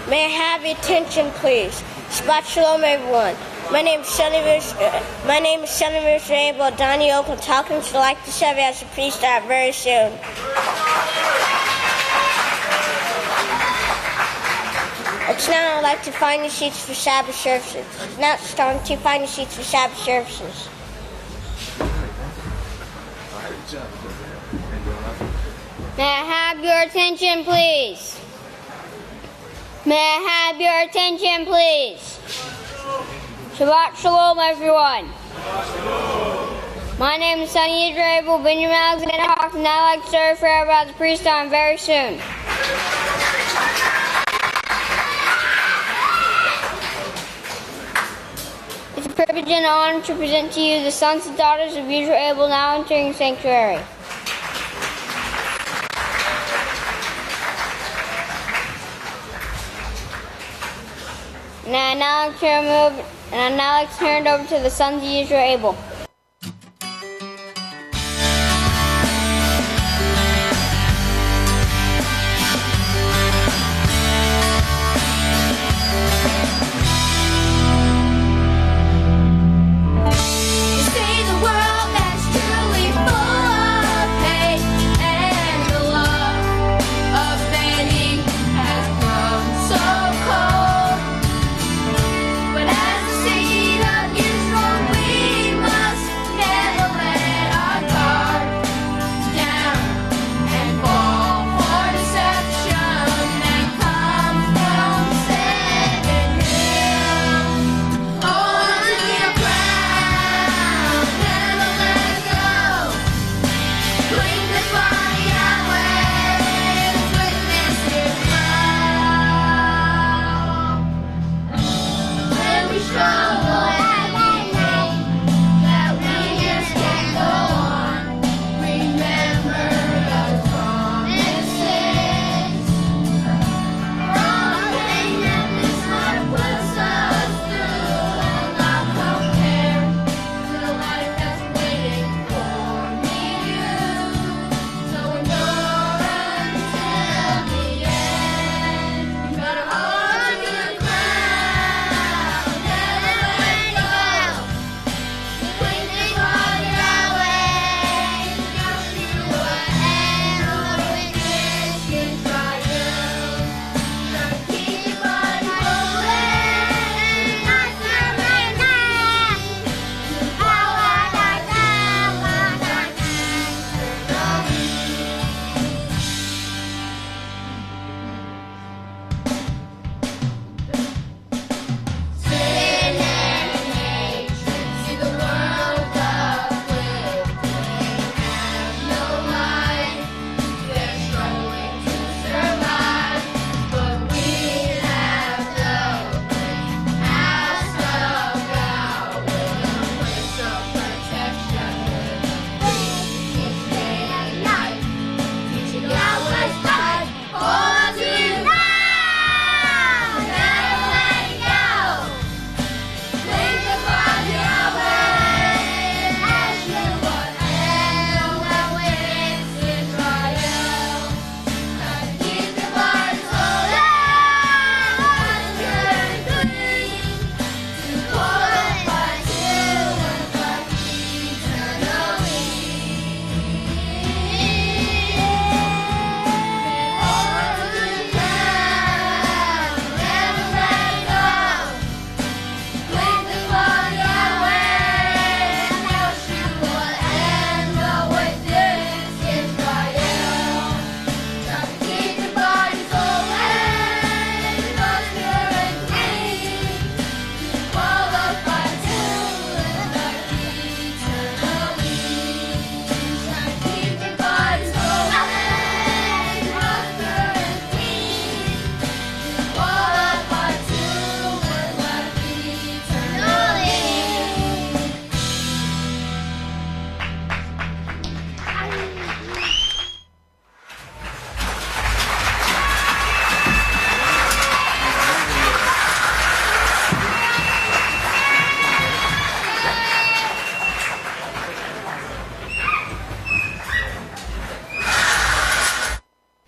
May I have your attention, please? Shabbat Shalom, everyone. My name is Yisrayl, Donnie Oakland, talking to like to serve as a priest very soon. It's now like to find the seats for Sabbath services. It's now starting to find the seats for Sabbath services. May I have your attention, please? May I have your attention, please? Shabbat Shalom, everyone. My name is Sonny Yisrayl, Benjamin Alexander Hawk, and I'd like to serve forever as a priest very soon. It's a privilege and honor to present to you the sons and daughters of Yisrayl now entering the sanctuary. And I now like to turn it over to the sons of Yisrayl.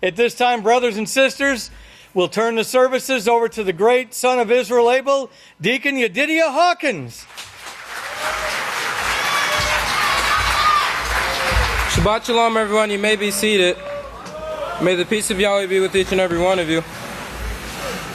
At this time, brothers and sisters, we'll turn the services over to the great son of Israel Abel, Deacon Yedidiah Hawkins. Shabbat Shalom, everyone. You may be seated. May the peace of Yahweh be with each and every one of you.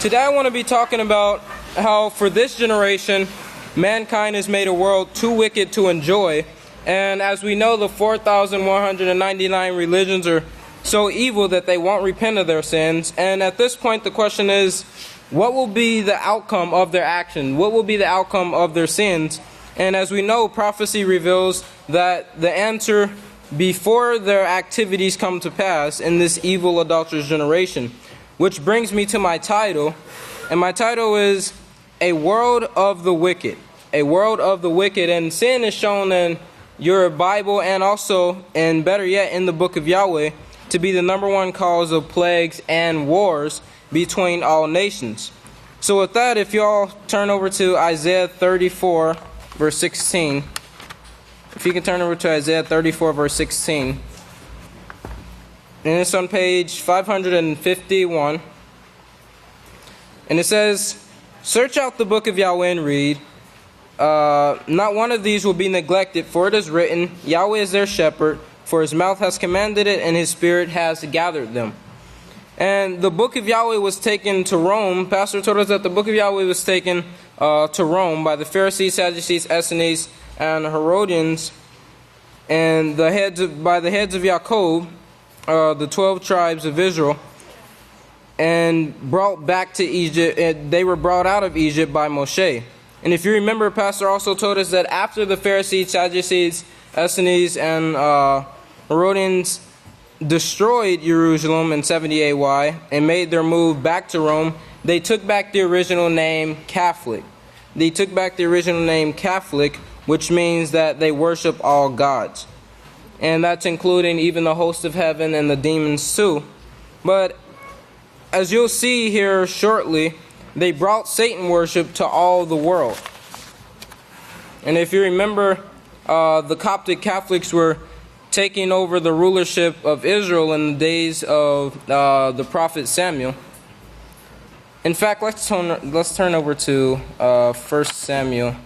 Today I want to be talking about how for this generation, mankind has made a world too wicked to enjoy. And as we know, the 4,199 religions are so evil that they won't repent of their sins. And at this point, the question is, what will be the outcome of their action? What will be the outcome of their sins? And as we know, prophecy reveals that the answer before their activities come to pass in this evil, adulterous generation. Which brings me to my title. And my title is A World of the Wicked. A World of the Wicked. And sin is shown in your Bible and also, and better yet, in the book of Yahweh, to be the number one cause of plagues and wars between all nations. So with that, if y'all turn over to Isaiah 34, verse 16. If you can turn over to Isaiah 34, verse 16. And it's on page 551. And it says, "Search out the book of Yahweh and read. Not one of these will be neglected, for it is written, Yahweh is their shepherd, for his mouth has commanded it, and his spirit has gathered them." And the book of Yahweh was taken to Rome. Pastor told us that the book of Yahweh was taken to Rome by the Pharisees, Sadducees, Essenes, and Herodians, and by the heads of Yahaqob, the 12 tribes of Israel, and brought back to Egypt. They were brought out of Egypt by Moshe. And if you remember, Pastor also told us that after the Pharisees, Sadducees, Essenes, and Herodians destroyed Jerusalem in 70 AY and made their move back to Rome, they took back the original name Catholic. They took back the original name Catholic, which means that they worship all gods. And that's including even the host of heaven and the demons too. But as you'll see here shortly, they brought Satan worship to all the world. And if you remember, the Coptic Catholics were taking over the rulership of Israel in the days of the prophet Samuel. In fact, let's turn over to 1 Samuel.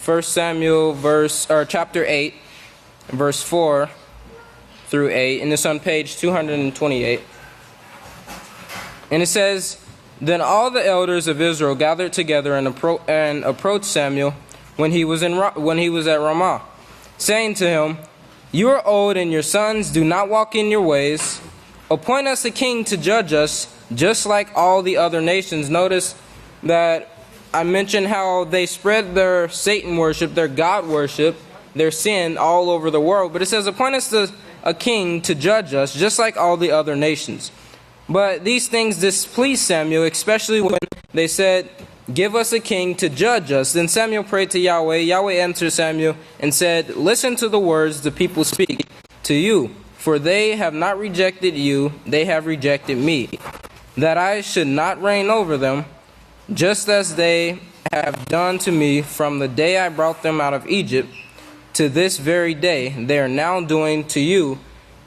1 Samuel chapter 8, verse 4 through 8, and it's on page 228. And it says, "Then all the elders of Israel gathered together and approached Samuel when he was at Ramah, saying to him, 'You are old, and your sons do not walk in your ways. Appoint us a king to judge us, just like all the other nations.'" Notice that I mentioned how they spread their Satan worship, their God worship, their sin all over the world. But it says, "Appoint us a king to judge us, just like all the other nations." But these things displeased Samuel, especially when they said, "Give us a king to judge us." Then Samuel prayed to Yahweh. Yahweh answered Samuel and said, "Listen to the words the people speak to you, for they have not rejected you, they have rejected me, that I should not reign over them, just as they have done to me from the day I brought them out of Egypt to this very day. They are now doing to you.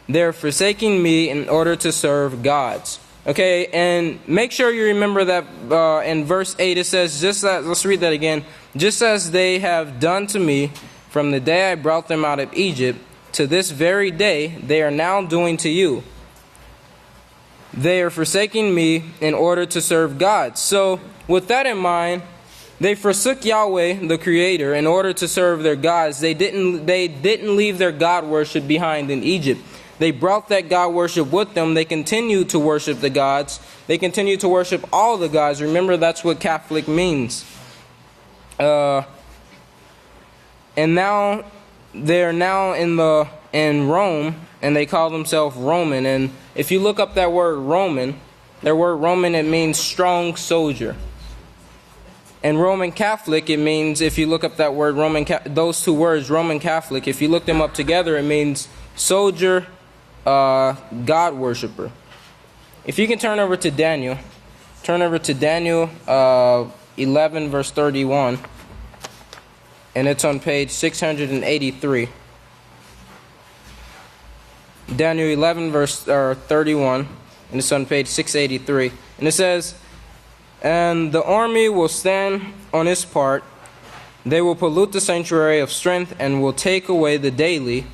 They are forsaking me in order to serve gods." Okay, and make sure you remember that in verse 8 it says, let's read that again. "Just as they have done to me from the day I brought them out of Egypt to this very day, they are now doing to you. They are forsaking me in order to serve gods." So with that in mind, they forsook Yahweh, the Creator, in order to serve their gods. They didn't leave their God worship behind in Egypt. They brought that God worship with them. They continued to worship the gods. They continued to worship all the gods. Remember, that's what Catholic means. And now they're in Rome, and they call themselves Roman. And if you look up that word Roman, it means strong soldier. And Roman Catholic, it means, if you look up that word those two words, Roman Catholic, if you look them up together, it means soldier, God worshiper. If you can turn over to Daniel 11 verse 31, and it's on page 683. Daniel 11, verse 31, and it's on page 683. And it says, "And the army will stand on its part. They will pollute the sanctuary of strength and will take away the daily,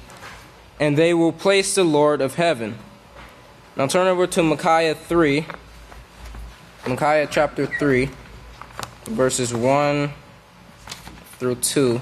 and they will place the Lord of heaven." Now turn over to Micaiah 3. Micaiah chapter 3, verses 1 through 2.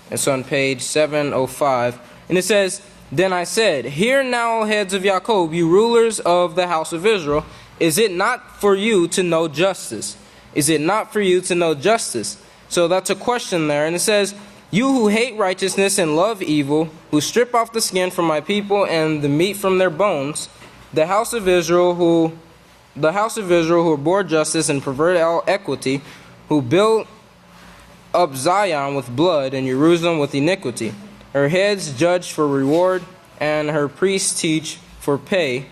It's on page 705. And it says, "Then I said, Hear now, heads of Yahaqob, you rulers of the house of Israel. Is it not for you to know justice? Is it not for you to know justice?" So that's a question there. And it says, "You who hate righteousness and love evil, who strip off the skin from my people and the meat from their bones, the house of Israel who abhor justice and pervert all equity, who built up Zion with blood and Jerusalem with iniquity. Her heads judge for reward, and her priests teach for pay,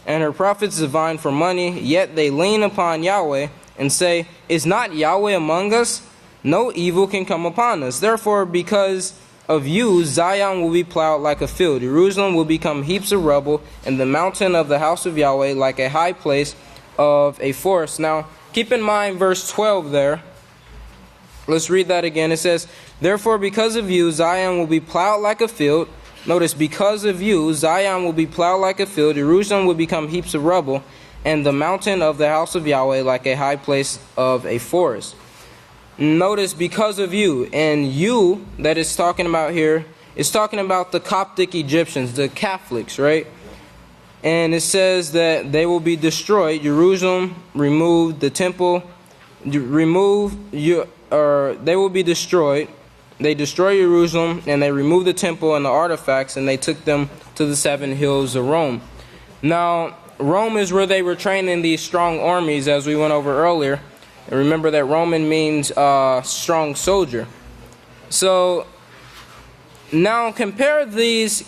and her prophets divine for money. Yet they lean upon Yahweh and say, Is not Yahweh among us? No evil can come upon us. Therefore, because of you, Zion will be plowed like a field. Jerusalem will become heaps of rubble, and the mountain of the house of Yahweh like a high place of a forest." Now, keep in mind verse 12 there. Let's read that again. It says, "Therefore, because of you, Zion will be plowed like a field." Notice, because of you, Zion will be plowed like a field. Jerusalem will become heaps of rubble, and the mountain of the house of Yahweh like a high place of a forest. Notice, because of you. And you that is talking about here is talking about the Coptic Egyptians, the Catholics, right? And it says that they will be destroyed. Jerusalem removed, the temple they will be destroyed. They destroy Jerusalem, and they removed the temple and the artifacts, and they took them to the 7 hills of Rome. Now, Rome is where they were training these strong armies, as we went over earlier. And remember that Roman means strong soldier. So now compare these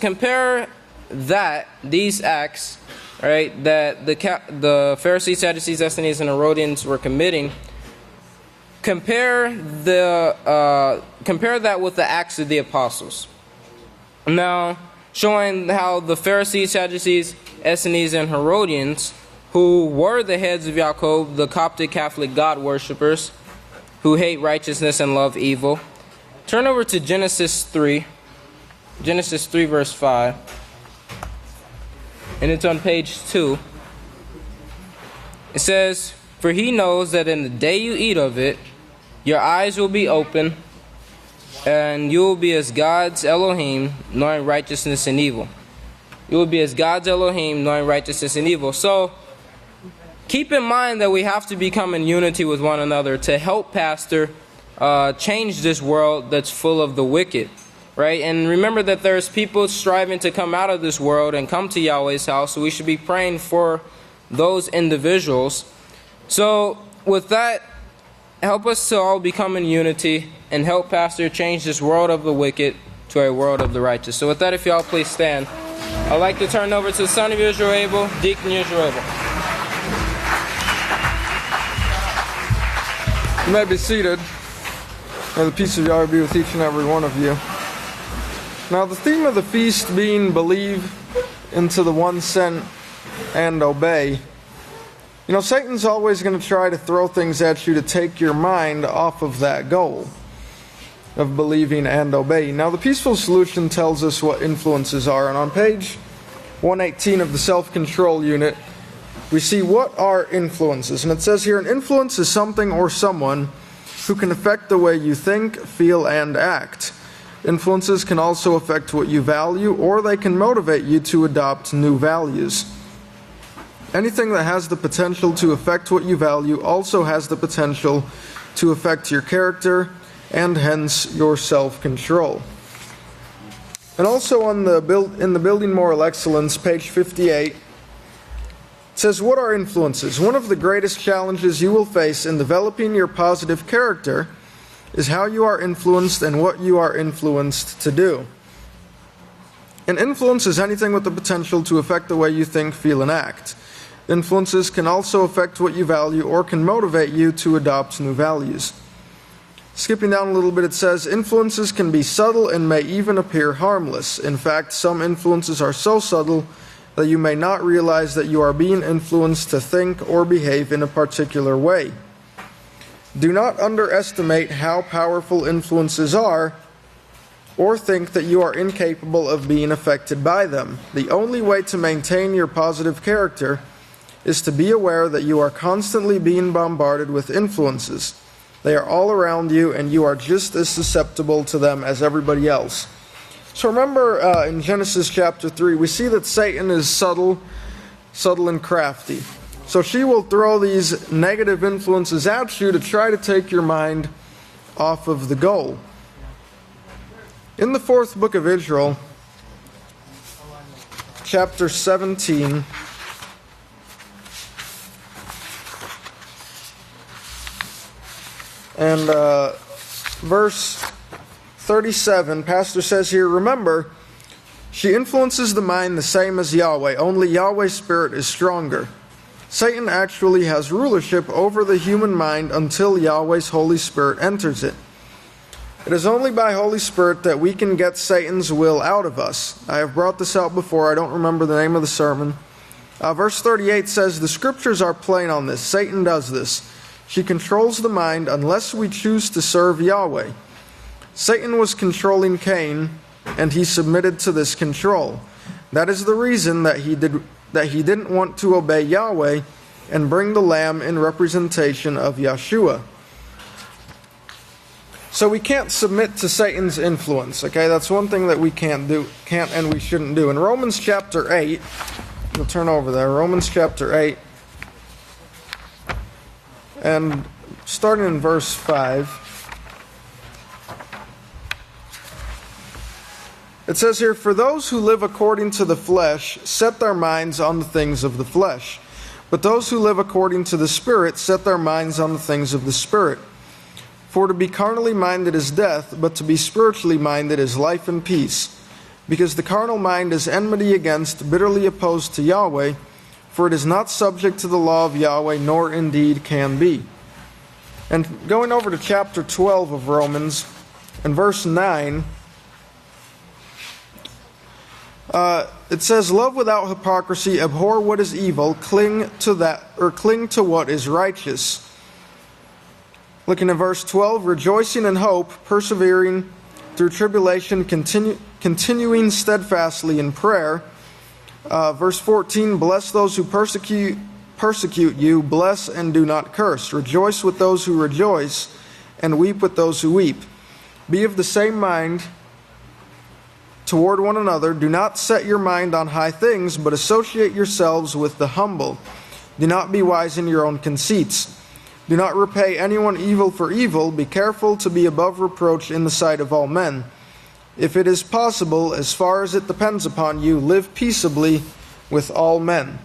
acts, right, that the Pharisees, Sadducees, Essenes, and Herodians were committing. Compare that with the Acts of the Apostles. Now, showing how the Pharisees, Sadducees, Essenes, and Herodians, who were the heads of Yahaqob, the Coptic Catholic God worshippers, who hate righteousness and love evil. Turn over to Genesis 3. Genesis 3, verse 5. And it's on page 2. It says, "For he knows that in the day you eat of it, your eyes will be open, and you will be as God's Elohim, knowing righteousness and evil." You will be as God's Elohim, knowing righteousness and evil. So, keep in mind that we have to become in unity with one another to help Pastor change this world that's full of the wicked, right? And remember that there's people striving to come out of this world and come to Yahweh's house, so we should be praying for those individuals. So, with that, help us to all become in unity and help Pastor change this world of the wicked to a world of the righteous. So with that, if y'all please stand, I'd like to turn over to the son of Yisrayl, Deacon Yisrayl. You may be seated. May the peace of Yahweh be with each and every one of you. Now, the theme of the feast being believe into the one sent and obey. You know, Satan's always going to try to throw things at you to take your mind off of that goal of believing and obeying. Now, the peaceful solution tells us what influences are, and on page 118 of the self-control unit, we see what are influences. And it says here, an influence is something or someone who can affect the way you think, feel, and act. Influences can also affect what you value, or they can motivate you to adopt new values. Anything that has the potential to affect what you value also has the potential to affect your character and hence your self-control. And also in the Building Moral Excellence, page 58, it says, what are influences? One of the greatest challenges you will face in developing your positive character is how you are influenced and what you are influenced to do. An influence is anything with the potential to affect the way you think, feel, and act. Influences can also affect what you value or can motivate you to adopt new values. Skipping down a little bit, it says, influences can be subtle and may even appear harmless. In fact, some influences are so subtle that you may not realize that you are being influenced to think or behave in a particular way. Do not underestimate how powerful influences are, or think that you are incapable of being affected by them. The only way to maintain your positive character is to be aware that you are constantly being bombarded with influences. They are all around you, and you are just as susceptible to them as everybody else. So remember in Genesis chapter 3, we see that Satan is subtle and crafty. So she will throw these negative influences at you to try to take your mind off of the goal. In the 4th book of Israel, chapter 17, and verse 37, Pastor says here, remember, she influences the mind the same as Yahweh, only Yahweh's spirit is stronger. Satan actually has rulership over the human mind until Yahweh's Holy Spirit enters it. It is only by Holy Spirit that we can get Satan's will out of us. I have brought this out before. I don't remember the name of the sermon. Verse 38 says, the scriptures are plain on this. Satan does this. She controls the mind unless we choose to serve Yahweh. Satan was controlling Cain, and he submitted to this control. That is the reason that he didn't want to obey Yahweh and bring the lamb in representation of Yeshua. So we can't submit to Satan's influence. Okay, that's one thing that we can't and we shouldn't do. In Romans chapter 8, you'll turn over there. Romans chapter 8. And starting in verse 5, it says here, for those who live according to the flesh set their minds on the things of the flesh, but those who live according to the Spirit set their minds on the things of the Spirit. For to be carnally minded is death, but to be spiritually minded is life and peace. Because the carnal mind is enmity against, bitterly opposed to Yahweh, for it is not subject to the law of Yahweh, nor indeed can be. And going over to chapter 12 of Romans, and verse 9, it says, love without hypocrisy, abhor what is evil, cling to what is righteous. Looking at verse 12, rejoicing in hope, persevering through tribulation, continuing steadfastly in prayer. Verse 14, bless those who persecute you, bless and do not curse. Rejoice with those who rejoice, and weep with those who weep. Be of the same mind toward one another. Do not set your mind on high things, but associate yourselves with the humble. Do not be wise in your own conceits. Do not repay anyone evil for evil. Be careful to be above reproach in the sight of all men. If it is possible, as far as it depends upon you, live peaceably with all men.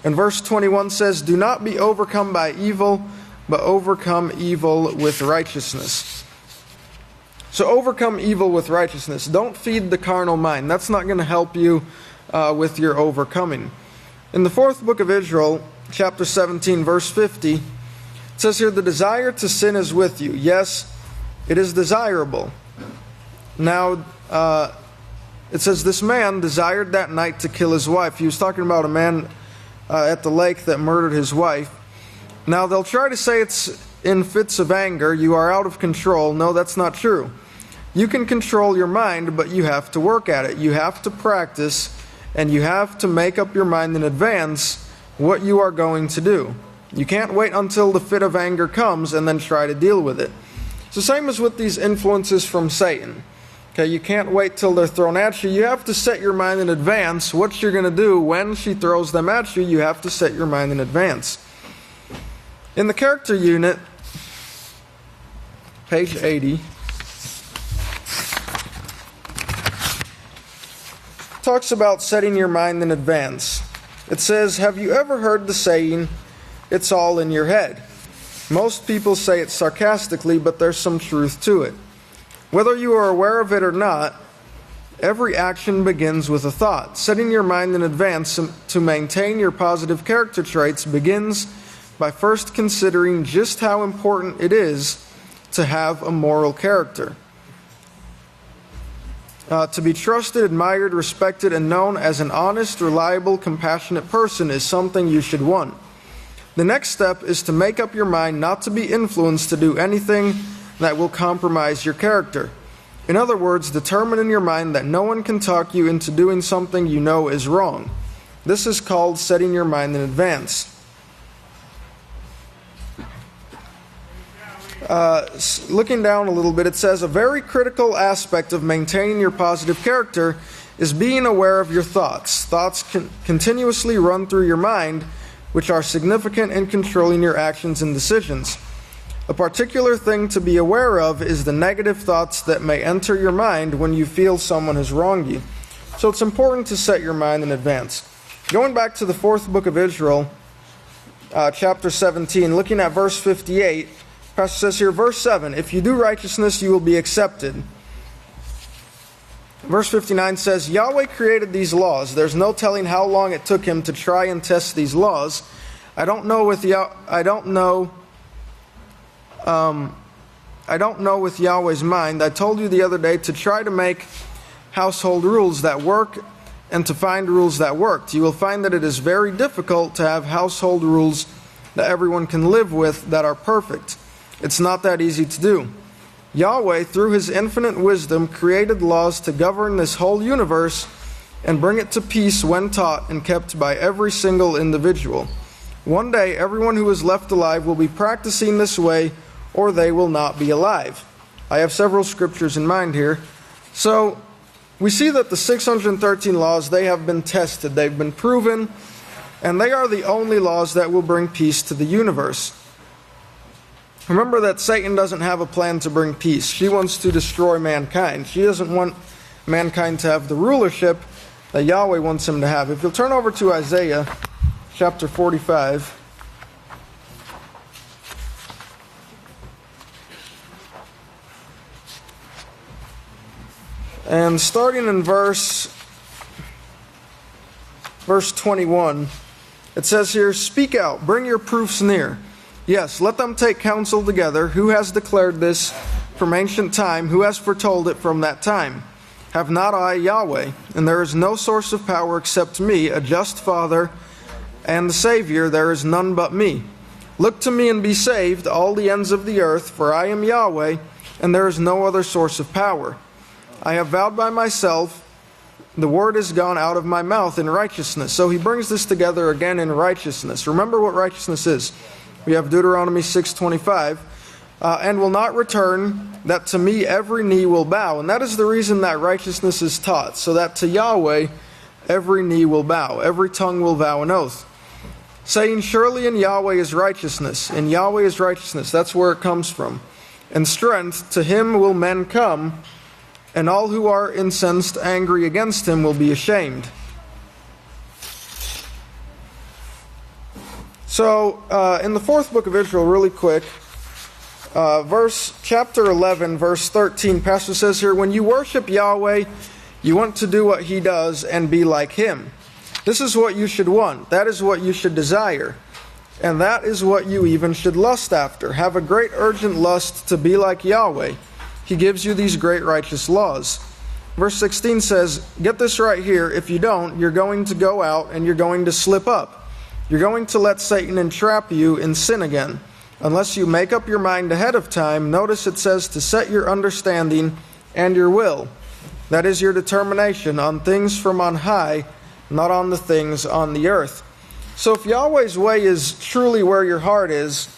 And verse 21 says, do not be overcome by evil, but overcome evil with righteousness. So overcome evil with righteousness. Don't feed the carnal mind. That's not going to help you with your overcoming. In the 4th book of Israel, chapter 17, verse 50, it says here, the desire to sin is with you. Yes, it is desirable. Now, it says, this man desired that night to kill his wife. He was talking about a man at the lake that murdered his wife. Now, they'll try to say it's in fits of anger. You are out of control. No, that's not true. You can control your mind, but you have to work at it. You have to practice, and you have to make up your mind in advance what you are going to do. You can't wait until the fit of anger comes and then try to deal with it. It's the same as with these influences from Satan. Okay, you can't wait till they're thrown at you. You have to set your mind in advance what you're going to do when she throws them at you. You have to set your mind in advance. In the character unit, page 80, talks about setting your mind in advance. It says, have you ever heard the saying, it's all in your head? Most people say it sarcastically, but there's some truth to it. Whether you are aware of it or not, every action begins with a thought. Setting your mind in advance to maintain your positive character traits begins by first considering just how important it is to have a moral character. To be trusted, admired, respected, and known as an honest, reliable, compassionate person is something you should want. The next step is to make up your mind not to be influenced to do anything that will compromise your character. In other words, determine in your mind that no one can talk you into doing something you know is wrong. This is called setting your mind in advance. Looking down a little bit, it says, a very critical aspect of maintaining your positive character is being aware of your thoughts. Thoughts continuously run through your mind, which are significant in controlling your actions and decisions. A particular thing to be aware of is the negative thoughts that may enter your mind when you feel someone has wronged you. So it's important to set your mind in advance. Going back to the 4th book of Israel, chapter 17, looking at verse 58, Pastor says here, verse 7, if you do righteousness, you will be accepted. Verse 59 says, Yahweh created these laws. There's no telling how long it took him to try and test these laws. I don't know with Yahweh's mind. I told you the other day to try to make household rules that work and to find rules that worked. You will find that it is very difficult to have household rules that everyone can live with that are perfect. It's not that easy to do. Yahweh, through his infinite wisdom, created laws to govern this whole universe and bring it to peace when taught and kept by every single individual. One day, everyone who is left alive will be practicing this way, or they will not be alive. I have several scriptures in mind here. So, we see that the 613 laws, they have been tested, they've been proven, and they are the only laws that will bring peace to the universe. Remember that Satan doesn't have a plan to bring peace. She wants to destroy mankind. She doesn't want mankind to have the rulership that Yahweh wants him to have. If you'll turn over to Isaiah chapter 45. And starting in verse 21, it says here, speak out, bring your proofs near. Yes, let them take counsel together. Who has declared this from ancient time? Who has foretold it from that time? Have not I, Yahweh? And there is no source of power except me, a just Father and the Savior. There is none but me. Look to me and be saved, all the ends of the earth, for I am Yahweh, and there is no other source of power. I have vowed by myself, the word is gone out of my mouth in righteousness. So he brings this together again in righteousness. Remember what righteousness is. We have Deuteronomy 6:25, and will not return, that to me every knee will bow. And that is the reason that righteousness is taught, so that to Yahweh every knee will bow, every tongue will vow an oath, saying, surely in Yahweh is righteousness. In Yahweh is righteousness, that's where it comes from. And strength, to him will men come, and all who are incensed, angry against him, will be ashamed. So, in the 4th book of Israel, really quick, chapter 11, verse 13, Pastor says here, when you worship Yahweh, you want to do what he does and be like him. This is what you should want. That is what you should desire. And that is what you even should lust after. Have a great urgent lust to be like Yahweh. He gives you these great righteous laws. Verse 16 says, get this right here. If you don't, you're going to go out and you're going to slip up. You're going to let Satan entrap you in sin again. Unless you make up your mind ahead of time, notice it says to set your understanding and your will. That is your determination on things from on high, not on the things on the earth. So if Yahweh's way is truly where your heart is,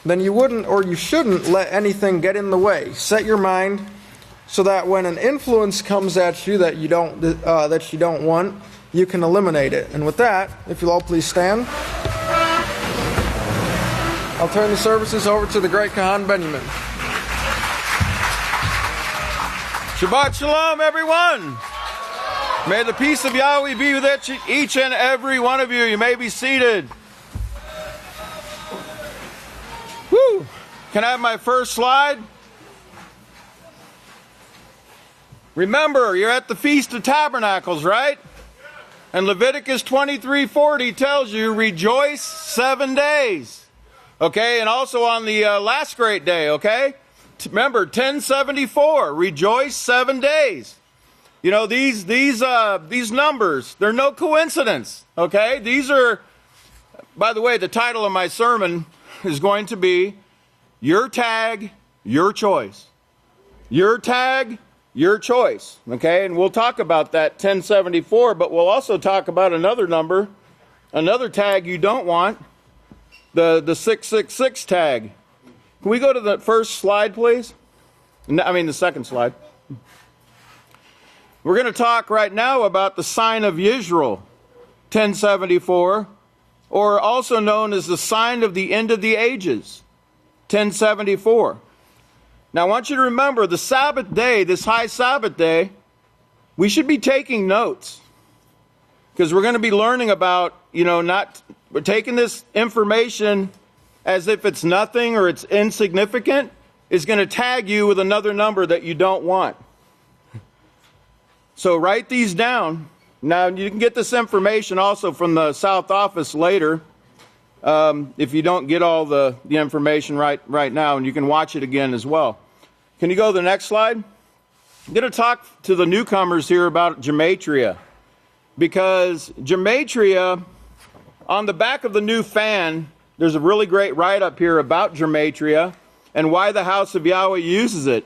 then you wouldn't or you shouldn't let anything get in the way. Set your mind so that when an influence comes at you that you don't want, you can eliminate it. And with that, if you'll all please stand, I'll turn the services over to the great Kahan Benjamin. Shabbat Shalom, everyone. May the peace of Yahweh be with each and every one of you. You may be seated. Woo! Can I have my first slide? Remember, you're at the Feast of Tabernacles, right? And Leviticus 23:40 tells you, rejoice 7 days. Okay, and also on the last great day, okay? Remember, 1074, rejoice 7 days. You know, these numbers, they're no coincidence, okay? These are, by the way, the title of my sermon is going to be, Your Tag, Your Choice. Your tag, your choice, okay? And we'll talk about that 1074, but we'll also talk about another number, another tag you don't want, the 666 tag. Can we go to the first slide, please? The second slide. We're going to talk right now about the sign of Yisrayl, 1074, or also known as the sign of the end of the ages, 1074. Now I want you to remember the Sabbath day, this high Sabbath day, we should be taking notes. Because we're going to be learning about, we're taking this information as if it's nothing or it's insignificant, is going to tag you with another number that you don't want. So write these down. Now you can get this information also from the South Office later, if you don't get all the information right now, and you can watch it again as well. Can you go to the next slide? I'm going to talk to the newcomers here about Gematria, because Gematria, on the back of the new fan, there's a really great write-up here about Gematria and why the House of Yahweh uses it.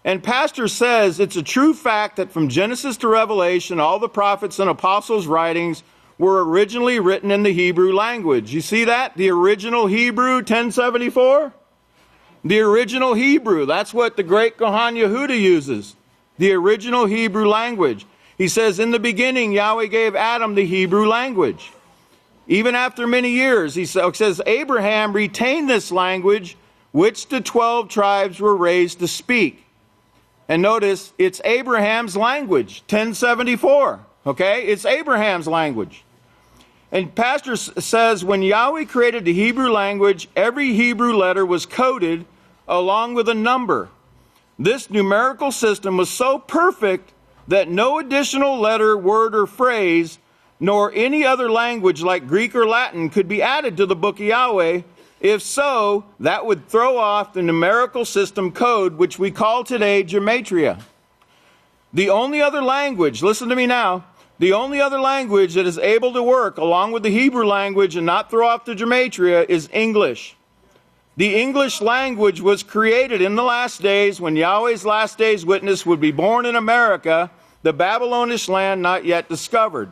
And Pastor says it's a true fact that from Genesis to Revelation, all the prophets and apostles' writings were originally written in the Hebrew language. You see that? The original Hebrew, 1074? The original Hebrew. That's what the great Kohan Yehuda uses. The original Hebrew language. He says, in the beginning, Yahweh gave Adam the Hebrew language. Even after many years, he says, Abraham retained this language, which the 12 tribes were raised to speak. And notice, it's Abraham's language, 1074. Okay? It's Abraham's language. And Pastor says, when Yahweh created the Hebrew language, every Hebrew letter was coded along with a number. This numerical system was so perfect that no additional letter, word, or phrase, nor any other language like Greek or Latin could be added to the book of Yahweh. If so, that would throw off the numerical system code, which we call today Gematria. The only other language, listen to me now, the only other language that is able to work along with the Hebrew language and not throw off the Gematria is English. The English language was created in the last days when Yahweh's last days witness would be born in America, the Babylonish land not yet discovered.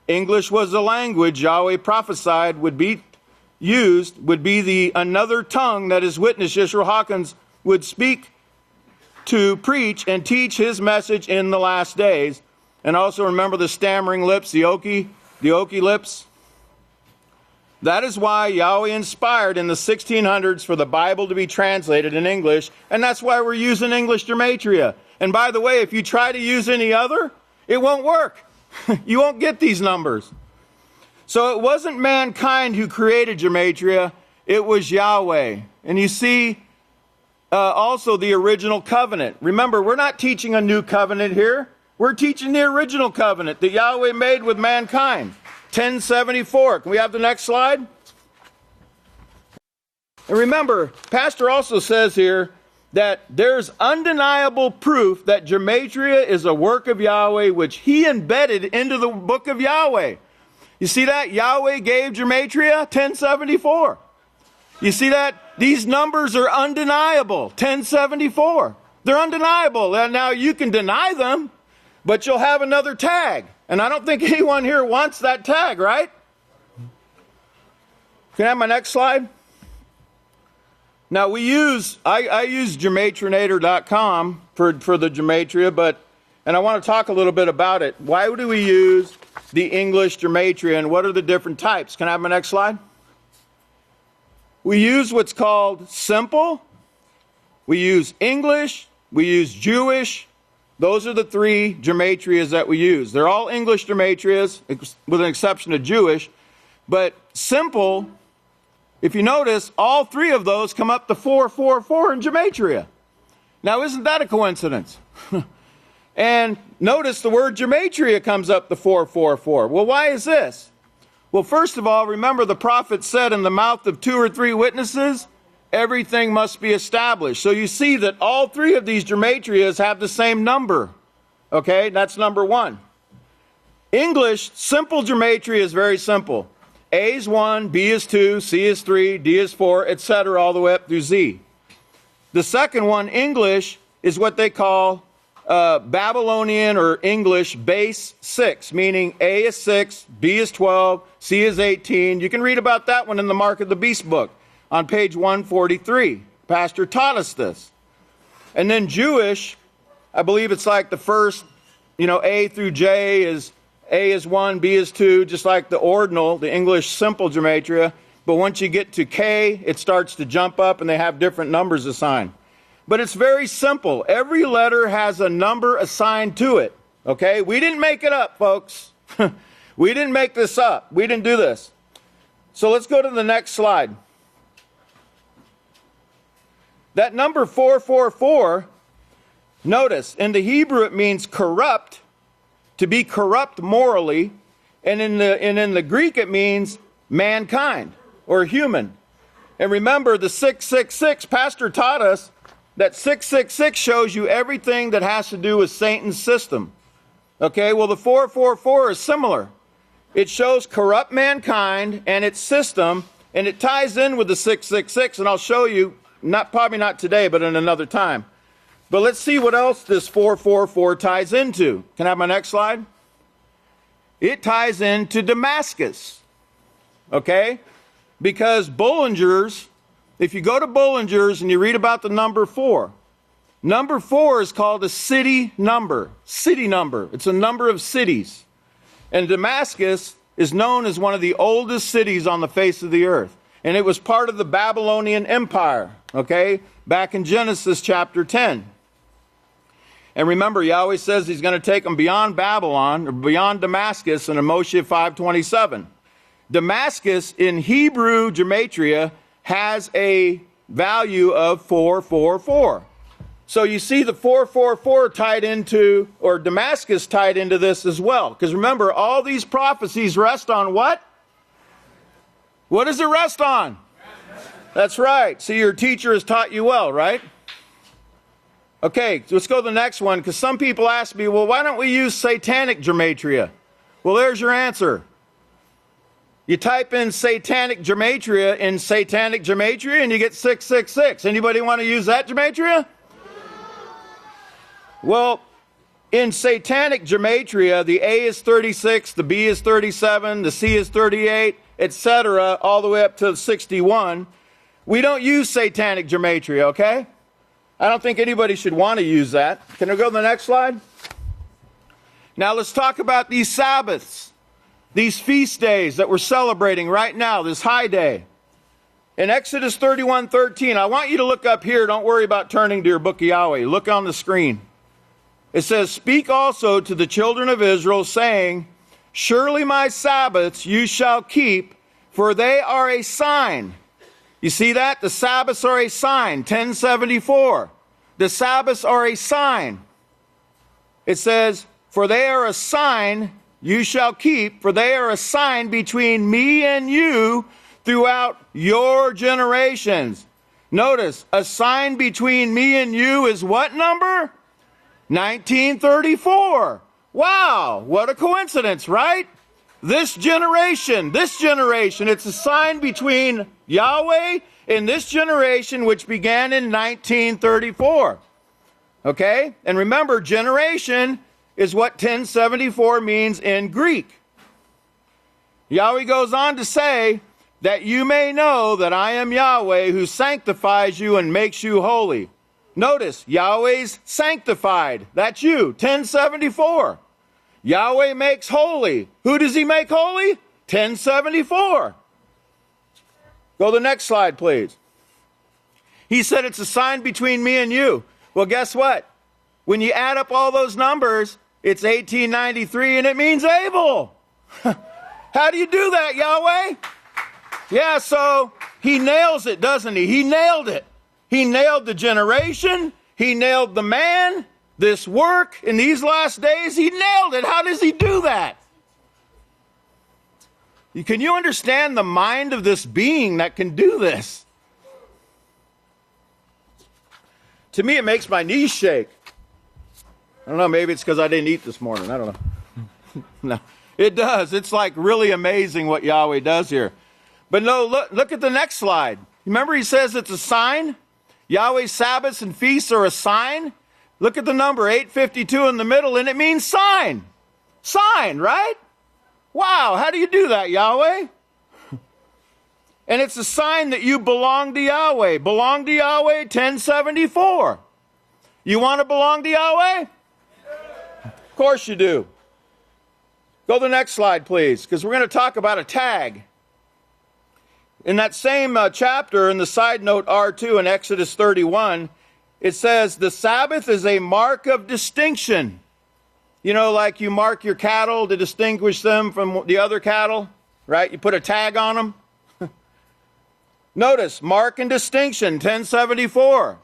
English was the language Yahweh prophesied would be used, would be the another tongue that his witness Yisrael Hawkins would speak to, preach, and teach his message in the last days. And also remember the stammering lips, the oki lips. That is why Yahweh inspired in the 1600s for the Bible to be translated in English, and that's why we're using English Gematria. And by the way, if you try to use any other, it won't work. You won't get these numbers. So it wasn't mankind who created Gematria, it was Yahweh. And you see also the original covenant. Remember, we're not teaching a new covenant here. We're teaching the original covenant that Yahweh made with mankind. 1074. Can we have the next slide? And remember, Pastor also says here that there's undeniable proof that Gematria is a work of Yahweh which he embedded into the book of Yahweh. You see that? Yahweh gave Gematria 1074. You see that? These numbers are undeniable. 1074. They're undeniable. Now you can deny them, but you'll have another tag. And I don't think anyone here wants that tag, right? Can I have my next slide? Now I use Gematrinator.com for the Gematria, and I want to talk a little bit about it. Why do we use the English Gematria, and what are the different types? Can I have my next slide? We use what's called simple. We use English. We use Jewish. Those are the three Gematrias that we use. They're all English Gematrias, with an exception of Jewish. But simple, if you notice, all three of those come up to 444 in Gematria. Now, isn't that a coincidence? And notice the word Gematria comes up to 444. Well, why is this? Well, first of all, remember the prophet said, in the mouth of 2 or 3 witnesses, everything must be established. So you see that all three of these Gematrias have the same number. Okay, that's number one. English, simple Gematria is very simple. A is 1, B is 2, C is 3, D is 4, etc., all the way up through Z. The second one, English, is what they call Babylonian or English base 6, meaning A is 6, B is 12, C is 18. You can read about that one in the Mark of the Beast book on page 143. Pastor taught us this. And then Jewish, I believe it's like the first, A through J is A is 1, B is 2, just like the ordinal, the English simple Gematria. But once you get to K, it starts to jump up and they have different numbers assigned. But it's very simple. Every letter has a number assigned to it. Okay? We didn't make it up, folks. We didn't make this up. We didn't do this. So let's go to the next slide. That number 444, notice, in the Hebrew it means corrupt, to be corrupt morally, and in the Greek it means mankind or human. And remember, the 666, Pastor taught us that 666 shows you everything that has to do with Satan's system. Okay, well the 444 is similar. It shows corrupt mankind and its system, and it ties in with the 666, and I'll show you, probably not today, but in another time. But let's see what else this 444 ties into. Can I have my next slide? It ties into Damascus. Okay? Because Bullinger's, if you go to Bullinger's and you read about the number 4 is called a city number. City number. It's a number of cities. And Damascus is known as one of the oldest cities on the face of the earth. And it was part of the Babylonian Empire. Okay? Back in Genesis chapter 10. And remember, Yahweh says he's going to take them beyond Babylon, or beyond Damascus, in Moshe 5:27. Damascus, in Hebrew Gematria, has a value of 444. So you see the 444 tied into, or Damascus tied into this as well. Because remember, all these prophecies rest on what? What does it rest on? That's right. See, your teacher has taught you well, right? Okay, let's go to the next one, because some people ask me, well, why don't we use satanic Gematria? Well, there's your answer. You type in satanic Gematria in satanic Gematria, and you get 666. Anybody want to use that Gematria? Well, in satanic Gematria, the A is 36, the B is 37, the C is 38, etc., all the way up to 61. We don't use satanic Gematria, okay? I don't think anybody should want to use that. Can I go to the next slide? Now let's talk about these Sabbaths, these feast days that we're celebrating right now, this high day. In Exodus 31:13, I want you to look up here. Don't worry about turning to your book of Yahweh. Look on the screen. It says, "Speak also to the children of Israel, saying, Surely my Sabbaths you shall keep, for they are a sign." You see that? The Sabbaths are a sign. 1074. The Sabbaths are a sign. It says, "For they are a sign you shall keep, for they are a sign between me and you throughout your generations." Notice, a sign between me and you is what number? 1934. Wow, what a coincidence, right? This generation, it's a sign between Yahweh and this generation, which began in 1934. Okay? And remember, generation is what 1074 means in Greek. Yahweh goes on to say, "That you may know that I am Yahweh, who sanctifies you and makes you holy." Notice, Yahweh's sanctified. That's you, 1074. Yahweh makes holy. Who does he make holy? 1074. Go to the next slide, please. He said it's a sign between me and you. Well, guess what? When you add up all those numbers, it's 1893 and it means Abel. How do you do that, Yahweh? Yeah, so he nails it, doesn't he? He nailed it. He nailed the generation. He nailed the man. This work in these last days, he nailed it. How does he do that? Can you understand the mind of this being that can do this? To me, it makes my knees shake. I don't know, maybe it's because I didn't eat this morning. I don't know. No, it does. It's like really amazing what Yahweh does here. But no, look at the next slide. Remember he says it's a sign? Yahweh's Sabbaths and feasts are a sign. Look at the number, 852 in the middle, and it means sign. Sign, right? Wow, how do you do that, Yahweh? And it's a sign that you belong to Yahweh. Belong to Yahweh, 1074. You want to belong to Yahweh? Of course you do. Go to the next slide, please, because we're going to talk about a tag. In that same chapter, in the side note R2 in Exodus 31, it says, the Sabbath is a mark of distinction. You know, like you mark your cattle to distinguish them from the other cattle, right? You put a tag on them. Notice, mark and distinction, 1074. Can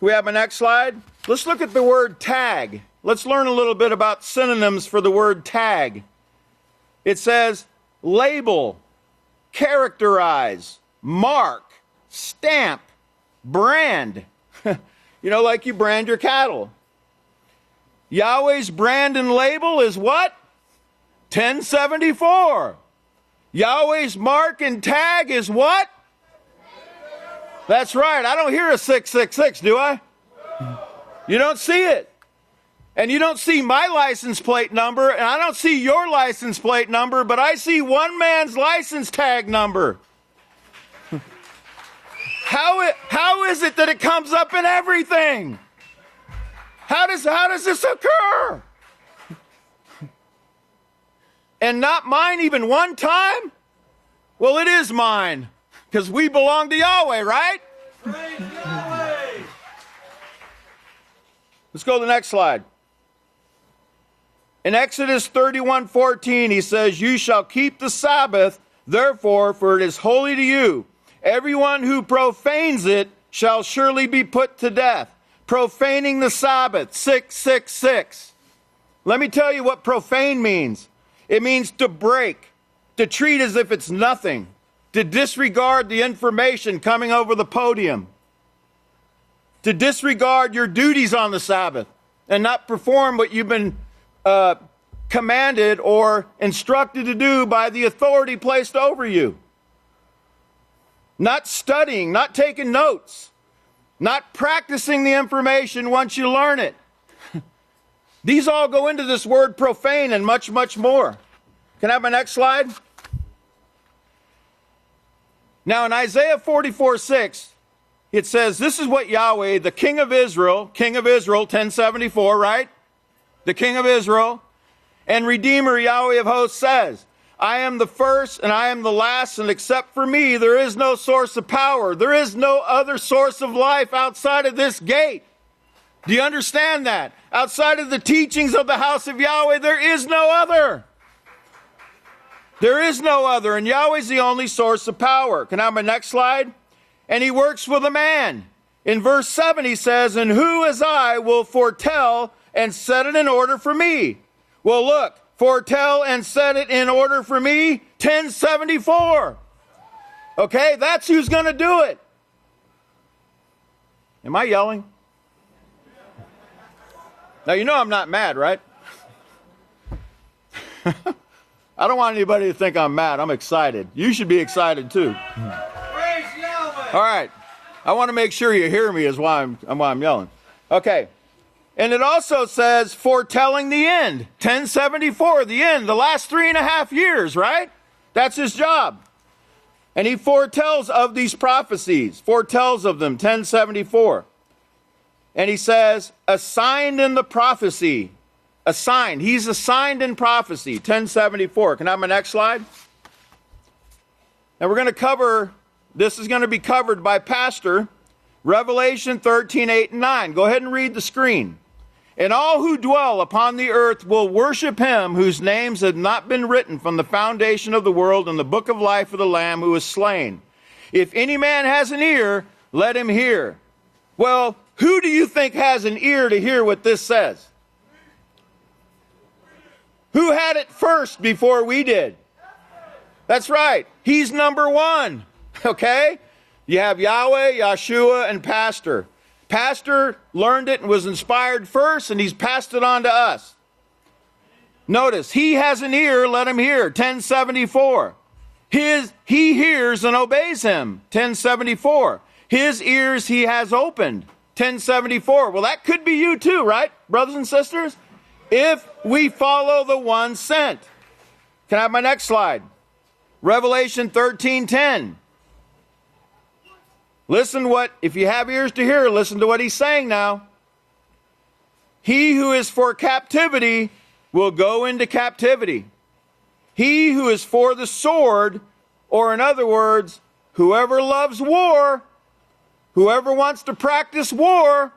we have my next slide? Let's look at the word tag. Let's learn a little bit about synonyms for the word tag. It says label, characterize, mark, stamp, brand. You know, like you brand your cattle. Yahweh's brand and label is what? 1074. Yahweh's mark and tag is what? That's right. I don't hear a 666, do I? You don't see it. And you don't see my license plate number, and I don't see your license plate number, but I see one man's license tag number. How is it that it comes up in everything? How does this occur? And not mine even one time? Well, it is mine, because we belong to Yahweh, right? Praise Yahweh. Let's go to the next slide. In Exodus 31:14, he says, you shall keep the Sabbath, therefore, for it is holy to you. Everyone who profanes it shall surely be put to death. Profaning the Sabbath, 666. Let me tell you what profane means. It means to break, to treat as if it's nothing, to disregard the information coming over the podium, to disregard your duties on the Sabbath and not perform what you've been commanded or instructed to do by the authority placed over you. Not studying, not taking notes, not practicing the information once you learn it. These all go into this word profane and much, much more. Can I have my next slide? Now in Isaiah 44:6, it says, this is what Yahweh, the King of Israel, 1074, right? The King of Israel and Redeemer Yahweh of hosts says, I am the first and I am the last, and except for me, there is no source of power. There is no other source of life outside of this gate. Do you understand that? Outside of the teachings of the House of Yahweh, there is no other. There is no other, and Yahweh's the only source of power. Can I have my next slide? And he works with a man. In verse 7 he says, and who as I will foretell and set it in order for me? Well, look, foretell and set it in order for me, 1074. Okay, that's who's going to do it. Am I yelling? Now, you know I'm not mad, right? I don't want anybody to think I'm mad. I'm excited. You should be excited too. Praise Yahweh. All right. I want to make sure you hear me is why I'm yelling. Okay. And it also says foretelling the end. 1074, the end, the last 3.5 years, right? That's his job. And he foretells of these prophecies, foretells of them, 1074. And he says, assigned in the prophecy. Assigned. He's assigned in prophecy, 1074. Can I have my next slide? Now we're going to cover, this is going to be covered by Pastor, Revelation 13:8 and 9. Go ahead and read the screen. And all who dwell upon the earth will worship him whose names have not been written from the foundation of the world in the book of life of the Lamb who was slain. If any man has an ear, let him hear. Well, who do you think has an ear to hear what this says? Who had it first before we did? That's right. He's number one. Okay? You have Yahweh, Yeshua, and Pastor. Pastor learned it and was inspired first, and he's passed it on to us. Notice, he has an ear, let him hear, 1074. He hears and obeys him, 1074. His ears he has opened, 1074. Well, that could be you too, right, brothers and sisters? If we follow the one sent. Can I have my next slide? Revelation 13:10. Listen what, if you have ears to hear, listen to what he's saying now. He who is for captivity will go into captivity. He who is for the sword, or in other words, whoever loves war, whoever wants to practice war,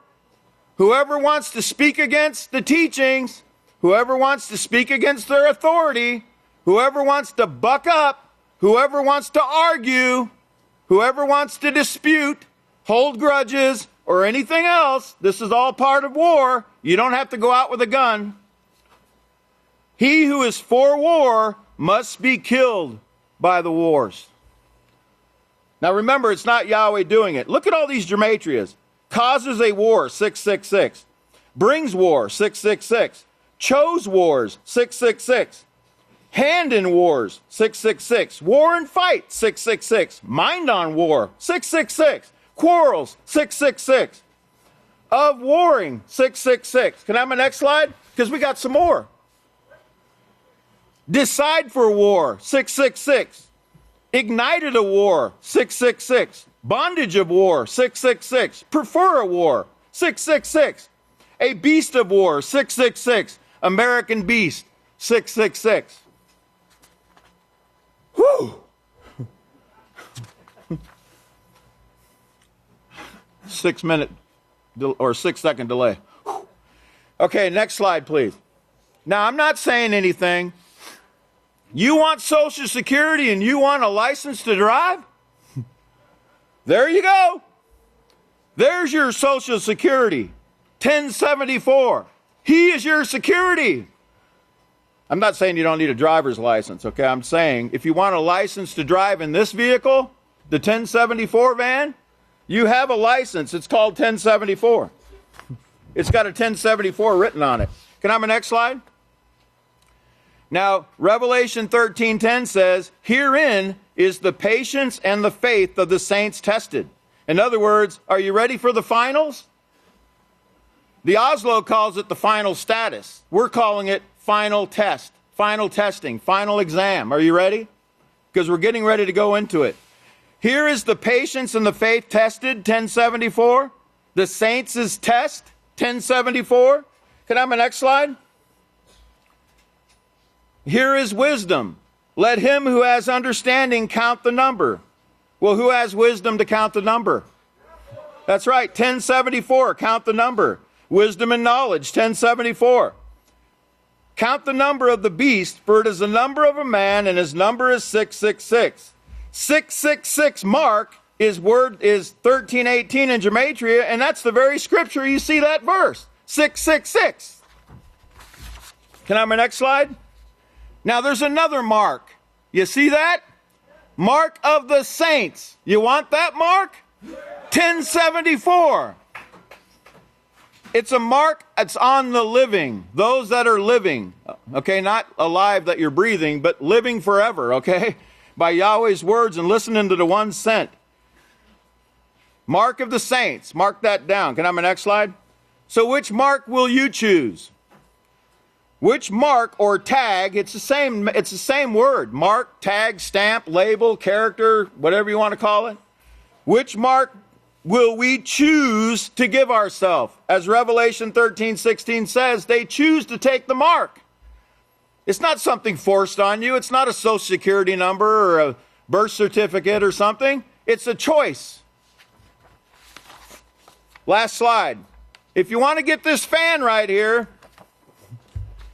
whoever wants to speak against the teachings, whoever wants to speak against their authority, whoever wants to buck up, whoever wants to argue, whoever wants to dispute, hold grudges, or anything else, this is all part of war. You don't have to go out with a gun. He who is for war must be killed by the wars. Now remember, it's not Yahweh doing it. Look at all these Gematrias. Causes a war, 666. Brings war, 666. Chose wars, 666. Hand in wars, 666. War and fight, 666. Mind on war, 666. Quarrels, 666. Of warring, 666. Can I have my next slide? Because we got some more. Decide for war, 666. Ignited a war, 666. Bondage of war, 666. Prefer a war, 666. A beast of war, 666. American beast, 666. Whew. 6 minute or 6 second delay. Okay, next slide, please. Now, I'm not saying anything. You want Social Security and you want a license to drive? There you go. There's your Social Security, 1074. He is your security. I'm not saying you don't need a driver's license, okay? I'm saying if you want a license to drive in this vehicle, the 1074 van, you have a license. It's called 1074. It's got a 1074 written on it. Can I have my next slide? Now, Revelation 13:10 says, herein is the patience and the faith of the saints tested. In other words, are you ready for the finals? The Oslo calls it the final status. We're calling it final test, final testing, final exam. Are you ready? Because we're getting ready to go into it. Here is the patience and the faith tested, 1074. The saints' test, 1074. Can I have my next slide? Here is wisdom. Let him who has understanding count the number. Well, who has wisdom to count the number? That's right, 1074, count the number. Wisdom and knowledge, 1074. Count the number of the beast, for it is the number of a man, and his number is 666. 666 mark is 1318 in Gematria, and that's the very scripture you see that verse, 666. Can I have my next slide? Now there's another mark. You see that? Mark of the saints. You want that mark? 1074. It's a mark that's on the living. Those that are living. Okay, not alive that you're breathing, but living forever, okay? By Yahweh's words and listening to the one sent. Mark of the saints. Mark that down. Can I have my next slide? So which mark will you choose? Which mark or tag, it's the same word. Mark, tag, stamp, label, character, whatever you want to call it. Which mark will we choose to give ourselves? As Revelation 13:16 says, they choose to take the mark. It's not something forced on you. It's not a social security number or a birth certificate or something. It's a choice. Last slide. If you want to get this fan right here,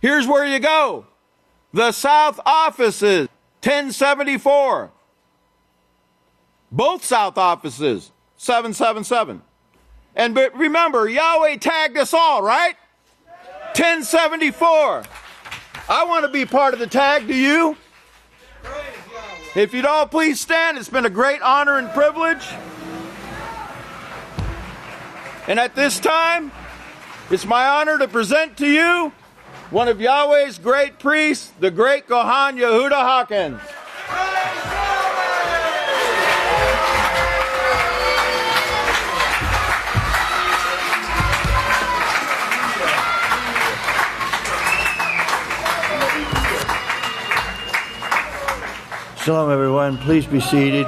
here's where you go. The South offices, 1074. Both South offices, 777. And but remember, Yahweh tagged us all, right? 1074. I want to be part of the tag. Do you? If you'd all please stand, it's been a great honor and privilege. And at this time, it's my honor to present to you one of Yahweh's great priests, the great Kohan Yehuda Hawkins. Shalom, everyone. Please be seated.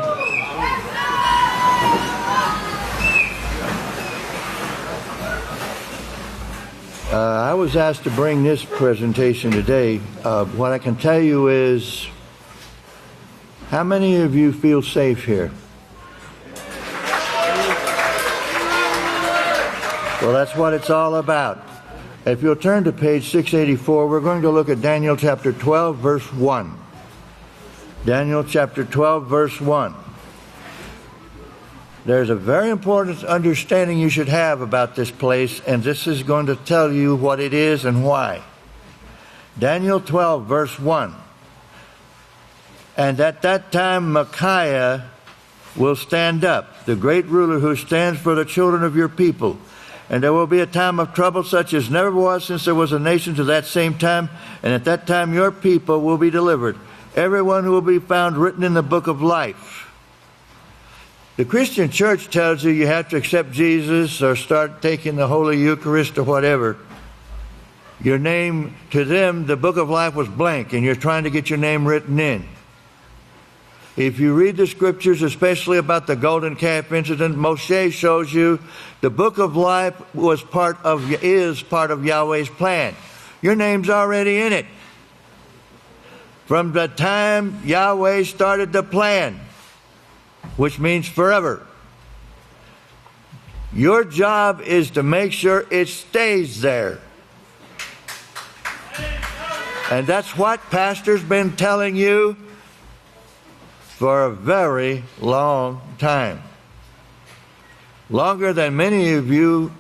I was asked to bring this presentation today. What I can tell you is, how many of you feel safe here? Well, that's what it's all about. If you'll turn to page 684, we're going to look at Daniel chapter 12, verse 1. Daniel chapter 12, verse 1. There's a very important understanding you should have about this place, and this is going to tell you what it is and why. Daniel 12, verse 1. And at that time Micaiah will stand up, the great ruler who stands for the children of your people. And there will be a time of trouble such as never was since there was a nation to that same time. And at that time your people will be delivered, everyone who will be found written in the book of life. The Christian church tells you have to accept Jesus or start taking the Holy Eucharist or whatever. Your name, to them, the book of life was blank, and you're trying to get your name written in. If you read the scriptures, especially about the golden calf incident, Moshe shows you the book of life is part of Yahweh's plan. Your name's already in it. From the time Yahweh started the plan, which means forever. Your job is to make sure it stays there. And that's what Pastor's been telling you for a very long time. Longer than many of you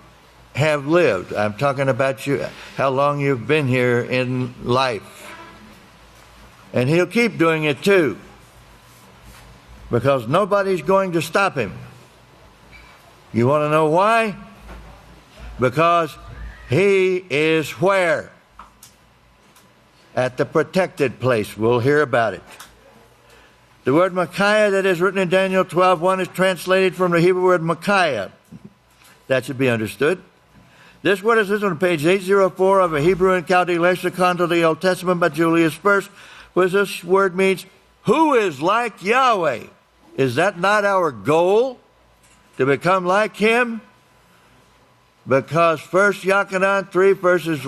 have lived. I'm talking about you, how long you've been here in life. And he'll keep doing it too, because nobody's going to stop him. You want to know why? Because he is where? At the protected place. We'll hear about it. The word Micaiah that is written in Daniel 12:1 is translated from the Hebrew word Micaiah. That should be understood. This word is listed on page 804 of a Hebrew and Chaldee lexicon to the Old Testament by Julius First, which this word means, who is like Yahweh? Is that not our goal, to become like him? Because 1 Yahaqob 3 verses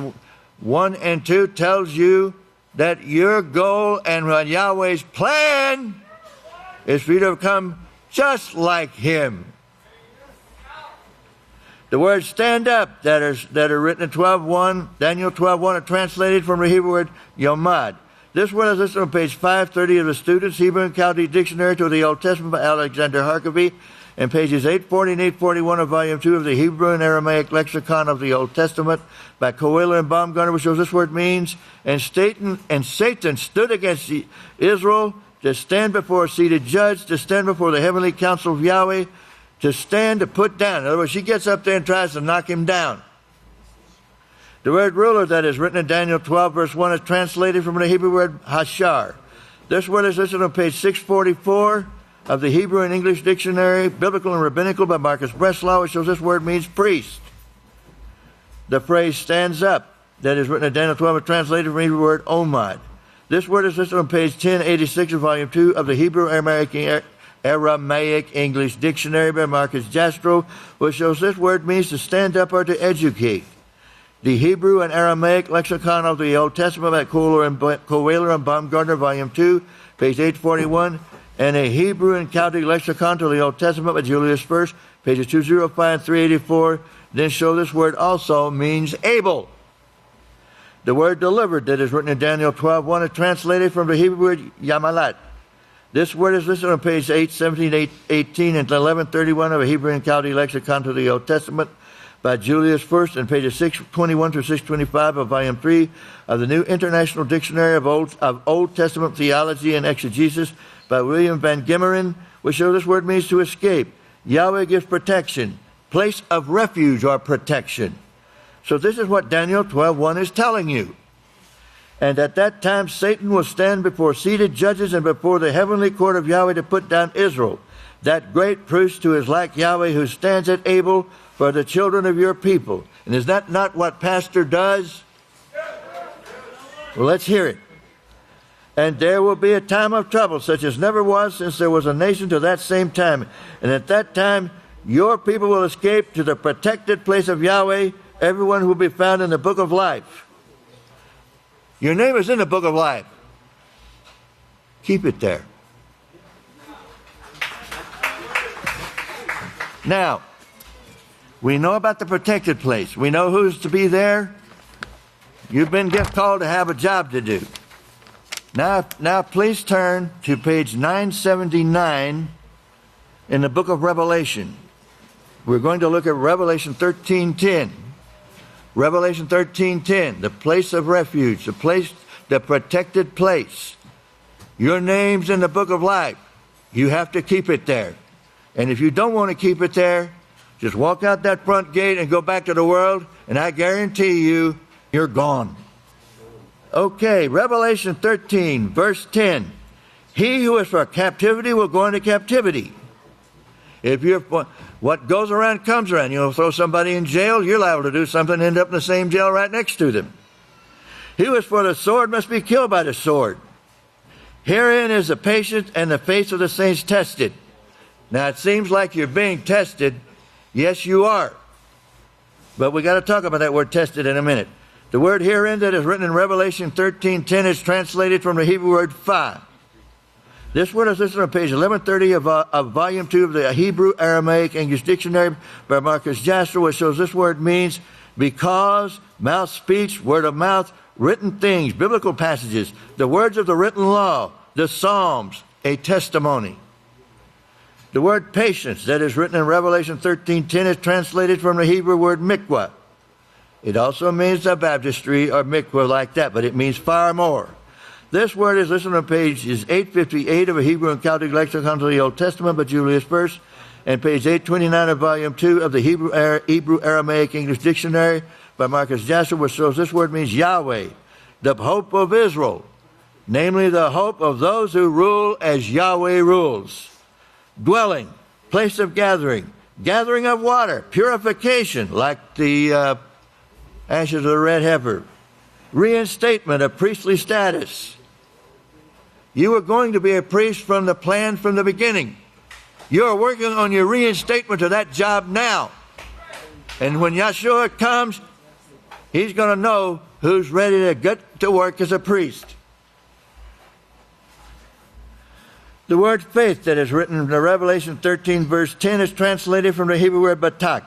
1 and 2 tells you that your goal and Yahweh's plan is for you to become just like him. The words stand up that are written in 12:1, Daniel 12:1, are translated from the Hebrew word yomad. This word is listed on page 530 of the Student's Hebrew and Chaldee Dictionary to the Old Testament by Alexander Harkavy, and pages 840 and 841 of Volume 2 of the Hebrew and Aramaic Lexicon of the Old Testament by Coelho and Baumgartner, which shows this word means, and Satan stood against Israel to stand before a seated judge, to stand before the heavenly council of Yahweh, to stand to put down. In other words, he gets up there and tries to knock him down. The word ruler that is written in Daniel 12, verse 1 is translated from the Hebrew word hashar. This word is listed on page 644 of the Hebrew and English Dictionary, Biblical and Rabbinical by Marcus Breslau, which shows this word means priest. The phrase stands up that is written in Daniel 12 is translated from the Hebrew word omad. This word is listed on page 1086 of volume 2 of the Hebrew Aramaic English Dictionary by Marcus Jastrow, which shows this word means to stand up or to educate. The Hebrew and Aramaic Lexicon of the Old Testament by Coelho and Baumgartner, volume 2, page 841, and a Hebrew and Chaldee Lexicon to the Old Testament by Julius First, pages 205 and 384, then show this word also means able. The word delivered that is written in Daniel 12:1 is translated from the Hebrew word yamalat. This word is listed on page 817, 818, and 1131 of a Hebrew and Chaldee Lexicon to the Old Testament by Julius First, and pages 621 through 625 of volume 3 of the New International Dictionary of Old Testament Theology and Exegesis by William Van Gemeren, which shows this word means to escape. Yahweh gives protection, place of refuge or protection. So this is what Daniel 12:1 is telling you. And at that time Satan will stand before seated judges and before the heavenly court of Yahweh to put down Israel, that great priest who is like Yahweh, who stands at Abel for the children of your people. And is that not what pastor does? Well, let's hear it. And there will be a time of trouble, such as never was since there was a nation to that same time. And at that time, your people will escape to the protected place of Yahweh, everyone who will be found in the book of life. Your name is in the book of life. Keep it there. Now, we know about the protected place. We know who's to be there. You've been called to have a job to do. Now please turn to page 979 in the book of Revelation. We're going to look at Revelation 13:10. Revelation 13:10, the place of refuge, the protected place. Your name's in the book of life. You have to keep it there. And if you don't want to keep it there, just walk out that front gate and go back to the world, and I guarantee you, you're gone. Okay, Revelation 13, verse 10. He who is for captivity will go into captivity. If you're what goes around comes around. You throw somebody in jail, you're liable to do something and end up in the same jail right next to them. He who is for the sword must be killed by the sword. Herein is the patience and the faith of the saints tested. Now it seems like you're being tested. Yes, you are. But we got to talk about that word tested in a minute. The word herein that is written in Revelation 13:10 is translated from the Hebrew word fa. This word is listed on page 1130 of volume 2 of the Hebrew Aramaic English Dictionary by Marcus Jastrow, which shows this word means because, mouth speech, word of mouth, written things, biblical passages, the words of the written law, the Psalms, a testimony. The word patience that is written in Revelation 13:10 is translated from the Hebrew word mikvah. It also means a baptistry or mikvah like that, but it means far more. This word is listed on page 858 of a Hebrew and Celtic lexicon of the Old Testament by Julius First, and page 829 of volume 2 of the Hebrew Aramaic English Dictionary by Marcus Jastrow, which shows this word means Yahweh, the hope of Israel, namely the hope of those who rule as Yahweh rules. Dwelling, place of gathering, gathering of water, purification, like the ashes of the red heifer, reinstatement of priestly status. You were going to be a priest from the plan from the beginning. You are working on your reinstatement to that job now. And when Yeshua comes, he's going to know who's ready to get to work as a priest. The word faith that is written in the Revelation 13 verse 10 is translated from the Hebrew word batak.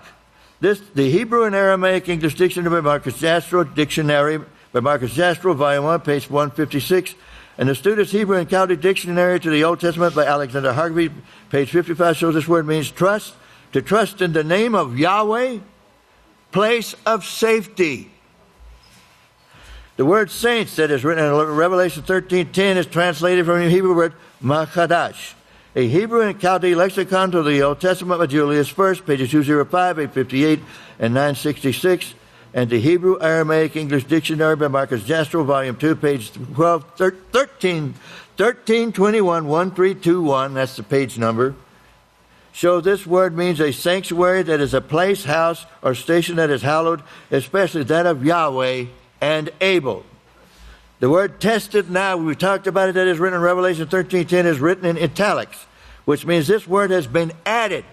The Hebrew and Aramaic English Dictionary by Marcus Jastrow, volume 1, page 156, and the Student's Hebrew and Celtic Dictionary to the Old Testament by Alexander Harvey, page 55, shows this word means trust, to trust in the name of Yahweh, place of safety. The word saints that is written in Revelation 13:10 is translated from the Hebrew word machadash. A Hebrew and Chaldee lexicon to the Old Testament by Julius First, pages 205, 858, and 966, and the Hebrew Aramaic English Dictionary by Marcus Jastrow, volume 2, page 1321, 1321, that's the page number, show this word means a sanctuary that is a place, house, or station that is hallowed, especially that of Yahweh and Abel. The word tested now, we talked about it, that is written in Revelation 13:10 is written in italics, which means this word has been added.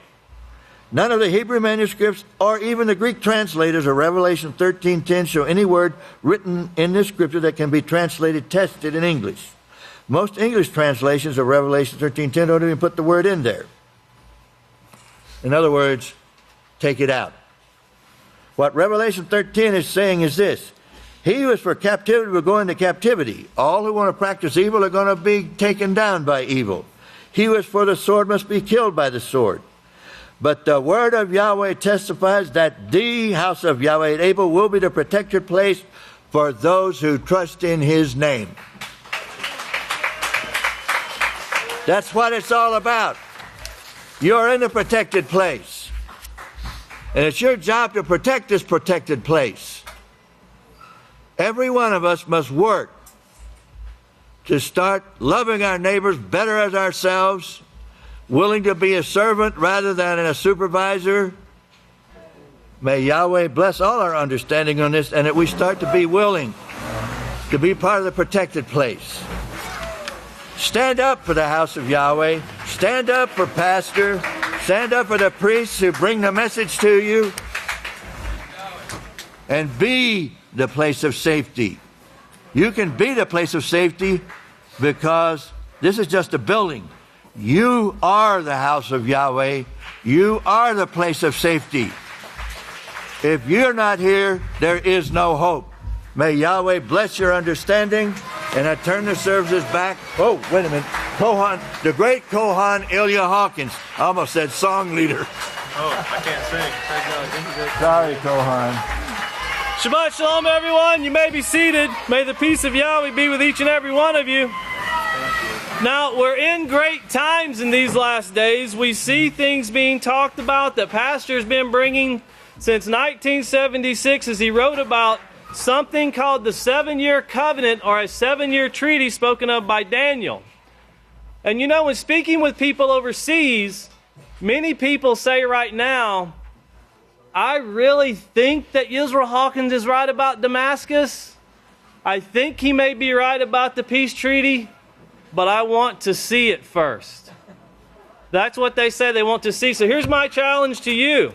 None of the Hebrew manuscripts or even the Greek translators of Revelation 13:10 show any word written in this scripture that can be translated tested in English. Most English translations of Revelation 13:10 don't even put the word in there. In other words, take it out. What Revelation 13 is saying is this: he who is for captivity will go into captivity. All who want to practice evil are going to be taken down by evil. He who is for the sword must be killed by the sword. But the word of Yahweh testifies that the house of Yahweh at Abel will be the protected place for those who trust in his name. That's what it's all about. You're in the protected place. And it's your job to protect this protected place. Every one of us must work to start loving our neighbors better as ourselves, willing to be a servant rather than a supervisor. May Yahweh bless all our understanding on this, and that we start to be willing to be part of the protected place. Stand up for the house of Yahweh. Stand up for pastor. Stand up for the priests who bring the message to you. And be the place of safety. You can be the place of safety because this is just a building. You are the house of Yahweh. You are the place of safety. If you're not here, there is no hope. May Yahweh bless your understanding. And I turn the services back. Oh, wait a minute. Kohan, the great Kohan Ilya Hawkins. I almost said song leader. Oh, I can't sing. Sorry, Kohan. Shabbat Shalom, everyone. You may be seated. May the peace of Yahweh be with each and every one of you. Now, we're in great times in these last days. We see things being talked about that Pastor's been bringing since 1976 as he wrote about something called the 7-year covenant, or a 7-year treaty spoken of by Daniel. And you know, when speaking with people overseas, many people say right now, I really think that Yisrael Hawkins is right about Damascus. I think he may be right about the peace treaty, but I want to see it first. That's what they say they want to see. So here's my challenge to you.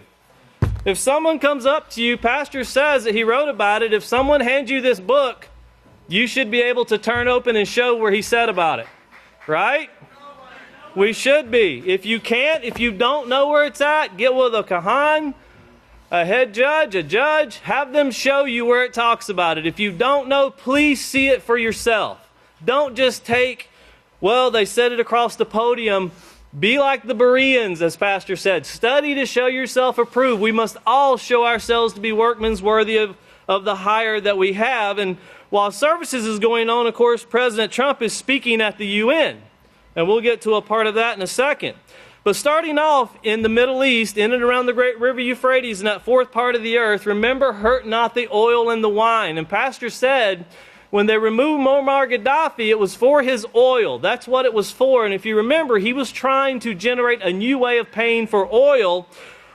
If someone comes up to you, Pastor says that he wrote about it. If someone hands you this book, you should be able to turn open and show where he said about it. Right? We should be. If you can't, if you don't know where it's at, get with a Kahan, a head judge, a judge. Have them show you where it talks about it. If you don't know, please see it for yourself. Don't just take, well, they said it across the podium. Be like the Bereans, as Pastor said. Study to show yourself approved. We must all show ourselves to be workmen worthy of the hire that we have. And while services is going on, of course, President Trump is speaking at the UN. And we'll get to a part of that in a second. But starting off in the Middle East, in and around the great river Euphrates, in that fourth part of the earth, remember, hurt not the oil and the wine. And Pastor said, when they removed Muammar Gaddafi, it was for his oil. That's what it was for. And if you remember, he was trying to generate a new way of paying for oil.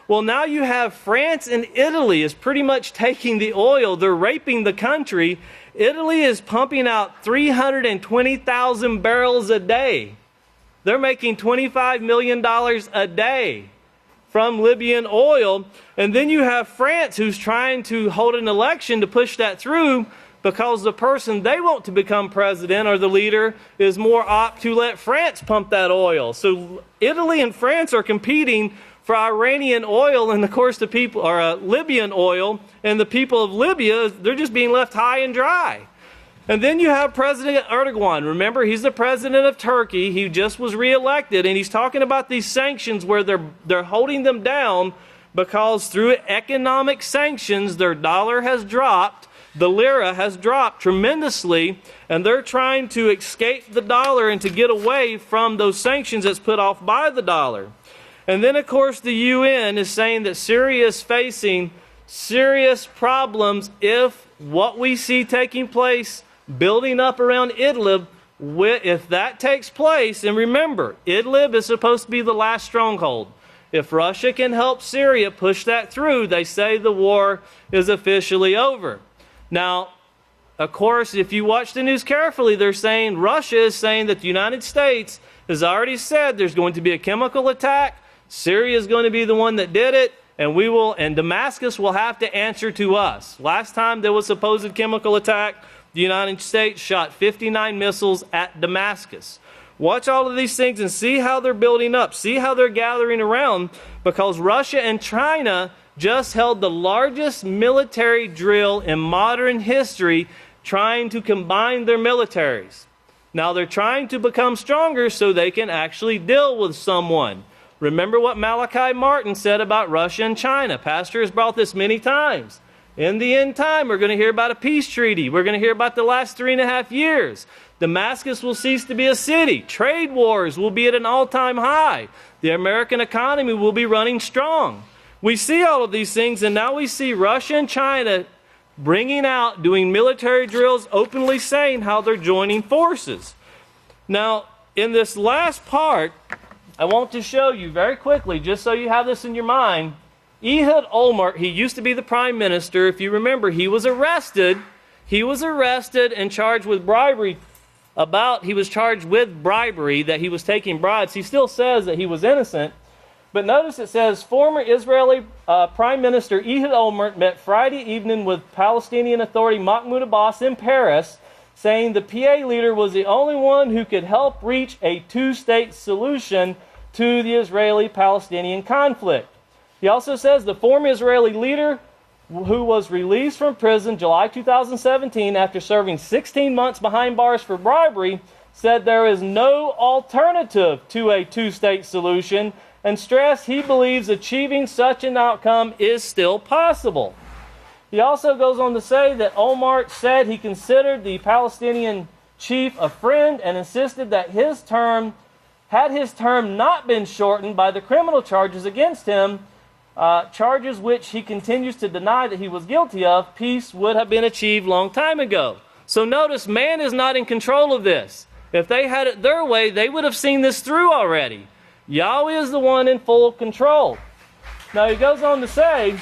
Well, now you have France and Italy is pretty much taking the oil. They're raping the country. Italy is pumping out 320,000 barrels a day. They're making $25 million a day from Libyan oil. And then you have France who's trying to hold an election to push that through, because the person they want to become president or the leader is more apt to let France pump that oil. So Italy and France are competing for Iranian oil, and of course the people, or Libyan oil, and the people of Libya, they're just being left high and dry. And then you have President Erdogan. Remember, he's the president of Turkey. He just was reelected, and he's talking about these sanctions where they're holding them down because through economic sanctions, their dollar has dropped. The lira has dropped tremendously, and they're trying to escape the dollar and to get away from those sanctions that's put off by the dollar. And then, of course, the UN is saying that Syria is facing serious problems if what we see taking place, building up around Idlib, if that takes place. And remember, Idlib is supposed to be the last stronghold. If Russia can help Syria push that through, they say the war is officially over. Now, of course, if you watch the news carefully, they're saying, Russia is saying that the United States has already said there's going to be a chemical attack. Syria is going to be the one that did it, and Damascus will have to answer to us. Last time there was a supposed chemical attack, the United States shot 59 missiles at Damascus. Watch all of these things and see how they're building up. See how they're gathering around, because Russia and China just held the largest military drill in modern history, trying to combine their militaries. Now they're trying to become stronger so they can actually deal with someone. Remember what Malachi Martin said about Russia and China. Pastor has brought this many times. In the end time, we're going to hear about a peace treaty. We're going to hear about the last 3.5 years. Damascus will cease to be a city. Trade wars will be at an all-time high. The American economy will be running strong. We see all of these things, and now we see Russia and China doing military drills, openly saying how they're joining forces. Now, in this last part, I want to show you very quickly, just so you have this in your mind, Ehud Olmert, he used to be the prime minister. If you remember, he was arrested. He was arrested and charged with bribery. He was charged with bribery, that he was taking bribes. He still says that he was innocent. But notice it says, former Israeli Prime Minister Ehud Olmert met Friday evening with Palestinian Authority Mahmoud Abbas in Paris, saying the PA leader was the only one who could help reach a two-state solution to the Israeli-Palestinian conflict. He also says the former Israeli leader, who was released from prison July 2017 after serving 16 months behind bars for bribery, said there is no alternative to a two-state solution, and stressed he believes achieving such an outcome is still possible. He also goes on to say that Olmert said he considered the Palestinian chief a friend and insisted that had his term not been shortened by the criminal charges against him, charges which he continues to deny that he was guilty of, peace would have been achieved long time ago. So notice, man is not in control of this. If they had it their way, they would have seen this through already. Yahweh is the one in full control. Now he goes on to say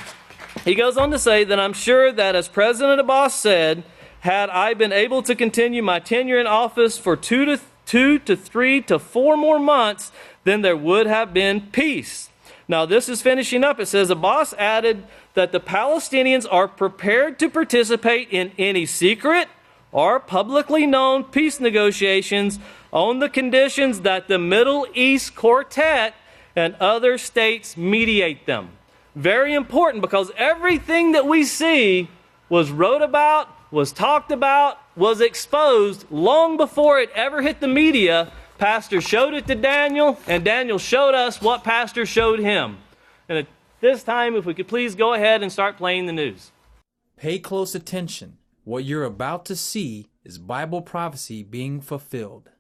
that I'm sure that, as President Abbas said, had I been able to continue my tenure in office for 2 to 3 to 4 more months, then there would have been peace. Now this is finishing up. It says Abbas added that the Palestinians are prepared to participate in any secret or publicly known peace negotiations on the conditions that the Middle East Quartet and other states mediate them. Very important, because everything that we see was wrote about, was talked about, was exposed long before it ever hit the media. Pastor showed it to Daniel, and Daniel showed us what Pastor showed him. And at this time, if we could please go ahead and start playing the news. Pay close attention. What you're about to see is Bible prophecy being fulfilled.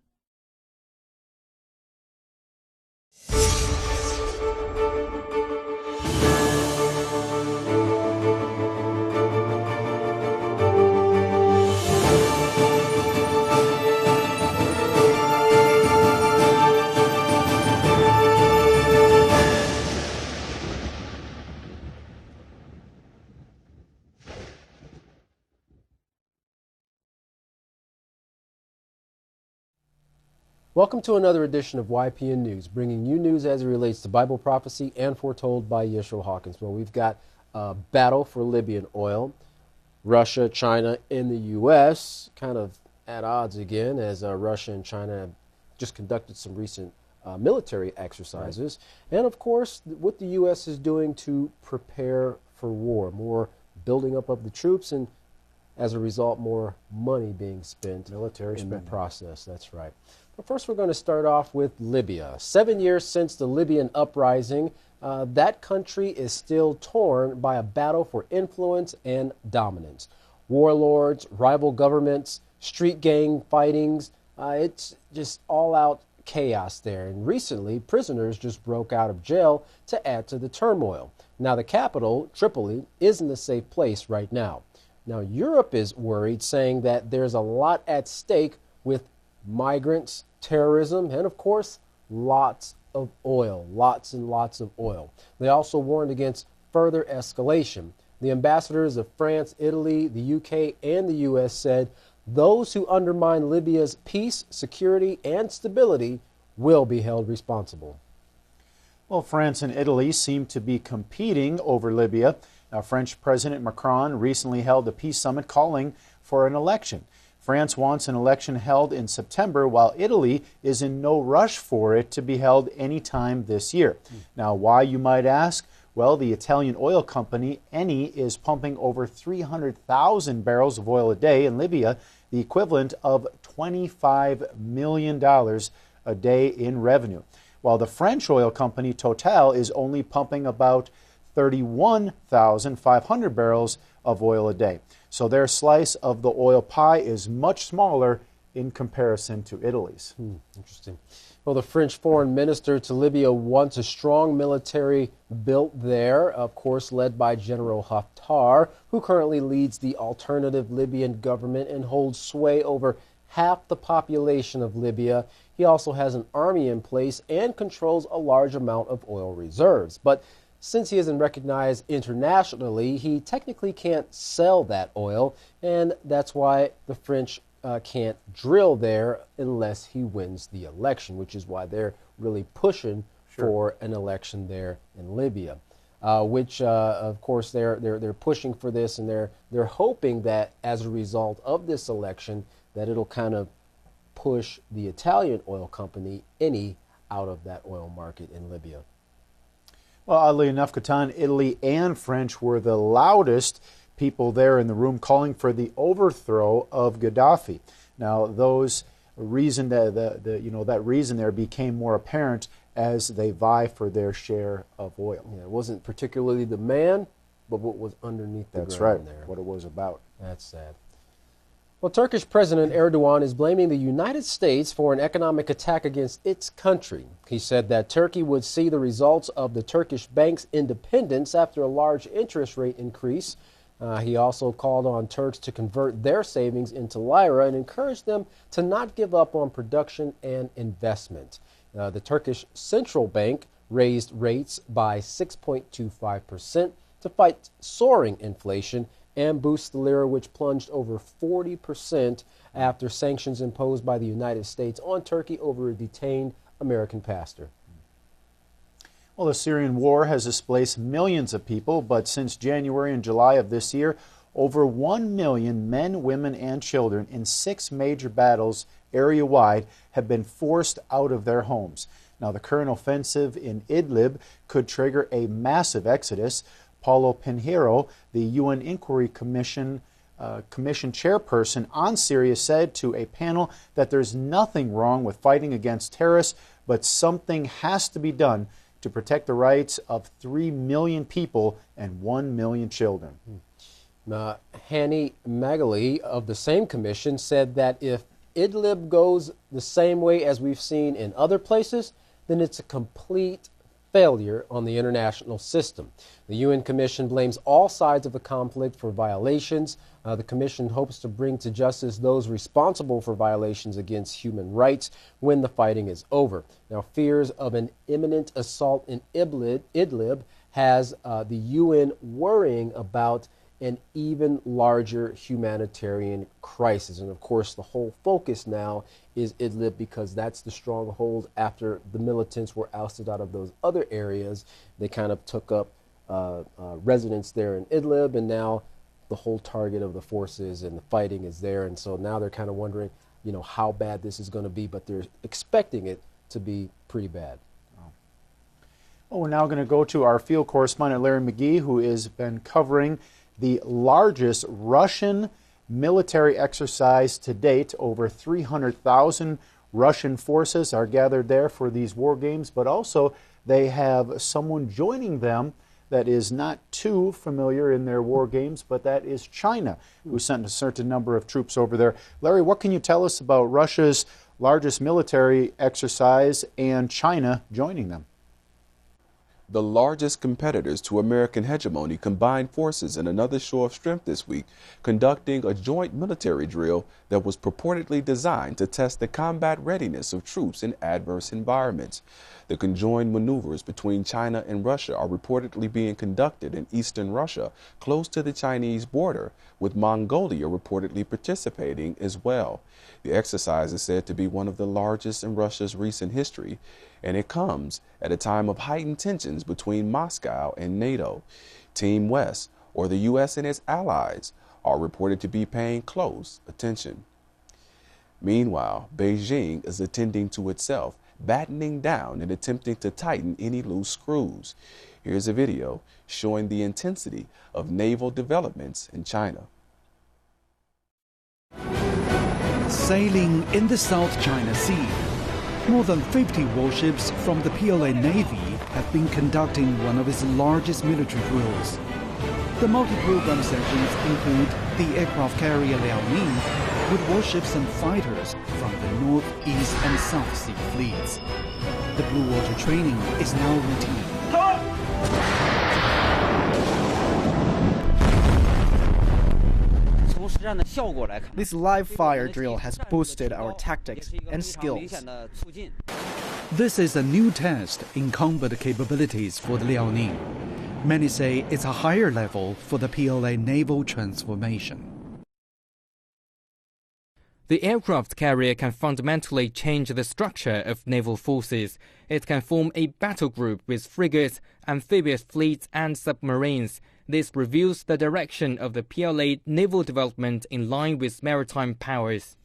Welcome to another edition of YPN News, bringing you news as it relates to Bible prophecy and foretold by Yisrayl Hawkins. Well, we've got a battle for Libyan oil. Russia, China, and the U.S. kind of at odds again, as Russia and China have just conducted some recent military exercises. Right. And, of course, what the U.S. is doing to prepare for war, more building up of the troops, and as a result, more money being spent military in spending. The process. That's right. But first, we're going to start off with Libya. 7 years since the Libyan uprising, that country is still torn by a battle for influence and dominance. Warlords, rival governments, street gang fightings, it's just all-out chaos there. And recently, prisoners just broke out of jail to add to the turmoil. Now, the capital, Tripoli, isn't a safe place right now. Now, Europe is worried, saying that there's a lot at stake with migrants, terrorism, and, of course, lots of oil, lots and lots of oil. They also warned against further escalation. The ambassadors of France, Italy, the UK, and the U.S. said those who undermine Libya's peace, security, and stability will be held responsible. Well, France and Italy seem to be competing over Libya. Now, French President Macron recently held a peace summit calling for an election. France wants an election held in September, while Italy is in no rush for it to be held any time this year. Now, why, you might ask? Well, the Italian oil company Eni is pumping over 300,000 barrels of oil a day in Libya, the equivalent of $25 million a day in revenue, while the French oil company Total is only pumping about 31,500 barrels of oil a day. So their slice of the oil pie is much smaller in comparison to Italy's. Interesting. Well, the French foreign minister to Libya wants a strong military built there, of course, led by General Haftar, who currently leads the alternative Libyan government and holds sway over half the population of Libya. He also has an army in place and controls a large amount of oil reserves. But since he isn't recognized internationally, he technically can't sell that oil, and that's why the French can't drill there unless he wins the election, which is why they're really pushing for an election there in Libya. Which, of course, they're pushing for this, and they're hoping that as a result of this election, that it'll kind of push the Italian oil company Eni out of that oil market in Libya. Well, oddly enough, Catan, Italy and French were the loudest people there in the room calling for the overthrow of Gaddafi. Now, that reason there became more apparent as they vie for their share of oil. Yeah, it wasn't particularly the man, but what was underneath the ground there. What it was about. That's sad. Well, Turkish President Erdogan is blaming the United States for an economic attack against its country. He said that Turkey would see the results of the Turkish bank's independence after a large interest rate increase. He also called on Turks to convert their savings into lira and encouraged them to not give up on production and investment. The Turkish Central Bank raised rates by 6.25% to fight soaring inflation and boost the lira, which plunged over 40% after sanctions imposed by the United States on Turkey over a detained American pastor. Well, the Syrian war has displaced millions of people, but since January and July of this year, over 1 million men, women, and children in 6 major battles area-wide have been forced out of their homes. Now, the current offensive in Idlib could trigger a massive exodus. Paulo Pinheiro, the UN Inquiry Commission chairperson on Syria, said to a panel that there's nothing wrong with fighting against terrorists, but something has to be done to protect the rights of 3 million people and 1 million children. Hani Magali of the same commission said that if Idlib goes the same way as we've seen in other places, then it's a complete failure on the international system. The UN Commission blames all sides of the conflict for violations. The Commission hopes to bring to justice those responsible for violations against human rights when the fighting is over. Now, fears of an imminent assault in Idlib has the UN worrying about an even larger humanitarian crisis. And of course, the whole focus now is Idlib because that's the stronghold after the militants were ousted out of those other areas. They kind of took up residence there in Idlib, and now the whole target of the forces and the fighting is there. And so now they're kind of wondering, how bad this is going to be, but they're expecting it to be pretty bad. Well, we're now going to go to our field correspondent, Larry McGee, who has been covering the largest Russian military exercise to date. Over 300,000 Russian forces are gathered there for these war games, but also they have someone joining them that is not too familiar in their war games, but that is China, who sent a certain number of troops over there. Larry, what can you tell us about Russia's largest military exercise and China joining them? The largest competitors to American hegemony combined forces in another show of strength this week, conducting a joint military drill that was purportedly designed to test the combat readiness of troops in adverse environments. The conjoined maneuvers between China and Russia are reportedly being conducted in eastern Russia, close to the Chinese border, with Mongolia reportedly participating as well. The exercise is said to be one of the largest in Russia's recent history, and it comes at a time of heightened tensions between Moscow and NATO. Team West, or the U.S. and its allies, are reported to be paying close attention. Meanwhile, Beijing is attending to itself, battening down and attempting to tighten any loose screws. Here's a video showing the intensity of naval developments in China. Sailing in the South China Sea, more than 50 warships from the PLA Navy have been conducting one of its largest military drills. The multi-program sessions include the aircraft carrier Liaoning, with warships and fighters from the North, East, and South Sea fleets. The blue water training is now routine. This live fire drill has boosted our tactics and skills. This is a new test in combat capabilities for the Liaoning. Many say it's a higher level for the PLA naval transformation. The aircraft carrier can fundamentally change the structure of naval forces. It can form a battle group with frigates, amphibious fleets, and submarines. This reveals the direction of the PLA naval development in line with maritime powers.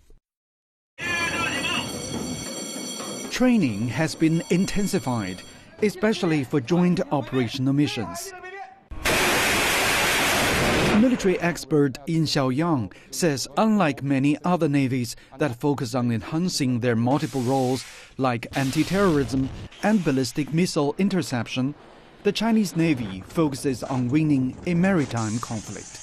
Training has been intensified, especially for joint operational missions. Military expert Yin Xiaoyang says unlike many other navies that focus on enhancing their multiple roles like anti-terrorism and ballistic missile interception, the Chinese Navy focuses on winning a maritime conflict.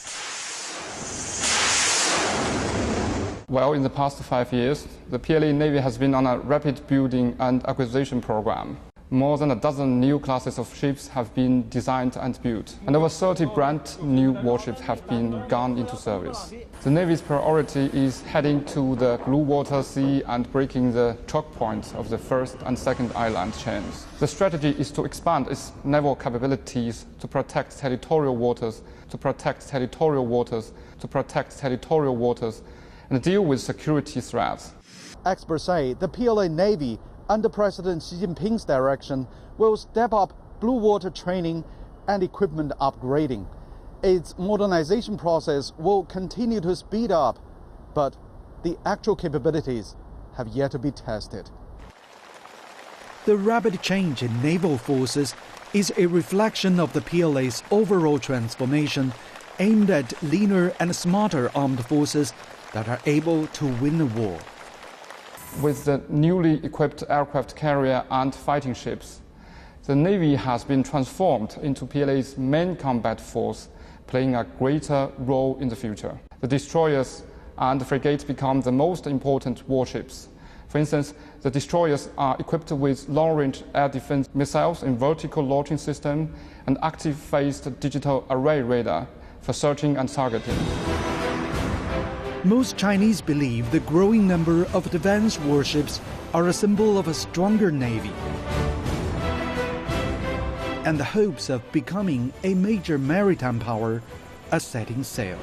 Well, in the past 5 years, the PLA Navy has been on a rapid building and acquisition program. More than a dozen new classes of ships have been designed and built, and over 30 brand new warships have been gone into service. The Navy's priority is heading to the Blue Water Sea and breaking the choke points of the first and second island chains. The strategy is to expand its naval capabilities to protect territorial waters, and deal with security threats. Experts say the PLA Navy, under President Xi Jinping's direction, will step up blue water training and equipment upgrading. Its modernization process will continue to speed up, but the actual capabilities have yet to be tested. The rapid change in naval forces is a reflection of the PLA's overall transformation aimed at leaner and smarter armed forces that are able to win a war. With the newly equipped aircraft carrier and fighting ships, the Navy has been transformed into PLA's main combat force, playing a greater role in the future. The destroyers and the frigates become the most important warships. For instance, the destroyers are equipped with long-range air defense missiles in vertical launching system and active-phased digital array radar for searching and targeting. Most Chinese believe the growing number of advanced warships are a symbol of a stronger navy, and the hopes of becoming a major maritime power are setting sail.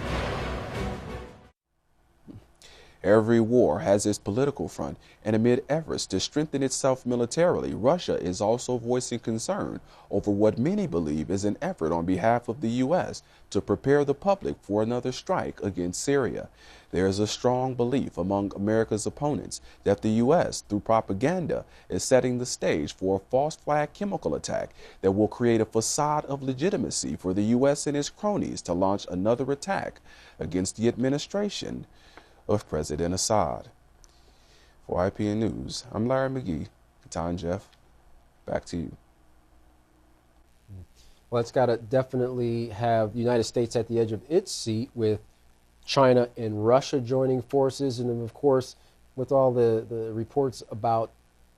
Every war has its political front, and amid efforts to strengthen itself militarily, Russia is also voicing concern over what many believe is an effort on behalf of the U.S. to prepare the public for another strike against Syria. There is a strong belief among America's opponents that the U.S., through propaganda, is setting the stage for a false flag chemical attack that will create a facade of legitimacy for the U.S. and its cronies to launch another attack against the administration of President Assad. For IPN News, I'm Larry McGee. Tom Jeff, back to you. Well, it's got to definitely have the United States at the edge of its seat with China and Russia joining forces, and of course, with all the reports about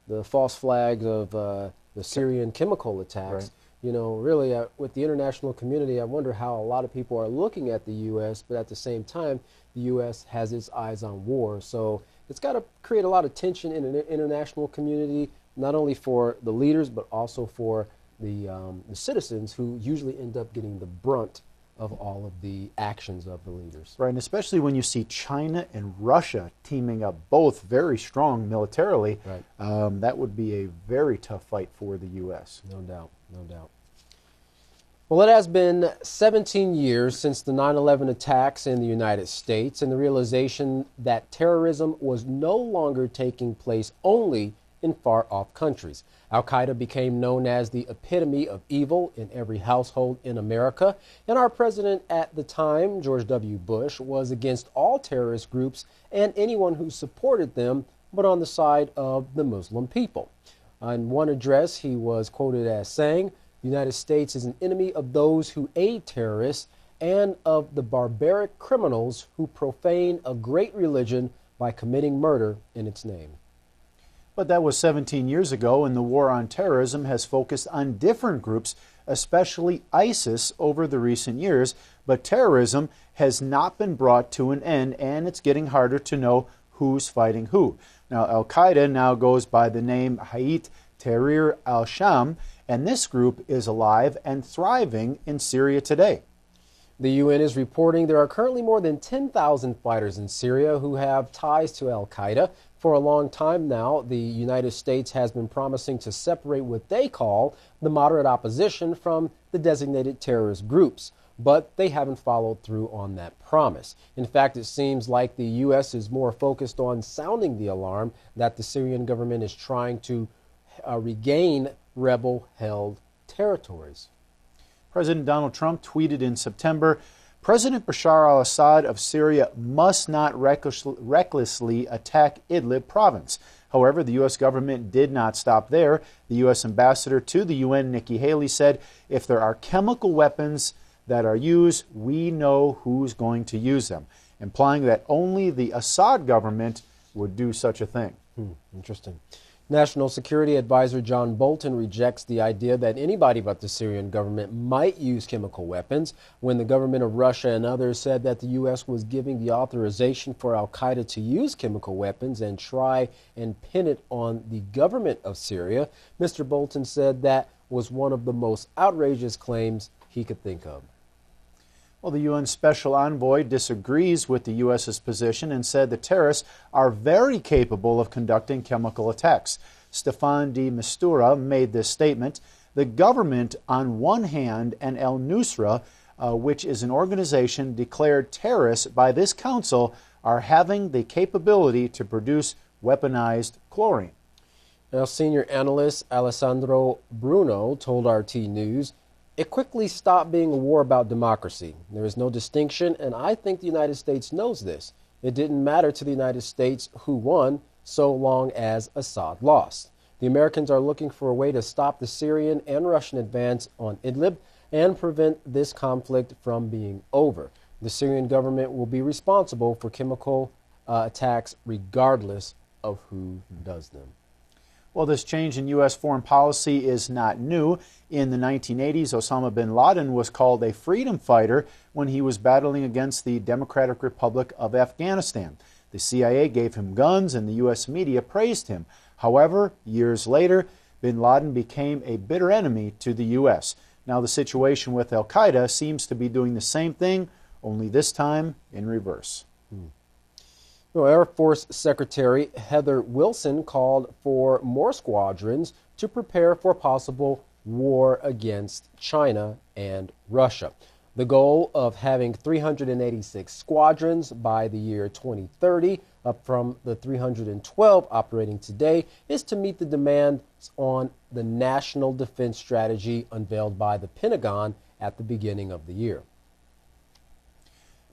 the false flags of the Syrian chemical attacks. Right. You know, really, with the international community, I wonder how a lot of people are looking at the U.S., but at the same time, the U.S. has its eyes on war. So it's got to create a lot of tension in an international community, not only for the leaders, but also for the citizens who usually end up getting the brunt of all of the actions of the leaders. Right, and especially when you see China and Russia teaming up, both very strong militarily, right. That would be a very tough fight for the U.S. No doubt, no doubt. Well, it has been 17 years since the 9/11 attacks in the United States, and the realization that terrorism was no longer taking place only in far-off countries. Al-Qaeda became known as the epitome of evil in every household in America, and our president at the time, George W. Bush, was against all terrorist groups and anyone who supported them, but on the side of the Muslim people. In one address, he was quoted as saying, "The United States is an enemy of those who aid terrorists and of the barbaric criminals who profane a great religion by committing murder in its name. But that was 17 years ago, and the war on terrorism has focused on different groups, especially ISIS, over the recent years. But terrorism has not been brought to an end, and it's getting harder to know who's fighting who. Now, Al-Qaeda now goes by the name Hayat Tahrir al-Sham, and this group is alive and thriving in Syria today. The UN is reporting there are currently more than 10,000 fighters in Syria who have ties to Al-Qaeda. For a long time now, the United States has been promising to separate what they call the moderate opposition from the designated terrorist groups, but they haven't followed through on that promise. In fact, it seems like the U.S. is more focused on sounding the alarm that the Syrian government is trying to regain rebel-held territories. President Donald Trump tweeted in September, President Bashar al-Assad of Syria must not recklessly attack Idlib province. However, the U.S. government did not stop there. The U.S. ambassador to the UN, Nikki Haley, said, if there are chemical weapons that are used, we know who's going to use them, implying that only the Assad government would do such a thing. Interesting. National Security Advisor John Bolton rejects the idea that anybody but the Syrian government might use chemical weapons when the government of Russia and others said that the U.S. was giving the authorization for al-Qaeda to use chemical weapons and try and pin it on the government of Syria. Mr. Bolton said that was one of the most outrageous claims he could think of. Well, the UN Special Envoy disagrees with the U.S.'s position and said the terrorists are very capable of conducting chemical attacks. Stefan de Mistura made this statement. The government, on one hand, and al-Nusra, which is an organization declared terrorist by this council, are having the capability to produce weaponized chlorine. Now, senior analyst Alessandro Bruno told RT News, it quickly stopped being a war about democracy. There is no distinction, and I think the United States knows this. It didn't matter to the United States who won so long as Assad lost. The Americans are looking for a way to stop the Syrian and Russian advance on Idlib and prevent this conflict from being over. The Syrian government will be responsible for chemical attacks regardless of who does them. Well, this change in U.S. foreign policy is not new. In the 1980s, Osama bin Laden was called a freedom fighter when he was battling against the Democratic Republic of Afghanistan. The CIA gave him guns and the U.S. media praised him. However, years later, bin Laden became a bitter enemy to the U.S. Now the situation with al-Qaeda seems to be doing the same thing, only this time in reverse. Well, Air Force Secretary Heather Wilson called for more squadrons to prepare for possible war against China and Russia. The goal of having 386 squadrons by the year 2030, up from the 312 operating today, is to meet the demands on the National Defense Strategy unveiled by the Pentagon at the beginning of the year.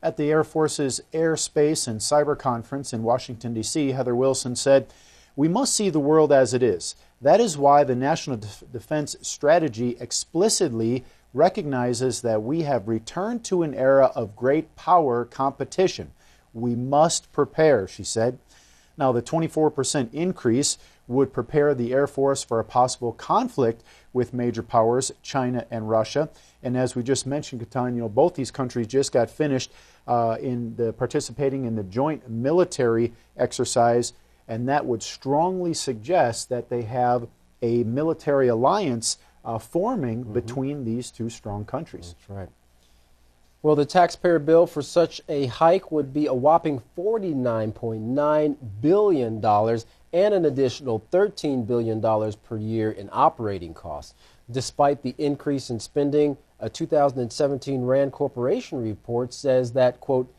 At the Air Force's Air, Space, and Cyber Conference in Washington, D.C., Heather Wilson said, "We must see the world as it is. That is why the National Defense Strategy explicitly recognizes that we have returned to an era of great power competition. We must prepare," she said. Now, the 24% increase would prepare the Air Force for a possible conflict with major powers, China and Russia. And as we just mentioned, Katan, both these countries just got finished participating in the joint military exercise, and that would strongly suggest that they have a military alliance forming between these two strong countries. That's right. Well, the taxpayer bill for such a hike would be a whopping $49.9 billion and an additional $13 billion per year in operating costs. Despite the increase in spending, a 2017 RAND Corporation report says that, quote,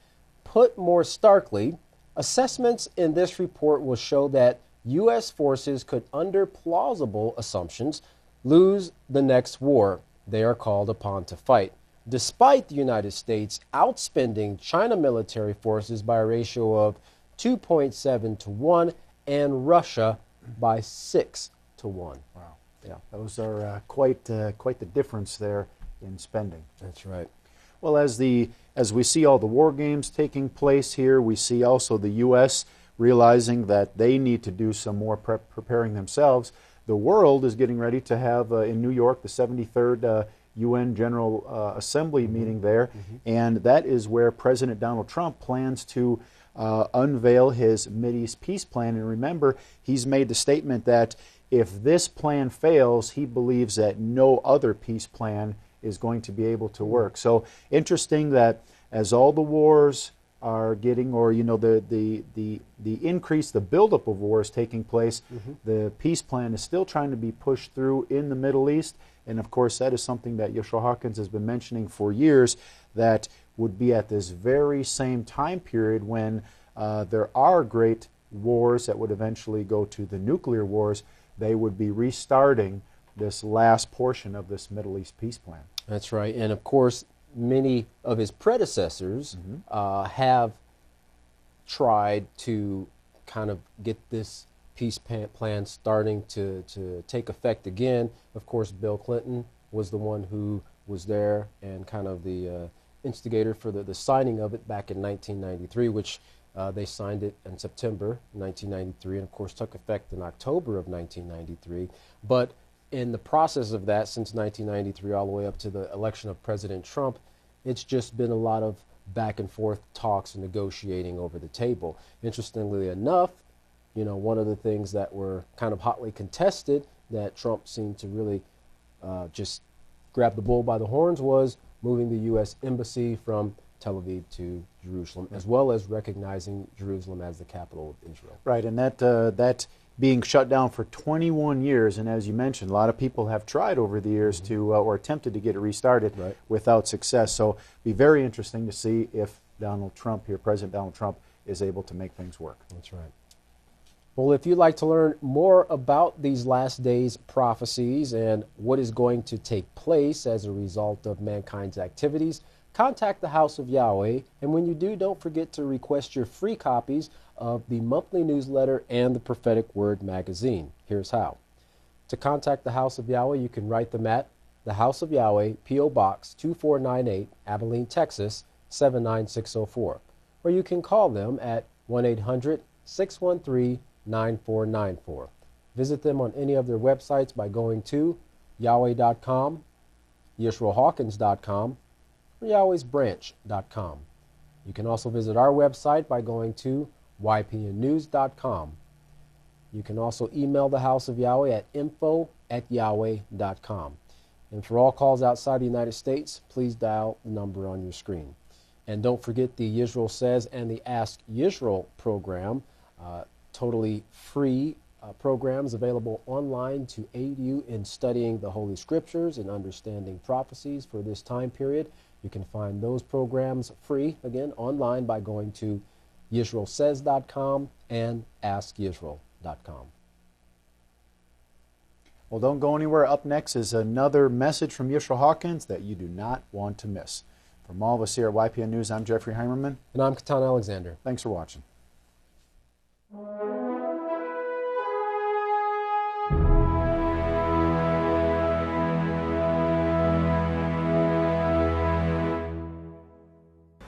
put more starkly, assessments in this report will show that U.S. forces could, under plausible assumptions, lose the next war they are called upon to fight, despite the United States outspending China military forces by a ratio of 2.7 to 1 and Russia by 6 to 1. Wow. Yeah, those are quite the difference there in spending. That's right. Well, as we see all the war games taking place here, we see also the U.S. realizing that they need to do some more preparing themselves. The world is getting ready to have in New York the 73rd UN General Assembly meeting there, and that is where President Donald Trump plans to unveil his Mideast peace plan. And remember, he's made the statement that if this plan fails, he believes that no other peace plan is going to be able to work. So interesting that as all the wars are getting, or the increase, the buildup of wars taking place, the peace plan is still trying to be pushed through in the Middle East. And of course, that is something that Yisrael Hawkins has been mentioning for years, that would be at this very same time period when there are great wars that would eventually go to the nuclear wars. They would be restarting this last portion of this Middle East peace plan. That's right. And of course, many of his predecessors have tried to kind of get this peace plan starting to take effect again. Of course, Bill Clinton was the one who was there and kind of the instigator for the signing of it back in 1993, which they signed it in September 1993, and of course took effect in October of 1993. But in the process of that, since 1993 all the way up to the election of President Trump, it's just been a lot of back and forth talks and negotiating over the table. Interestingly enough, one of the things that were kind of hotly contested that Trump seemed to really just grab the bull by the horns was moving the U.S. Embassy from Tel Aviv to Jerusalem, as well as recognizing Jerusalem as the capital of Israel. Right, and that being shut down for 21 years, and as you mentioned, a lot of people have tried over the years to, or attempted to get it restarted without success. So be very interesting to see if Donald Trump here, President Donald Trump, is able to make things work. That's right. Well, if you'd like to learn more about these last days prophecies and what is going to take place as a result of mankind's activities, contact the House of Yahweh, and when you do, don't forget to request your free copies of the monthly newsletter and the Prophetic Word magazine. Here's how. To contact the House of Yahweh, you can write them at the House of Yahweh, P.O. Box 2498, Abilene, Texas 79604. Or you can call them at 1-800-613-9494. Visit them on any of their websites by going to Yahweh.com, YisraelHawkins.com, or Yahweh'sBranch.com. You can also visit our website by going to YPNnews.com. You can also email the House of Yahweh at info@yahweh.com. And for all calls outside the United States, please dial the number on your screen. And don't forget the Yisrael Says and the Ask Yisrael program, totally free programs available online to aid you in studying the Holy Scriptures and understanding prophecies for this time period. You can find those programs free, again, online by going to YisraelSays.com and AskYisrael.com. Well, don't go anywhere. Up next is another message from Yisrael Hawkins that you do not want to miss. From all of us here at YPN News, I'm Jeffrey Heimerman. And I'm Katan Alexander. Thanks for watching.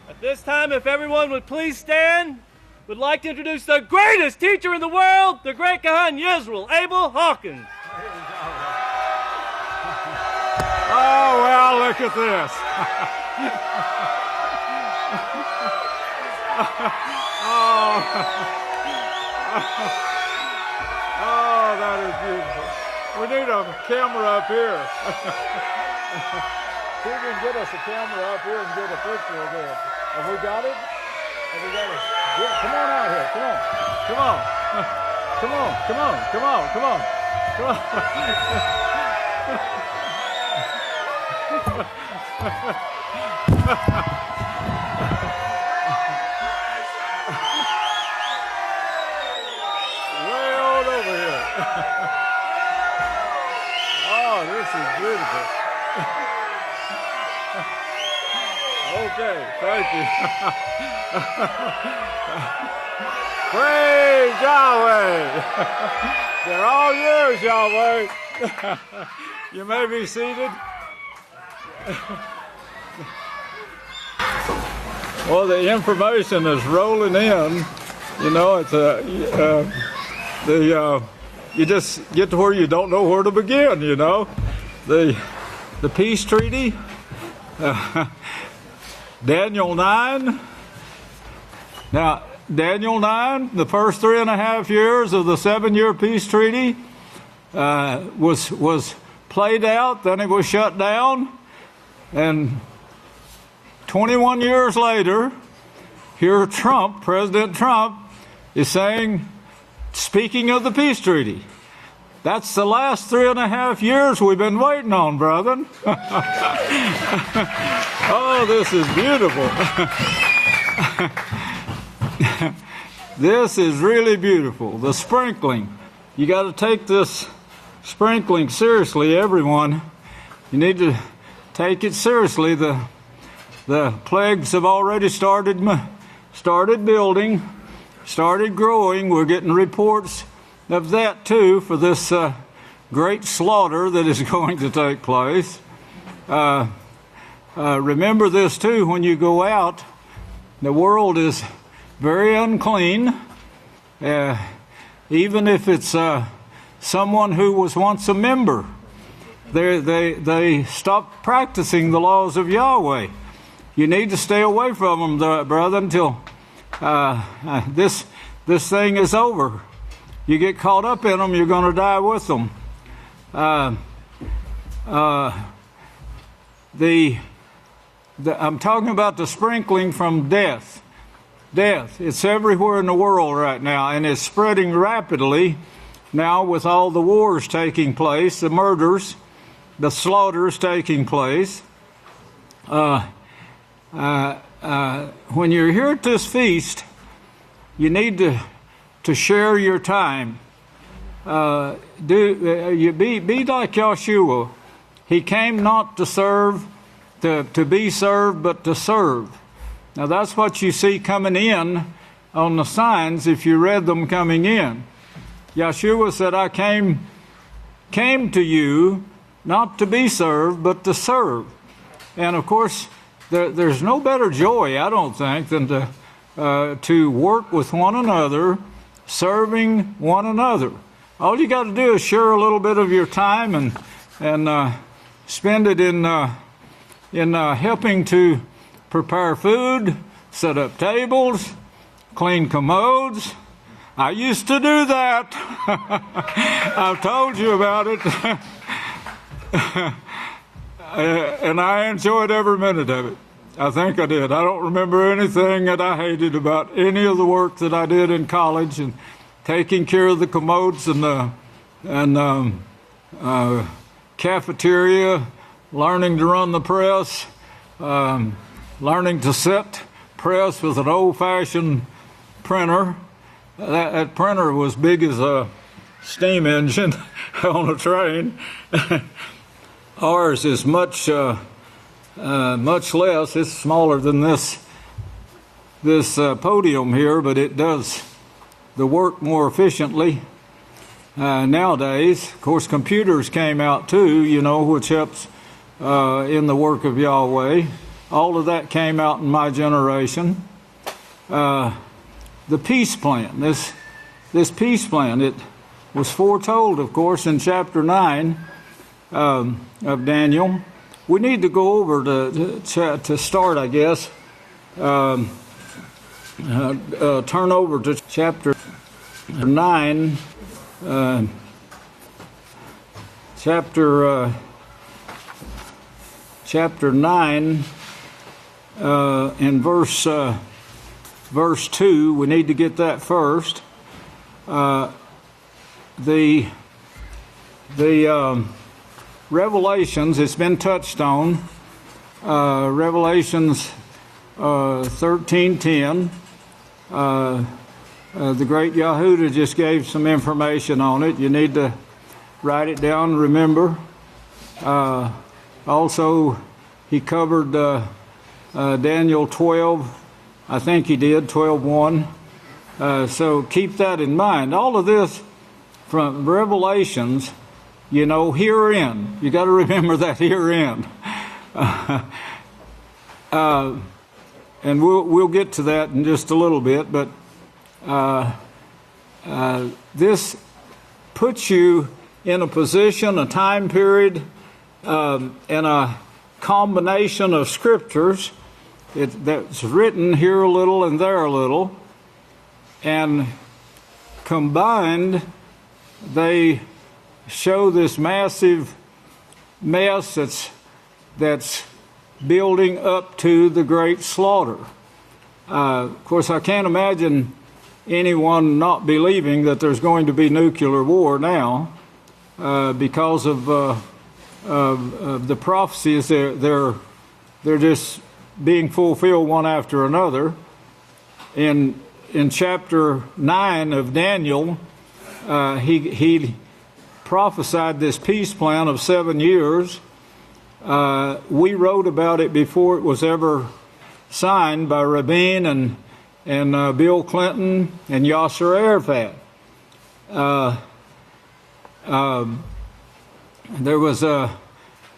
At this time, if everyone would please stand, would like to introduce the greatest teacher in the world, the great Kahan Yisrael Abel Hawkins. Oh, well, look at this. Oh, that is beautiful. We need a camera up here. See if we can get us a camera up here and get a picture of this. Have we got it? Have we got it? Yeah, come on out here. Come on. Come on. Come on. Come on. Come on. Come on. Come on. Way on over here. Oh, this is beautiful. Okay, thank you. Praise Yahweh. They're all yours, Yahweh. You may be seated. Well, the information is rolling in. You know, it's you just get to where you don't know where to begin. You know, the peace treaty, Daniel 9. Now, Daniel 9, the first 3.5 years of the 7-year peace treaty was played out. Then it was shut down, and 21 years later, here President Trump, is saying, speaking of the peace treaty, that's the last 3.5 years we've been waiting on, brethren. Oh, this is beautiful. This is really beautiful. The sprinkling. You got to take this sprinkling seriously, everyone. You need to take it seriously. The plagues have already started building, started growing. We're getting reports of that too for this great slaughter that is going to take place. Remember this too, when you go out, the world is very unclean, even if it's someone who was once a member. They stopped practicing the laws of Yahweh. You need to stay away from them, brother, until this thing is over. You get caught up in them, you're going to die with them. I'm talking about the sprinkling from death. Death. It's everywhere in the world right now, and it's spreading rapidly now with all the wars taking place, the murders, the slaughters taking place. When you're here at this feast, you need to share your time. You be like Yahshua. He came not to serve, to be served, but to serve. Now that's what you see coming in on the signs if you read them coming in. Yahshua said, I came to you not to be served, but to serve. And of course, there's no better joy, I don't think, than to work with one another, serving one another. All you got to do is share a little bit of your time and spend it in helping to prepare food, set up tables, clean commodes. I used to do that. I've told you about it. And I enjoyed every minute of it. I think I did. I don't remember anything that I hated about any of the work that I did in college, and taking care of the commodes and cafeteria, learning to run the press, learning to set press with an old-fashioned printer. That printer was big as a steam engine on a train. Ours is much less. It's smaller than this podium here, but it does the work more efficiently nowadays. Of course, computers came out too, which helps in the work of Yahweh. All of that came out in my generation. The peace plan, this peace plan, it was foretold, of course, in chapter 9 of Daniel. We need to go over to start, I guess. Turn over to chapter 9. Chapter 9 in verse 2. We need to get that first. The Revelations, it's been touched on. Revelations 13:10. The great Yahudah just gave some information on it. You need to write it down, remember. Also, he covered Daniel 12. I think he did, 12:1. So keep that in mind. All of this from Revelations, herein. You got to remember that herein. and we'll get to that in just a little bit, but this puts you in a position, a time period, and a combination of scriptures that's written here a little and there a little, and combined they show this massive mess that's building up to the great slaughter. Of course, I can't imagine anyone not believing that there's going to be nuclear war now because of the prophecies. They're just being fulfilled one after another. In chapter 9 of Daniel, he prophesied this peace plan of 7 years. We wrote about it before it was ever signed by Rabin and Bill Clinton and Yasser Arafat. There was a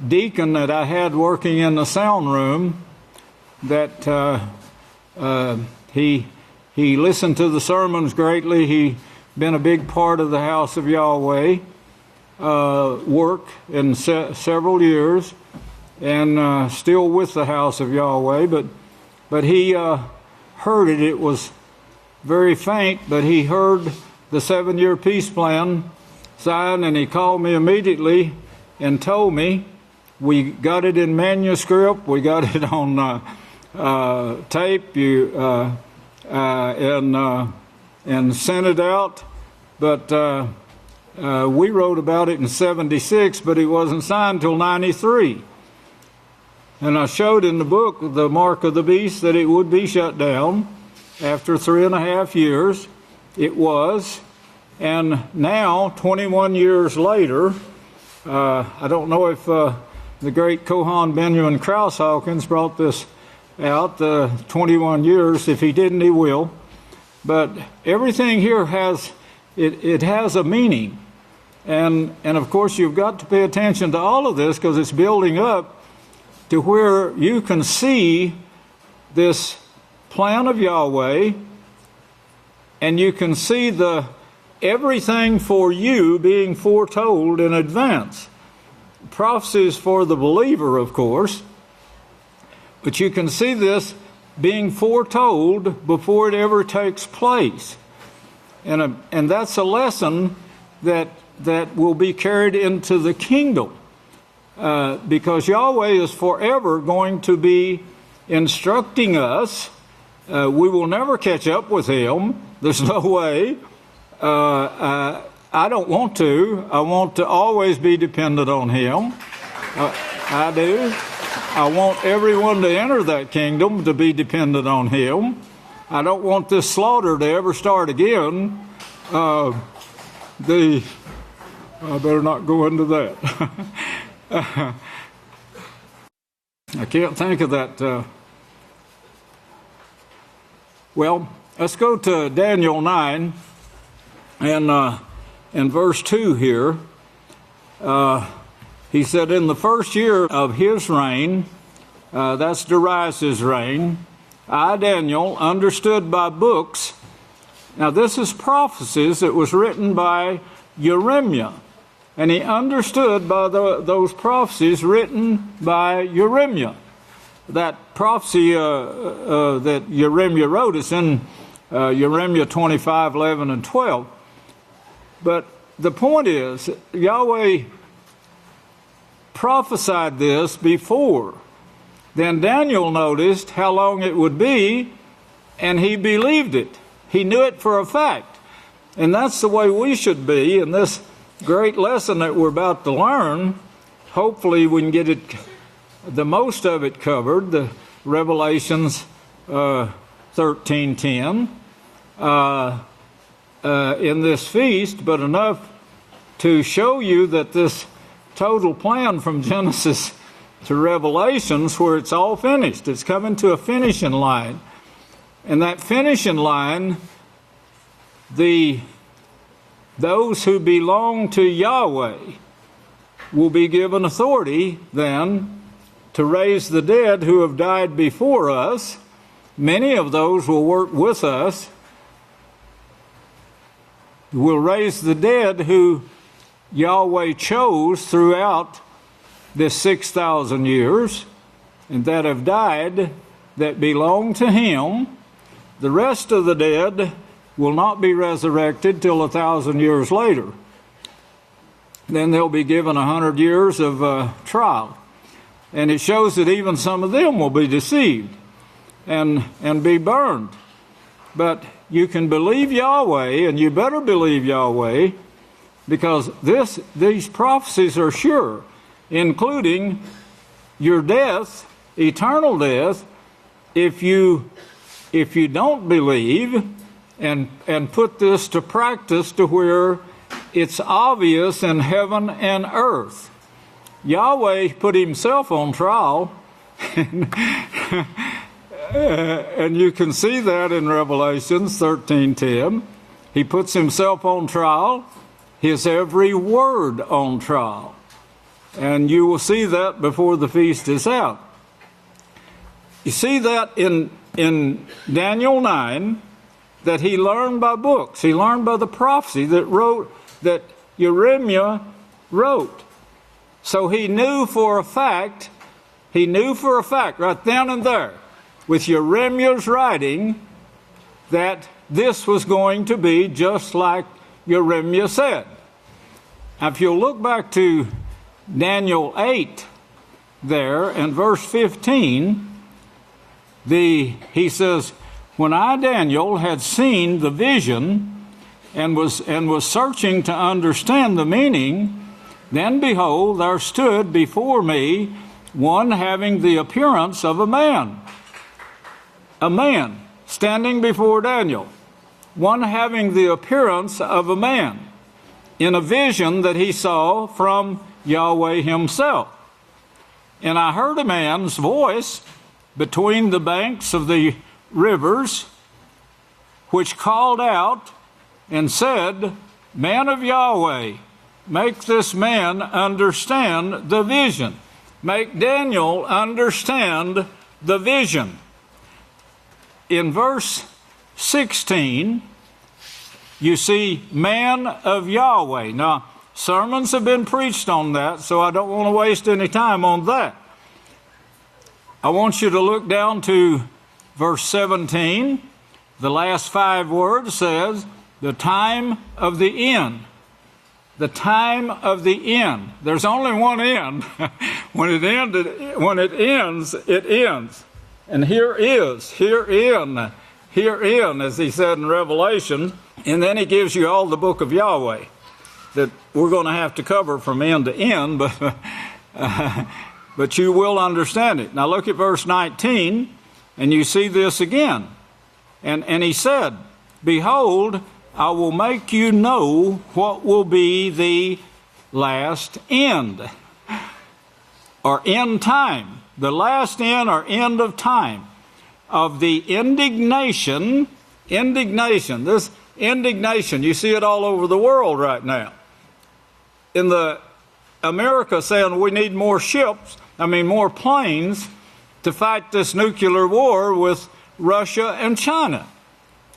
deacon that I had working in the sound room that he listened to the sermons greatly. He'd been a big part of the House of Yahweh work in several years, and still with the House of Yahweh, but he heard it. It was very faint, but he heard the 7-year peace plan signed, and he called me immediately and told me. We got it in manuscript, we got it on tape, and sent it out, but we wrote about it in 76, but it wasn't signed till 93. And I showed in the book, The Mark of the Beast, that it would be shut down after 3.5 years. It was. And now, 21 years later, I don't know if the great Kohan Benjamin Krause Hawkins brought this out, 21 years. If he didn't, he will. But everything here has a meaning. And of course, you've got to pay attention to all of this because it's building up to where you can see this plan of Yahweh, and you can see everything for you being foretold in advance. Prophecies for the believer, of course, but you can see this being foretold before it ever takes place. And that's a lesson that will be carried into the kingdom. Because Yahweh is forever going to be instructing us. We will never catch up with Him. There's no way. I don't want to. I want to always be dependent on Him. I do. I want everyone to enter that kingdom to be dependent on Him. I don't want this slaughter to ever start again. I better not go into that. I can't think of that. Well, let's go to Daniel 9 and in verse 2 here. He said, in the first year of his reign, that's Darius' reign, I, Daniel, understood by books. Now this is prophecies that was written by Jeremiah. And he understood by those prophecies written by Jeremiah. That prophecy that Jeremiah wrote is in Jeremiah 25, 11, and 12. But the point is, Yahweh prophesied this before. Then Daniel noticed how long it would be, and he believed it. He knew it for a fact. And that's the way we should be in this great lesson that we're about to learn. Hopefully we can get the most of it covered, the Revelations 13:10 in this feast, but enough to show you that this total plan from Genesis to Revelations, where it's all finished, it's coming to a finishing line. And that finishing line, those who belong to Yahweh will be given authority then to raise the dead who have died before us, many of those will work with us. We'll raise the dead who Yahweh chose throughout this 6,000 years and that have died that belong to Him. The rest of the dead will not be resurrected till 1,000 years later. Then they'll be given 100 years of trial. And it shows that even some of them will be deceived and be burned. But you can believe Yahweh, and you better believe Yahweh, because these prophecies are sure, including your death, eternal death, if you don't believe and put this to practice to where it's obvious in heaven and earth. Yahweh put Himself on trial, and you can see that in Revelation 13:10. He puts Himself on trial, His every word on trial. And you will see that before the feast is out. You see that in Daniel 9, that he learned by books. He learned by the prophecy that Jeremiah wrote. So he knew for a fact, right then and there, with Jeremiah's writing, that this was going to be just like Jeremiah said. Now, if you'll look back to Daniel 8 there, and verse 15, he says, when I, Daniel, had seen the vision and was searching to understand the meaning, then behold, there stood before me one having the appearance of a man. A man standing before Daniel. One having the appearance of a man in a vision that he saw from Yahweh Himself. And I heard a man's voice between the banks of the rivers, which called out and said, Man of Yahweh, make this man understand the vision. Make Daniel understand the vision. In verse 16, you see, man of Yahweh. Now, sermons have been preached on that, so I don't want to waste any time on that. I want you to look down to verse 17. The last 5 words says, the time of the end. The time of the end. There's only one end. When it ends, it ends. And herein, as he said in Revelation, and then he gives you all the book of Yahweh that we're going to have to cover from end to end, but you will understand it. Now look at verse 19, and you see this again. And he said, Behold, I will make you know what will be the last end, or end time. The last end or end of time of the indignation. This indignation, you see it all over the world right now. In the America saying we need more more planes to fight this nuclear war with Russia and China.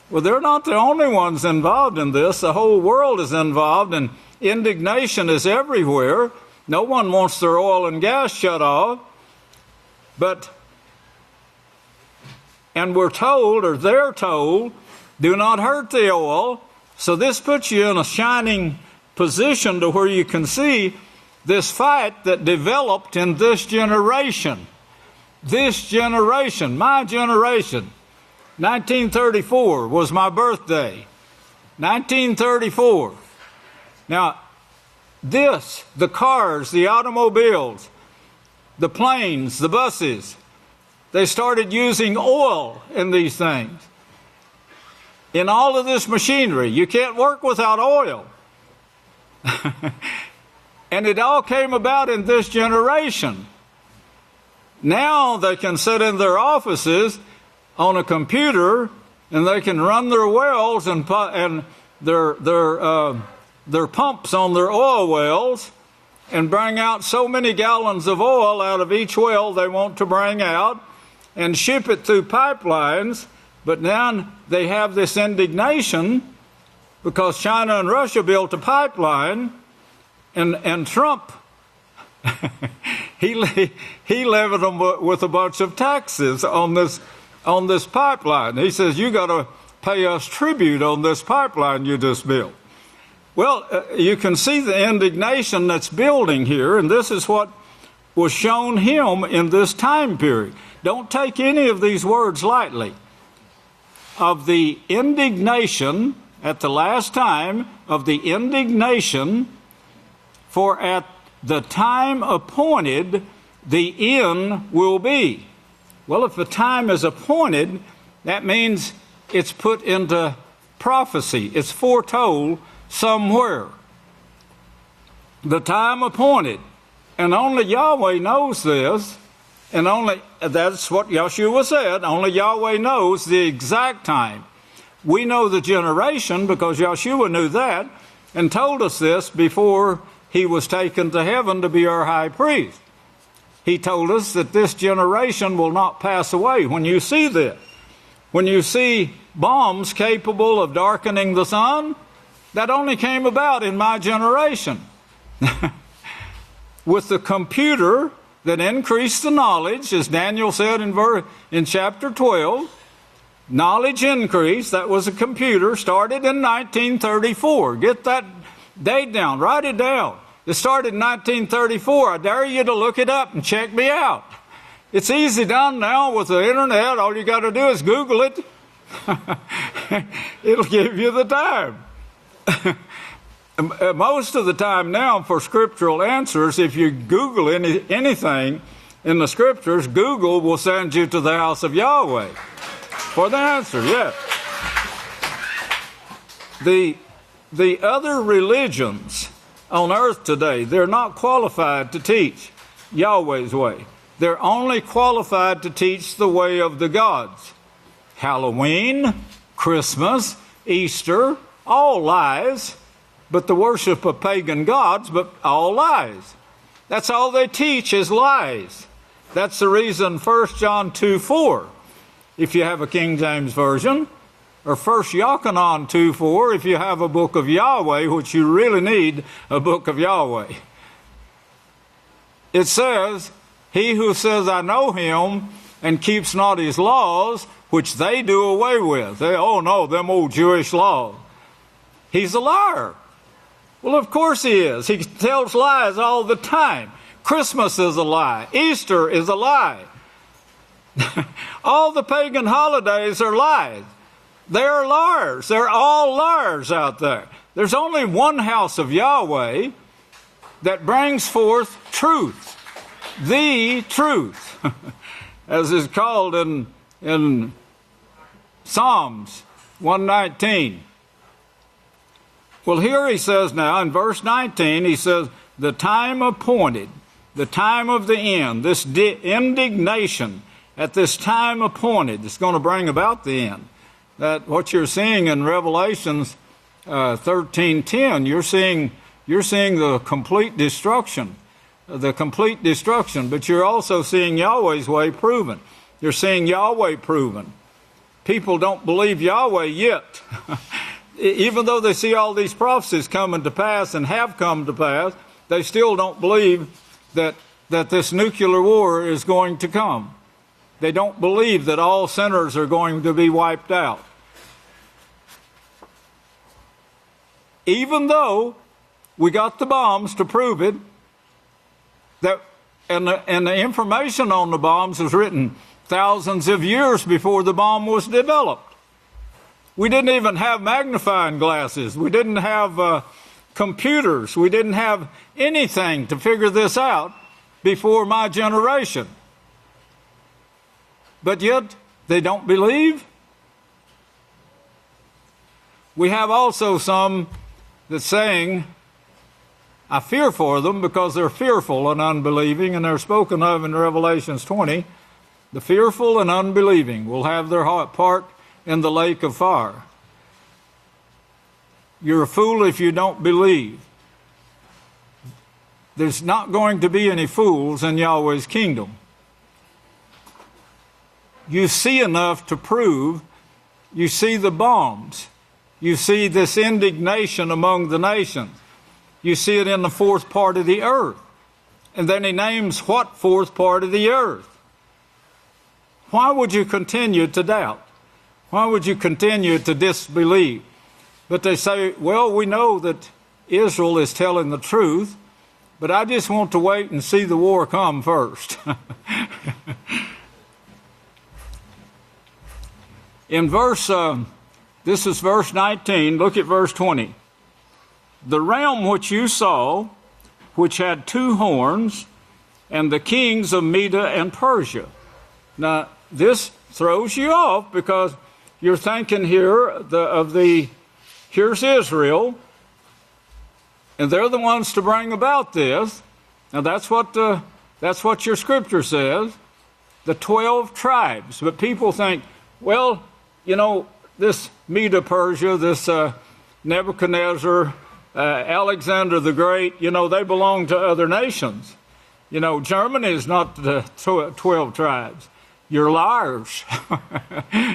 Well, they're not the only ones involved in this. The whole world is involved, and indignation is everywhere. No one wants their oil and gas shut off. And we're told, or they're told, do not hurt the oil. So this puts you in a shining position to where you can see this fight that developed in this generation. This generation, my generation. 1934 was my birthday. 1934. Now, the cars, the automobiles, the planes, the buses, they started using oil in these things. In all of this machinery, you can't work without oil. And it all came about in this generation. Now they can sit in their offices on a computer, and they can run their wells and their pumps on their oil wells and bring out so many gallons of oil out of each well they want to bring out. and ship it through pipelines, but now they have this indignation because China and Russia built a pipeline, and Trump, he levied them with a bunch of taxes on this pipeline. He says, you got to pay us tribute on this pipeline you just built. Well, you can see the indignation that's building here, and this is what was shown him in this time period. Don't take any of these words lightly. Of the indignation, at the last time, of the indignation, for at the time appointed, the end will be. Well, if the time is appointed, that means it's put into prophecy. It's foretold somewhere. The time appointed. And only Yahweh knows this, and that's what Yeshua said, only Yahweh knows the exact time. We know the generation because Yeshua knew that and told us this before he was taken to heaven to be our high priest. He told us that this generation will not pass away. When you see this, when you see bombs capable of darkening the sun, that only came about in my generation. With the computer that increased the knowledge, as Daniel said in chapter 12, knowledge increased. That was a computer, started in 1934. Get that date down, write it down. It started in 1934. I dare you to look it up and check me out. It's easy done now with the internet. All you got to do is Google it. It'll give you the time. Most of the time now for scriptural answers, if you Google anything in the scriptures, Google will send you to the House of Yahweh for the answer, yes. The other religions on earth today, they're not qualified to teach Yahweh's way. They're only qualified to teach the way of the gods. Halloween, Christmas, Easter, all lies, but the worship of pagan gods, but all lies. That's all they teach is lies. That's the reason 1 John 2:4, if you have a King James Version, or 1 Yahaqob 2:4, if you have a book of Yahweh, which you really need a book of Yahweh. It says, he who says, I know him, and keeps not his laws, which they do away with. Oh no, them old Jewish laws. He's a liar. Well, of course he is. He tells lies all the time. Christmas is a lie. Easter is a lie. All the pagan holidays are lies. They're liars. They're all liars out there. There's only one house of Yahweh that brings forth truth. The truth. As is called in Psalms 119. Well, here he says now, in verse 19, he says, the time appointed, the time of the end, this indignation at this time appointed, is going to bring about the end. That what you're seeing in Revelations 13:10, you're seeing the complete destruction, but you're also seeing Yahweh's way proven. You're seeing Yahweh proven. People don't believe Yahweh yet. Even though they see all these prophecies coming to pass and have come to pass, they still don't believe that this nuclear war is going to come. They don't believe that all sinners are going to be wiped out. Even though we got the bombs to prove it, and the information on the bombs was written thousands of years before the bomb was developed. We didn't even have magnifying glasses. We didn't have computers. We didn't have anything to figure this out before my generation. But yet, they don't believe. We have also some that's saying, I fear for them because they're fearful and unbelieving, and they're spoken of in Revelations 20. The fearful and unbelieving will have their part in the lake of fire. You're a fool if you don't believe. There's not going to be any fools in Yahweh's kingdom. you see enough to prove, you see the bombs. You see this indignation among the nations. You see it in the fourth part of the earth. And then he names what fourth part of the earth. Why would you continue to doubt? Why would you continue to disbelieve? But they say, well, we know that Israel is telling the truth, but I just want to wait and see the war come first. In this is verse 19, look at verse 20. The realm which you saw, which had two horns, and the kings of Media and Persia. Now, this throws you off because you're thinking here here's Israel, and they're the ones to bring about this. Now, that's what your scripture says, the 12 tribes. But people think, well, this Media Persia, this Nebuchadnezzar, Alexander the Great, they belong to other nations. Germany is not the 12 tribes. You're liars.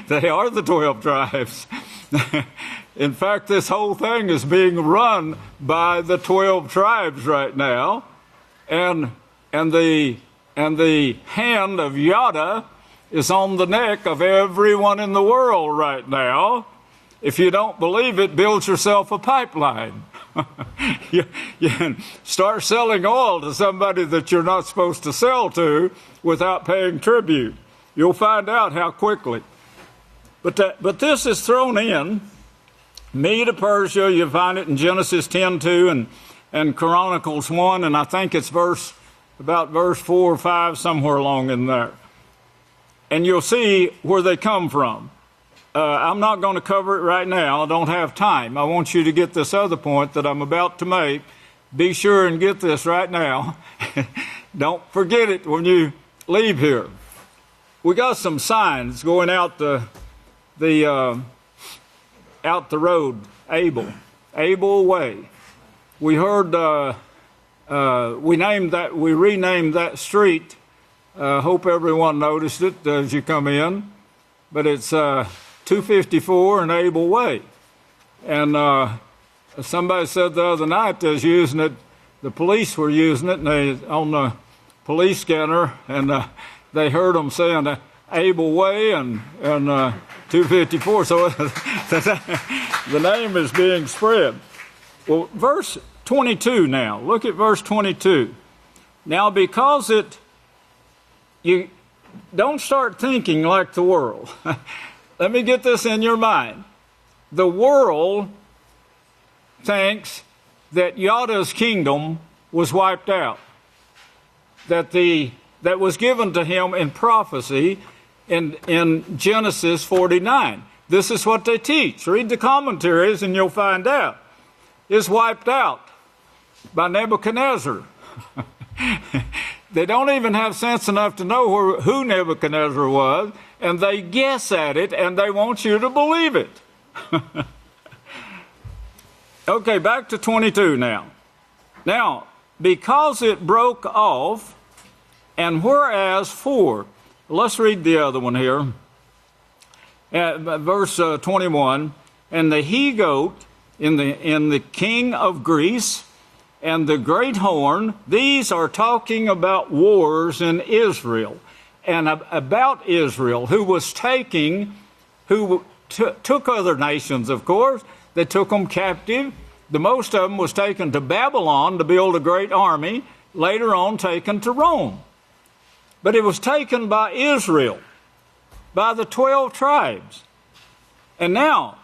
They are the 12 tribes. In fact, this whole thing is being run by the 12 tribes right now. And the hand of Yahweh is on the neck of everyone in the world right now. If you don't believe it, build yourself a pipeline. You start selling oil to somebody that you're not supposed to sell to without paying tribute. You'll find out how quickly. But this is thrown in. Media Persia, you find it in Genesis 10:2 and Chronicles 1, and I think it's about verse 4 or 5, somewhere along in there. And you'll see where they come from. I'm not going to cover it right now. I don't have time. I want you to get this other point that I'm about to make. Be sure and get this right now. Don't forget it when you leave here. We got some signs going out the road. Abel Way. We heard. We renamed that street. Hope everyone noticed it as you come in, but it's 254 and Abel Way. And somebody said the other night they was using it. The police were using it, and on the police scanner, and they heard them saying Abel Way and 254. So the name is being spread. Well, verse 22 now. Look at verse 22. Now, because you don't start thinking like the world. Let me get this in your mind. The world thinks that Yahweh's kingdom was wiped out. That was given to him in prophecy in Genesis 49. This is what they teach. Read the commentaries and you'll find out. It's wiped out by Nebuchadnezzar. They don't even have sense enough to know who Nebuchadnezzar was, and they guess at it, and they want you to believe it. Okay, back to 22 now. Now, because it broke off, and whereas for, let's read the other one here. Verse 21, and the he-goat in the king of Greece, and the great horn, these are talking about wars in Israel, and about Israel, who took other nations, of course. They took them captive. The most of them was taken to Babylon to build a great army, later on taken to Rome. But it was taken by Israel, by the 12 tribes. And now,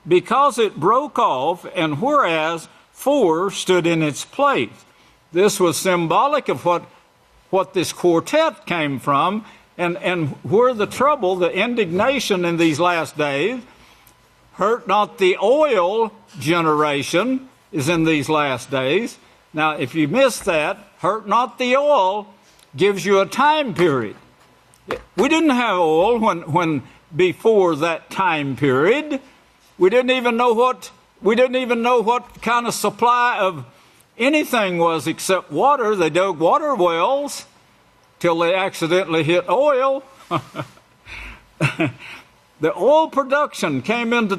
because it broke off, and whereas 4 stood in its place. This was symbolic of what this quartet came from, and where the trouble, the indignation in these last days, hurt not the oil generation is in these last days. Now, if you miss that, hurt not the oil gives you a time period. We didn't have oil when before that time period. We didn't even know what kind of supply of anything was except water. They dug water wells till they accidentally hit oil. The oil production came into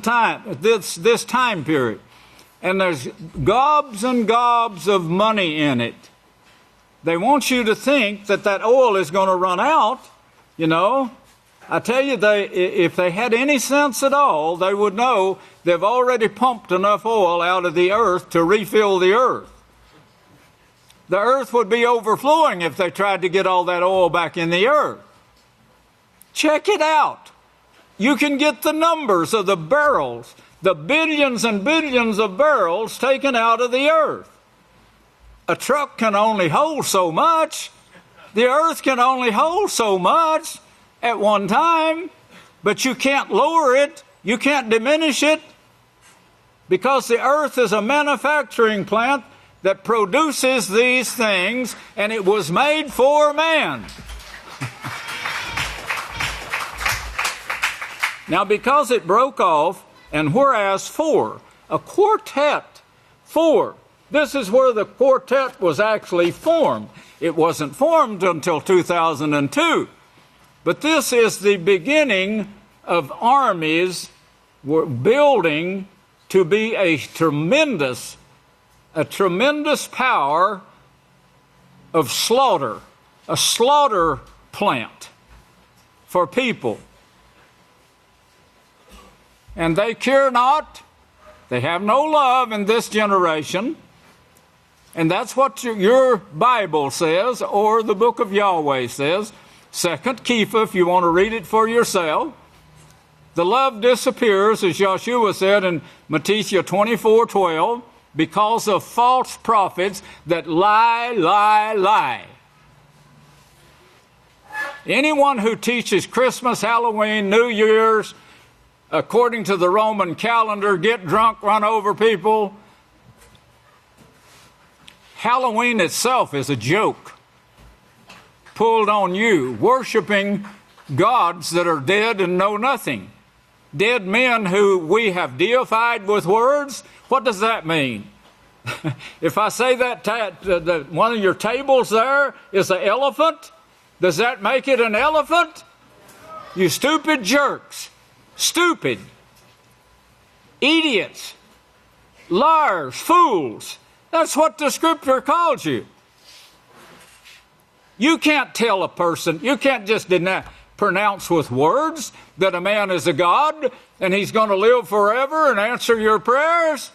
this time period. And there's gobs and gobs of money in it. They want you to think that oil is going to run out, you know. I tell you, if they had any sense at all, they would know they've already pumped enough oil out of the earth to refill the earth. The earth would be overflowing if they tried to get all that oil back in the earth. Check it out. You can get the numbers of the barrels, the billions and billions of barrels taken out of the earth. A truck can only hold so much. The earth can only hold so much at one time, but you can't lower it. You can't diminish it, because the earth is a manufacturing plant that produces these things, and it was made for man. Now, because it broke off, and whereas four, a quartet, four, this is where the quartet was actually formed. It wasn't formed until 2002. But this is the beginning of armies building to be a tremendous power of slaughter, a slaughter plant for people. And they care not, they have no love in this generation. And that's what your Bible says, or the book of Yahweh says. Second Kepha, if you want to read it for yourself. The love disappears, as Joshua said in Matthew 24:12, because of false prophets that lie. Anyone who teaches Christmas, Halloween, New Year's, according to the Roman calendar, get drunk, run over people. Halloween itself is a joke pulled on you, worshiping gods that are dead and know nothing. Dead men who we have deified with words. What does that mean? If I say that one of your tables there is an elephant, does that make it an elephant? You stupid jerks. Stupid. Idiots. Liars. Fools. That's what the scripture calls you. You can't tell a person, you can't just pronounce with words that a man is a god and he's going to live forever and answer your prayers.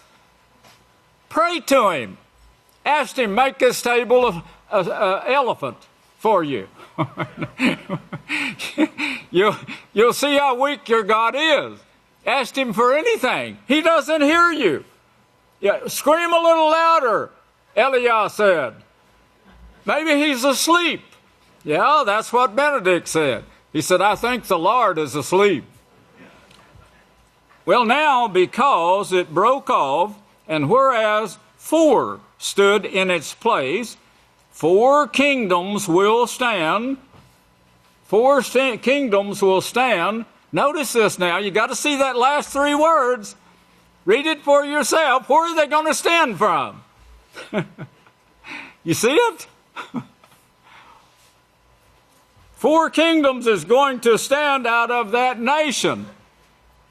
Pray to him. Ask him, make this table an elephant for you. You'll see how weak your God is. Ask him for anything. He doesn't hear you. Yeah, scream a little louder, Eliah said. Maybe he's asleep. Yeah, that's what Benedict said. He said, I think the Lord is asleep. Well, now, because it broke off, and whereas four stood in its place, 4 kingdoms will stand. 4 kingdoms will stand. Notice this now. You got to see that last 3 words. Read it for yourself. Where are they going to stand from? You see it? 4 kingdoms is going to stand out of that nation.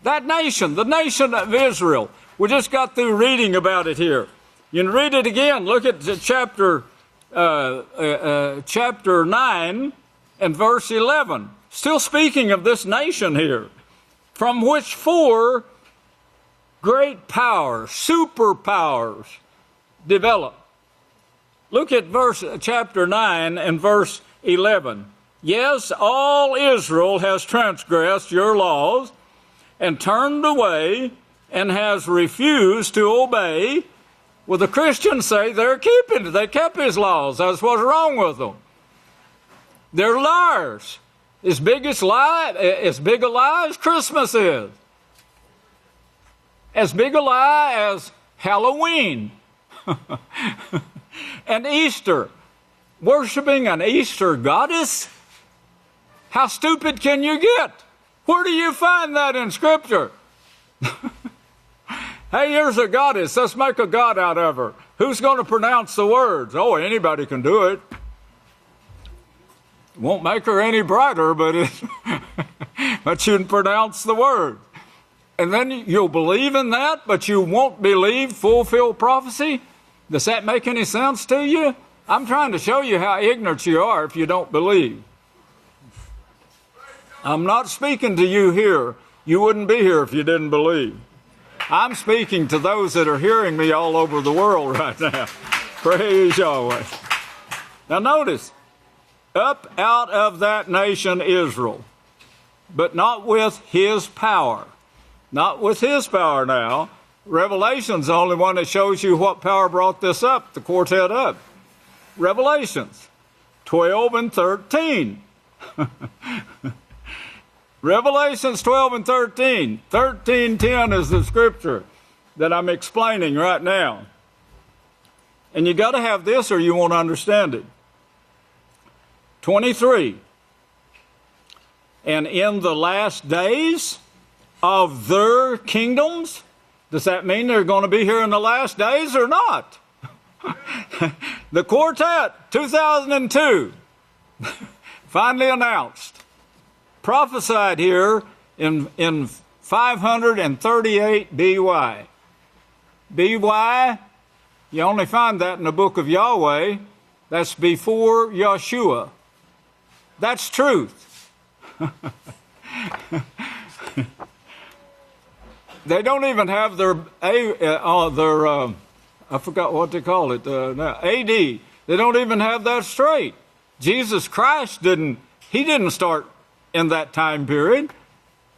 That nation, the nation of Israel. We just got through reading about it here. You can read it again. Look at chapter 9 and verse 11. Still speaking of this nation here, from which 4 great powers, superpowers, develop. Look at chapter 9 and verse 11. Yes, all Israel has transgressed your laws and turned away and has refused to obey. Well, the Christians say they kept his laws. That's what's wrong with them. They're liars. As big a lie as Christmas is. As big a lie as Halloween and Easter. Worshiping an Easter goddess? How stupid can you get? Where do you find that in Scripture? Hey, here's a goddess. Let's make a god out of her. Who's going to pronounce the words? Oh, anybody can do it. Won't make her any brighter, but but you pronounce the word. And then you'll believe in that, but you won't believe fulfilled prophecy? Does that make any sense to you? I'm trying to show you how ignorant you are if you don't believe. I'm not speaking to you here. You wouldn't be here if you didn't believe. I'm speaking to those that are hearing me all over the world right now. Praise Yahweh. Now notice, up out of that nation Israel, but not with his power. Not with his power now. Revelation's the only one that shows you what power brought this up, the quartet up. Revelations 12 and 13. Revelations 12 and 13. 13:10 is the scripture that I'm explaining right now. And you got to have this or you won't understand it. 23. And in the last days of their kingdoms, does that mean they're going to be here in the last days or not? The quartet, 2002, finally announced, prophesied here in 538 BY. BY, you only find that in the book of Yahweh. That's before Yeshua. That's truth. They don't even have their I forgot what they call it, AD. They don't even have that straight. Jesus Christ didn't start in that time period.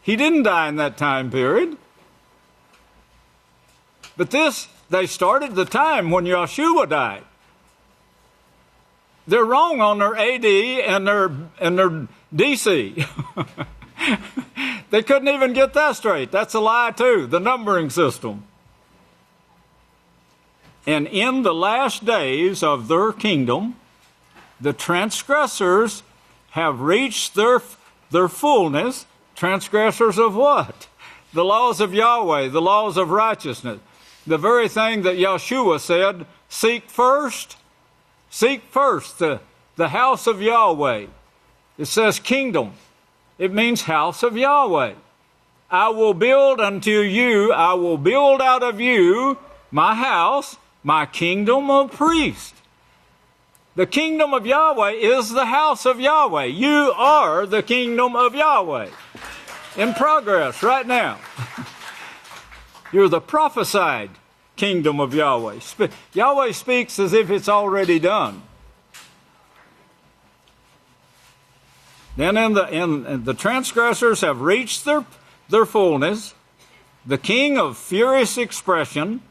He didn't die in that time period. But this, they started the time when Yeshua died. They're wrong on their AD and their DC. They couldn't even get that straight. That's a lie too, the numbering system. And in the last days of their kingdom, the transgressors have reached their fullness. Transgressors of what? The laws of Yahweh, the laws of righteousness. The very thing that Yeshua said, seek first the house of Yahweh. It says kingdom. It means house of Yahweh. I will build out of you my house, my kingdom of priests. The kingdom of Yahweh is the house of Yahweh. You are the kingdom of Yahweh. In progress right now. You're the prophesied kingdom of Yahweh. Yahweh speaks as if it's already done. Then in the transgressors have reached their fullness. The king of furious expression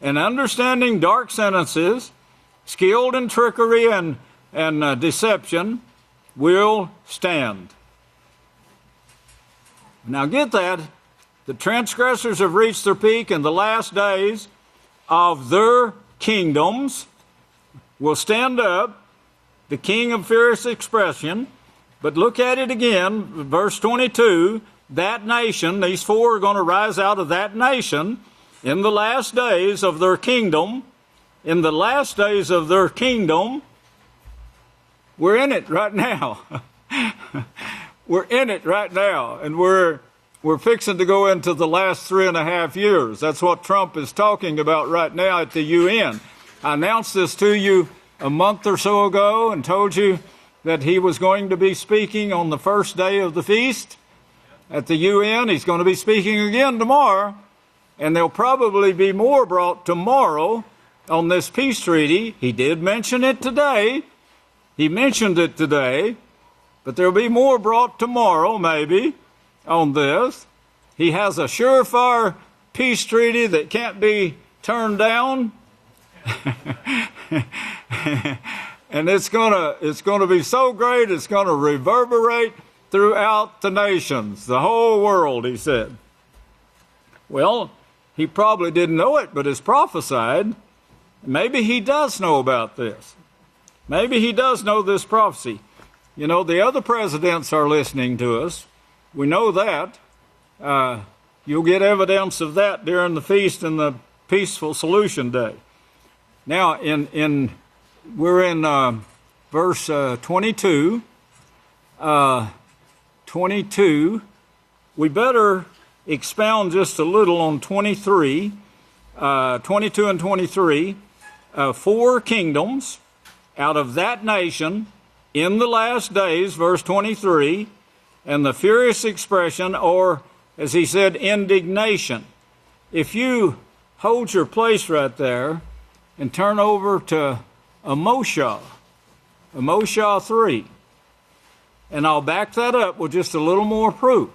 and understanding dark sentences, skilled in trickery and deception, will stand. Now get that. The transgressors have reached their peak in the last days of their kingdoms will stand up, the king of fierce expression. But look at it again, verse 22, that nation, these four are going to rise out of that nation in the last days of their kingdom. In the last days of their kingdom, we're in it right now. We're in it right now, and we're fixing to go into the last 3.5 years. That's what Trump is talking about right now at the UN. I announced this to you a month or so ago and told you that he was going to be speaking on the first day of the feast at the UN. He's going to be speaking again tomorrow, and there'll probably be more brought tomorrow on this peace treaty. He did mention it today. He mentioned it today, but there'll be more brought tomorrow, maybe, on this. He has a surefire peace treaty that can't be turned down. And it's gonna be so great, it's gonna reverberate throughout the nations, the whole world, he said. Well, he probably didn't know it, but it's prophesied. Maybe he does know about this. Maybe he does know this prophecy. You know, the other presidents are listening to us. We know that. You'll get evidence of that during the feast and the peaceful solution day. Now, we're in verse 22. 22, we better expound just a little on 22 and 23. 4 kingdoms out of that nation in the last days, verse 23, and the furious expression, or as he said, indignation. If you hold your place right there and turn over to Amos 3, and I'll back that up with just a little more proof.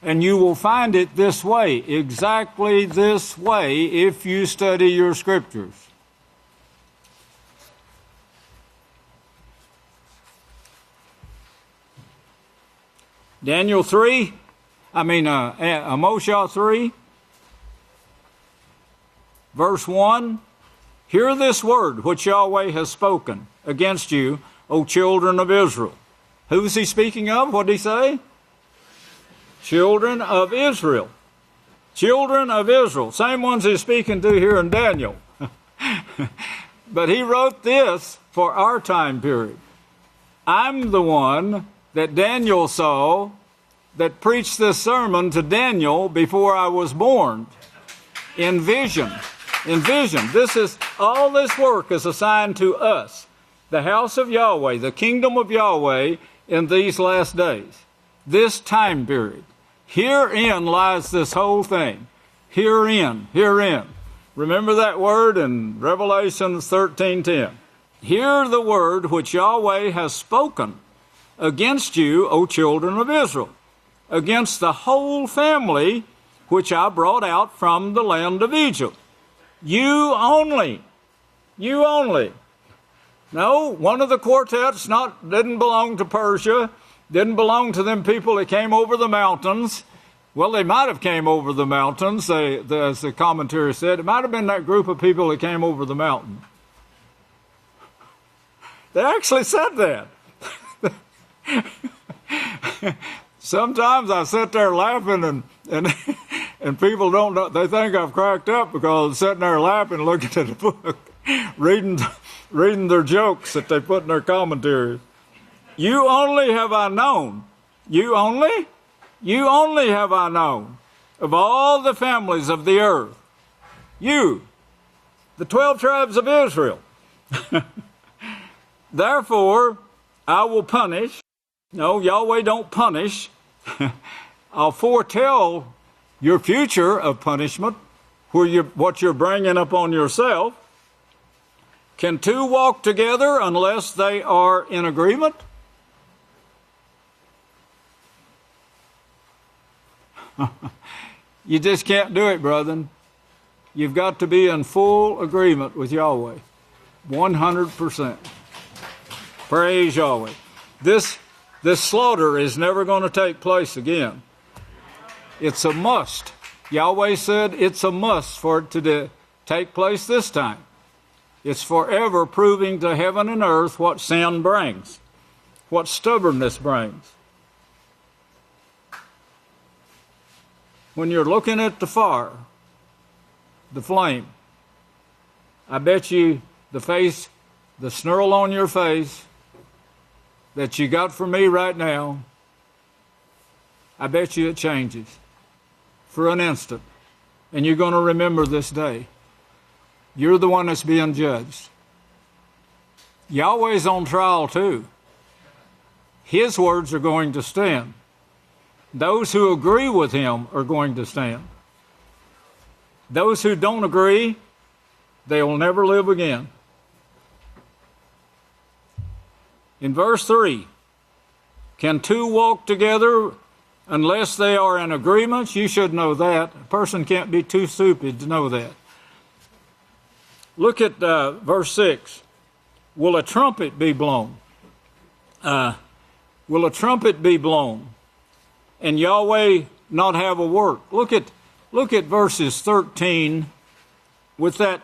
And you will find it this way, exactly this way, if you study your scriptures. Amos 3, verse 1, hear this word which Yahweh has spoken against you, O children of Israel. Who's he speaking of? What did he say? Children of Israel. Children of Israel. Same ones he's speaking to here in Daniel. But he wrote this for our time period. I'm the one that Daniel saw that preached this sermon to Daniel before I was born. In vision. In vision. All this work is assigned to us. The house of Yahweh, the kingdom of Yahweh in these last days. This time period. Herein lies this whole thing. Herein. Remember that word in Revelation 13:10. Hear the word which Yahweh has spoken against you, O children of Israel, against the whole family which I brought out from the land of Egypt. You only. You only. No, one of the quartets didn't belong to Persia, didn't belong to them people that came over the mountains. Well, they might have came over the mountains, as the commentary said. It might have been that group of people that came over the mountain. They actually said that. Sometimes I sit there laughing and people don't know, they think I've cracked up because I'm sitting there laughing, looking at the book, reading their jokes that they put in their commentaries. You only have I known. You only have I known of all the families of the earth. You, the 12 tribes of Israel. Therefore, I will punish. No, Yahweh don't punish. I'll foretell your future of punishment, what you're bringing upon yourself. Can 2 walk together unless they are in agreement? You just can't do it, brethren. You've got to be in full agreement with Yahweh. 100%. Praise Yahweh. This slaughter is never going to take place again. It's a must. Yahweh said it's a must for it to take place this time. It's forever proving to heaven and earth what sin brings, what stubbornness brings. When you're looking at the fire, the flame, I bet you the snarl on your face that you got from me right now, I bet you it changes for an instant. And you're going to remember this day. You're the one that's being judged. Yahweh's on trial too. His words are going to stand. Those who agree with him are going to stand. Those who don't agree, they will never live again. In verse 3, can 2 walk together unless they are in agreement? You should know that. A person can't be too stupid to know that. Look at verse 6. Will a trumpet be blown? Will a trumpet be blown? And Yahweh not have a work? Look at verses 13 with the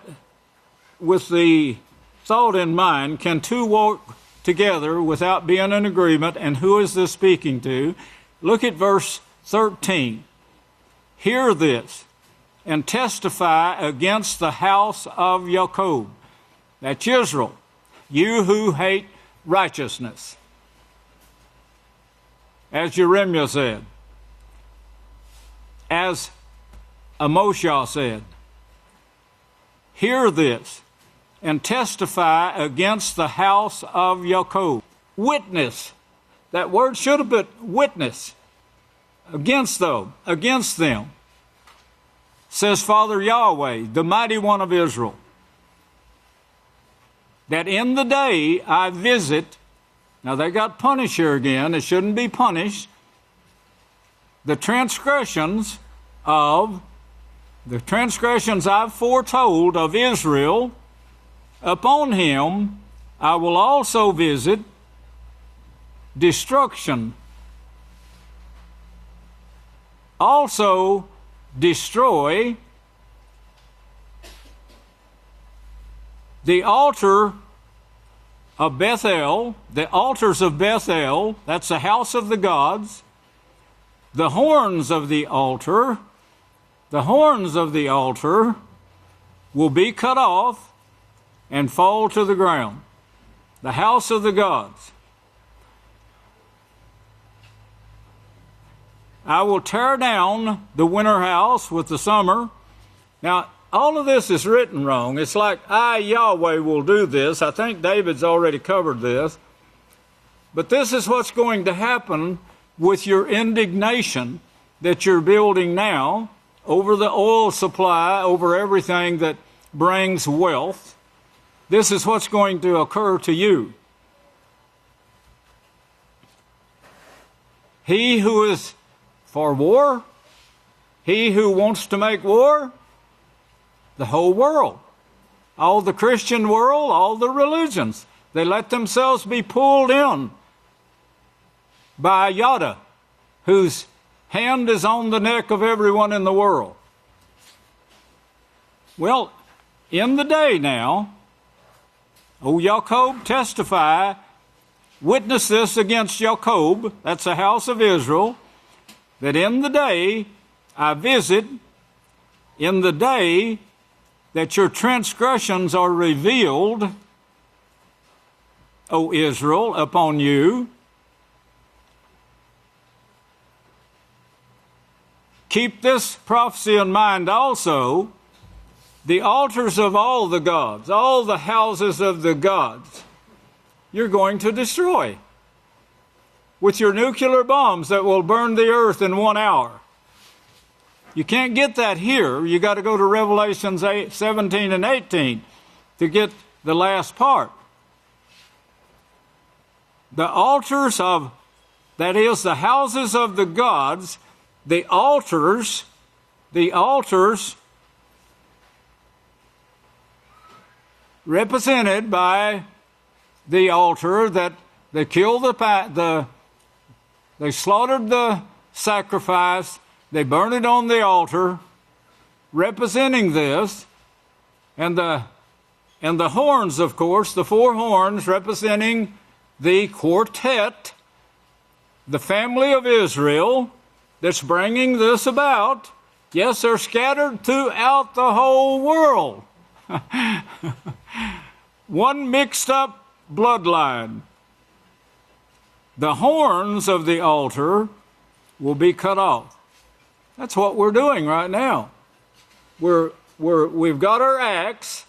thought in mind. Can 2 walk together without being in agreement? And who is this speaking to? Look at verse 13. Hear this and testify against the house of Yahaqob. That's Israel. You who hate righteousness. As Jeremiah said, as Moshe said, hear this and testify against the house of Yahaqob. Witness. That word should have been witness. Against them, says Father Yahweh, the mighty one of Israel, that in the day I visit, now they got punished here again, it shouldn't be punished, the transgressions I've foretold of Israel, upon him I will also visit destruction. Also destroy the altar of Bethel, the altars of Bethel, that's the house of the gods, the horns of the altar will be cut off and fall to the ground. The house of the gods. I will tear down the winter house with the summer. Now, all of this is written wrong. It's like, I, Yahweh, will do this. I think David's already covered this. But this is what's going to happen with your indignation that you're building now over the oil supply, over everything that brings wealth. This is what's going to occur to you. He who is for war, he who wants to make war, the whole world, all the Christian world, all the religions, they let themselves be pulled in by Yada, whose hand is on the neck of everyone in the world. Well, in the day now, O Yahaqob, testify, witness this against Yahaqob, that's the house of Israel, that in the day I visit, in the day that your transgressions are revealed, O Israel, upon you, keep this prophecy in mind also, the altars of all the gods, all the houses of the gods, you're going to destroy with your nuclear bombs that will burn the earth in 1 hour. You can't get that here. You got to go to Revelations 17 and 18 to get the last part. The altars of, that is, the houses of the gods, the altars represented by the altar that they killed they slaughtered the sacrifice, they burned it on the altar, representing this, and the horns, of course, the 4 horns representing the quartet, the family of Israel that's bringing this about. Yes, they're scattered throughout the whole world. One mixed up bloodline. The horns of the altar will be cut off. That's what we're doing right now. We've got our axe.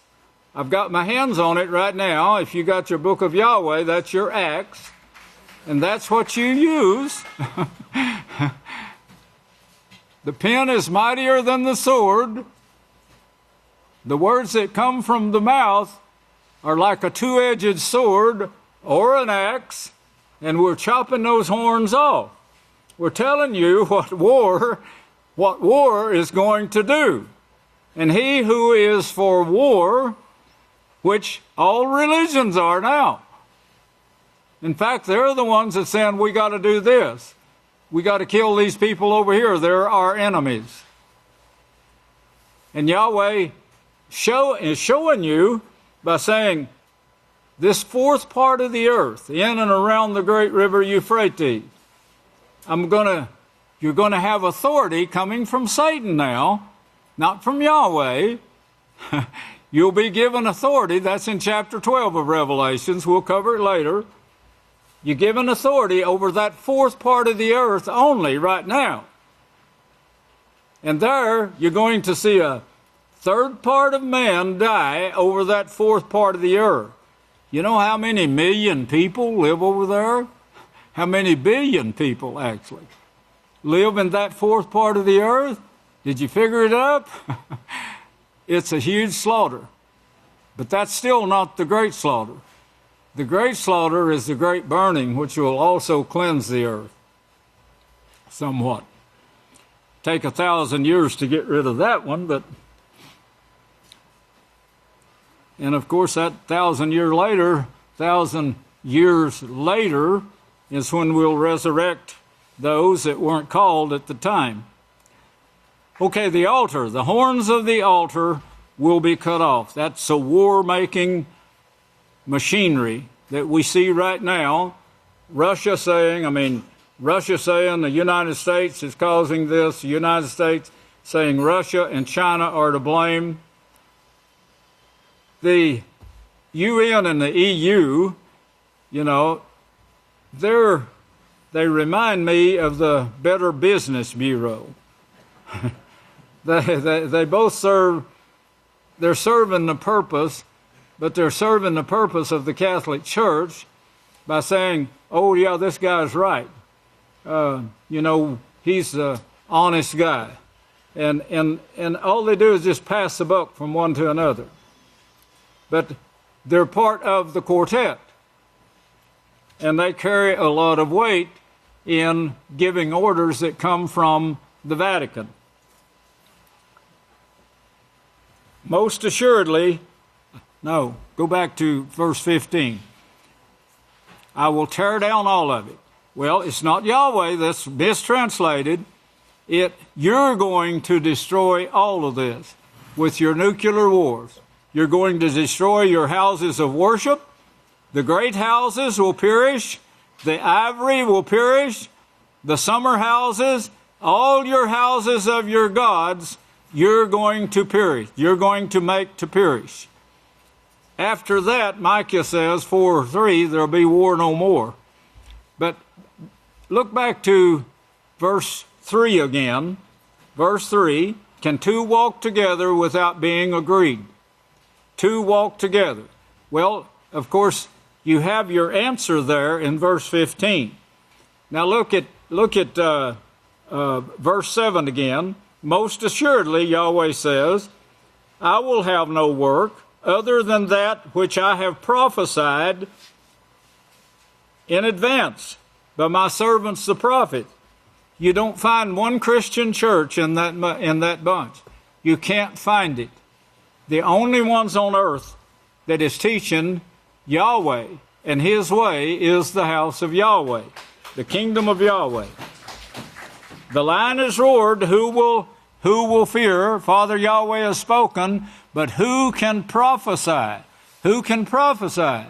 I've got my hands on it right now. If you got your book of Yahweh, that's your axe. And that's what you use. The pen is mightier than the sword. The words that come from the mouth are like a 2-edged sword or an axe, and we're chopping those horns off. We're telling you what war is going to do. And he who is for war, which all religions are now. In fact, they're the ones that saying we got to do this. We got to kill these people over here. They're our enemies. And Yahweh is showing you by saying, this 4th part of the earth, in and around the great river Euphrates, you're going to have authority coming from Satan now, not from Yahweh. You'll be given authority. That's in chapter 12 of Revelations. We'll cover it later. You're given authority over that 4th part of the earth only right now. And there you're going to see a third part of man die over that fourth part of the earth. You know how many million people live over there? How many billion people, actually, live in that fourth part of the earth? Did you figure it up? It's a huge slaughter. But that's still not the great slaughter. The great slaughter is the great burning, which will also cleanse the earth somewhat. Take 1,000 years to get rid of that one, but... And of course, that 1,000 years later is when we'll resurrect those that weren't called at the time. Okay, the altar. The horns of the altar will be cut off. That's a war-making machinery that we see right now. Russia saying the United States is causing this. The United States saying Russia and China are to blame. The UN and the EU, you know, they remind me of the Better Business Bureau. They both they're serving the purpose, but they're serving the purpose of the Catholic Church by saying, oh yeah, this guy's right. You know, he's an honest guy. And all they do is just pass the buck from one to another. But they're part of the quartet. And they carry a lot of weight in giving orders that come from the Vatican. Most assuredly, no, go back to verse 15. I will tear down all of it. Well, it's not Yahweh, that's mistranslated. You're going to destroy all of this with your nuclear wars. You're going to destroy your houses of worship. The great houses will perish. The ivory will perish. The summer houses, all your houses of your gods, you're going to perish. You're going to make to perish. After that, Micah says, 4:3, there'll be war no more. But look back to verse 3 again. Verse 3, can two walk together without being agreed? Two walk together. Well, of course, you have your answer there in verse 15. Now look at verse 7 again. Most assuredly, Yahweh says, I will have no work other than that which I have prophesied in advance by my servants the prophets. You don't find one Christian church in that bunch. You can't find it. The only ones on earth that is teaching Yahweh and His way is the house of Yahweh, the kingdom of Yahweh. The lion has roared, who will fear? Father Yahweh has spoken, but who can prophesy? Who can prophesy?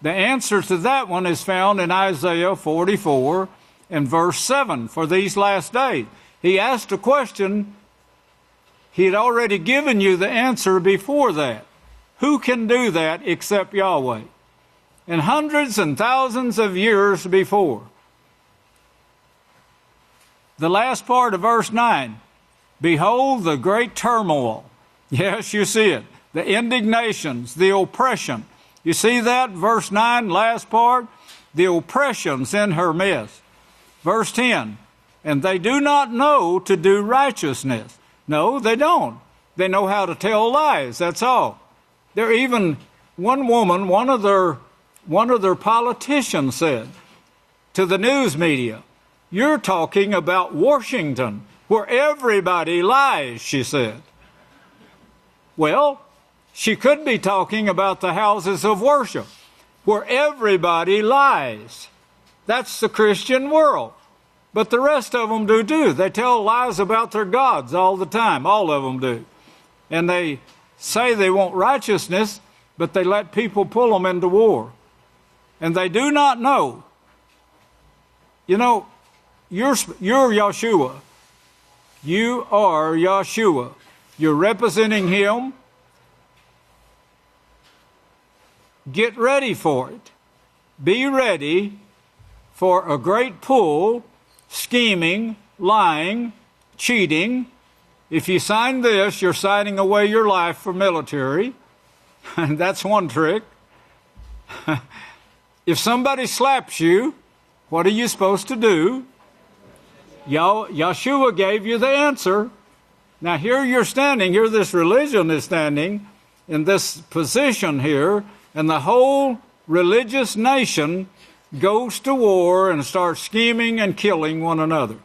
The answer to that one is found in Isaiah 44 and verse 7 for these last days. He asked a question. He had already given you the answer before that. Who can do that except Yahweh? And hundreds and thousands of years before. The last part of verse 9. Behold the great turmoil. Yes, you see it. The indignations, the oppression. You see that? Verse 9, last part. The oppressions in her midst. Verse 10. And they do not know to do righteousness. No, they don't. They know how to tell lies, that's all. There even, one woman, one of their politicians said to the news media, you're talking about Washington, where everybody lies, she said. Well, she could be talking about the houses of worship, where everybody lies. That's the Christian world. But the rest of them do too. They tell lies about their gods all the time. All of them do. And they say they want righteousness, but they let people pull them into war. And they do not know. You know, you're Yahshua. You are Yahshua. You're representing Him. Get ready for it. Be ready for a great pull, scheming, lying, cheating. If you sign this, you're signing away your life for military. And that's one trick. If somebody slaps you, what are you supposed to do? Yeshua gave you the answer. Now here you're standing, here this religion is standing in this position here, and the whole religious nation goes to war and starts scheming and killing one another.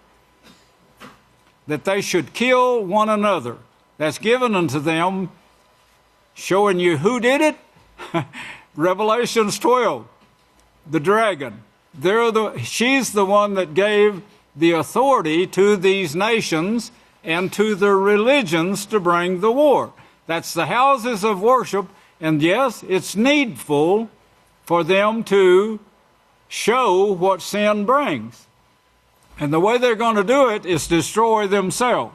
That they should kill one another. That's given unto them, showing you who did it. Revelations 12, the dragon. She's the one that gave the authority to these nations and to their religions to bring the war. That's the houses of worship, and yes, it's needful for them to show what sin brings. And the way they're going to do it is destroy themselves.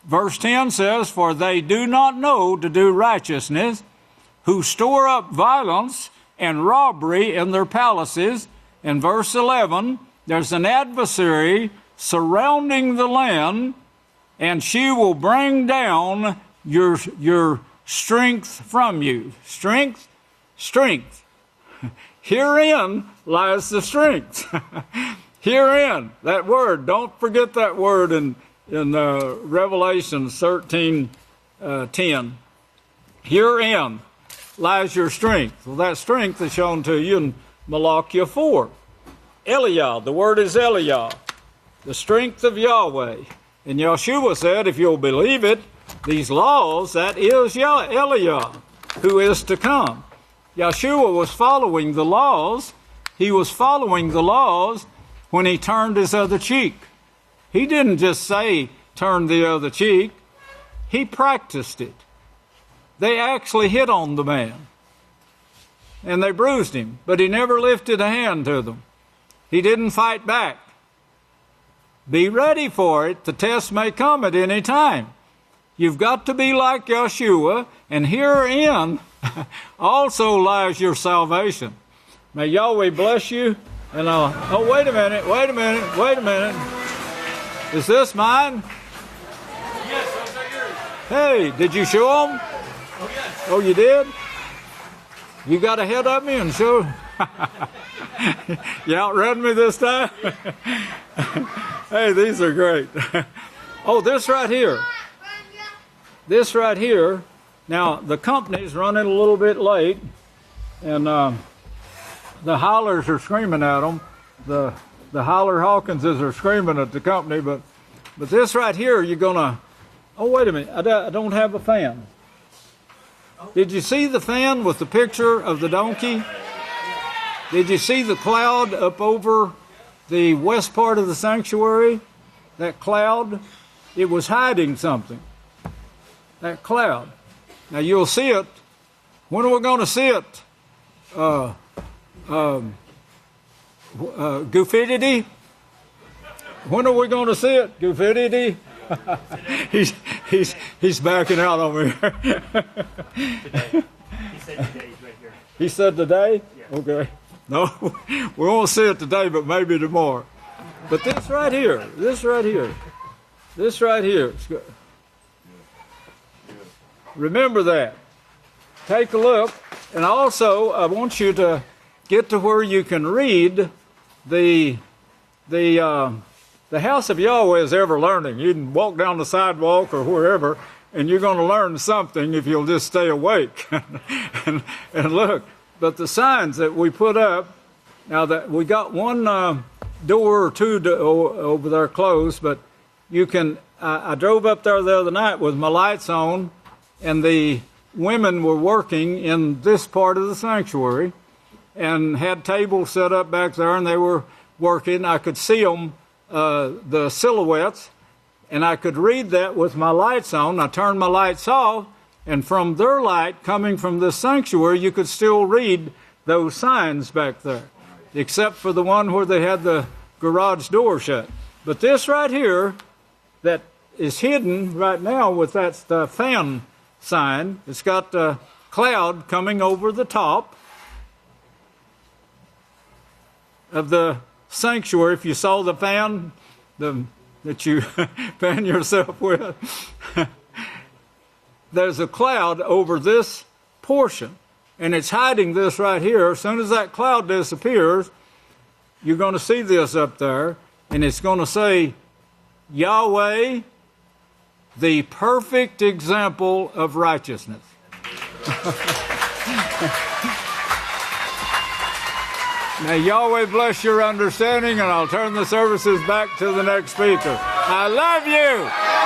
Verse 10 says, "For they do not know to do righteousness, who store up violence and robbery in their palaces." In verse 11, there's an adversary surrounding the land, and she will bring down your strength from you. Strength, strength. Herein lies the strength. Herein, that word, don't forget that word in Revelation 13:10. Herein lies your strength. Well, that strength is shown to you in Malachi 4. Eliah, the word is Eliah, the strength of Yahweh. And Yeshua said, if you'll believe it, these laws, that is Eliah, who is to come. Yeshua was following the laws. He was following the laws when he turned his other cheek. He didn't just say, turn the other cheek. He practiced it. They actually hit on the man. And they bruised him, but he never lifted a hand to them. He didn't fight back. Be ready for it. The test may come at any time. You've got to be like Yeshua, and herein also lies your salvation. May Yahweh bless you. And oh, wait a minute. Is this mine? Yes, those are yours. Hey, did you show them? Oh, yes. Oh, you did? You got ahead of me and show. You outran me this time? Hey, these are great. Oh, this right here. This right here. Now, the company's running a little bit late, and the hollers are screaming at them. The holler Hawkinses are screaming at the company, but this right here, you're going to... Oh, wait a minute. I don't have a fan. Did you see the fan with the picture of the donkey? Did you see the cloud up over the west part of the sanctuary? That cloud? It was hiding something. That cloud. Now you'll see it. When are we going to see it? Goofidity? When are we going to see it? Goofidity? He's backing out on me. He said today, he's right here. He said today? Yeah. Okay. No, we won't see it today, but maybe tomorrow. But this right here. Remember that. Take a look. And also, I want you to get to where you can read the House of Yahweh is ever learning. You can walk down the sidewalk or wherever, and you're going to learn something if you'll just stay awake. and look, but the signs that we put up, now that we got one door or two over there closed, but you can, I drove up there the other night with my lights on, and the women were working in this part of the sanctuary and had tables set up back there, and they were working. I could see them, the silhouettes, and I could read that with my lights on. I turned my lights off, and from their light coming from the sanctuary, you could still read those signs back there, except for the one where they had the garage door shut. But this right here that is hidden right now with that fan sign, it's got the cloud coming over the top of the sanctuary. If you saw the fan, the that you fan yourself with. There's a cloud over this portion, and it's hiding this right here. As soon as that cloud disappears, you're going to see this up there, and it's going to say, Yahweh, the perfect example of righteousness. Now, Yahweh bless your understanding, and I'll turn the services back to the next speaker. I love you.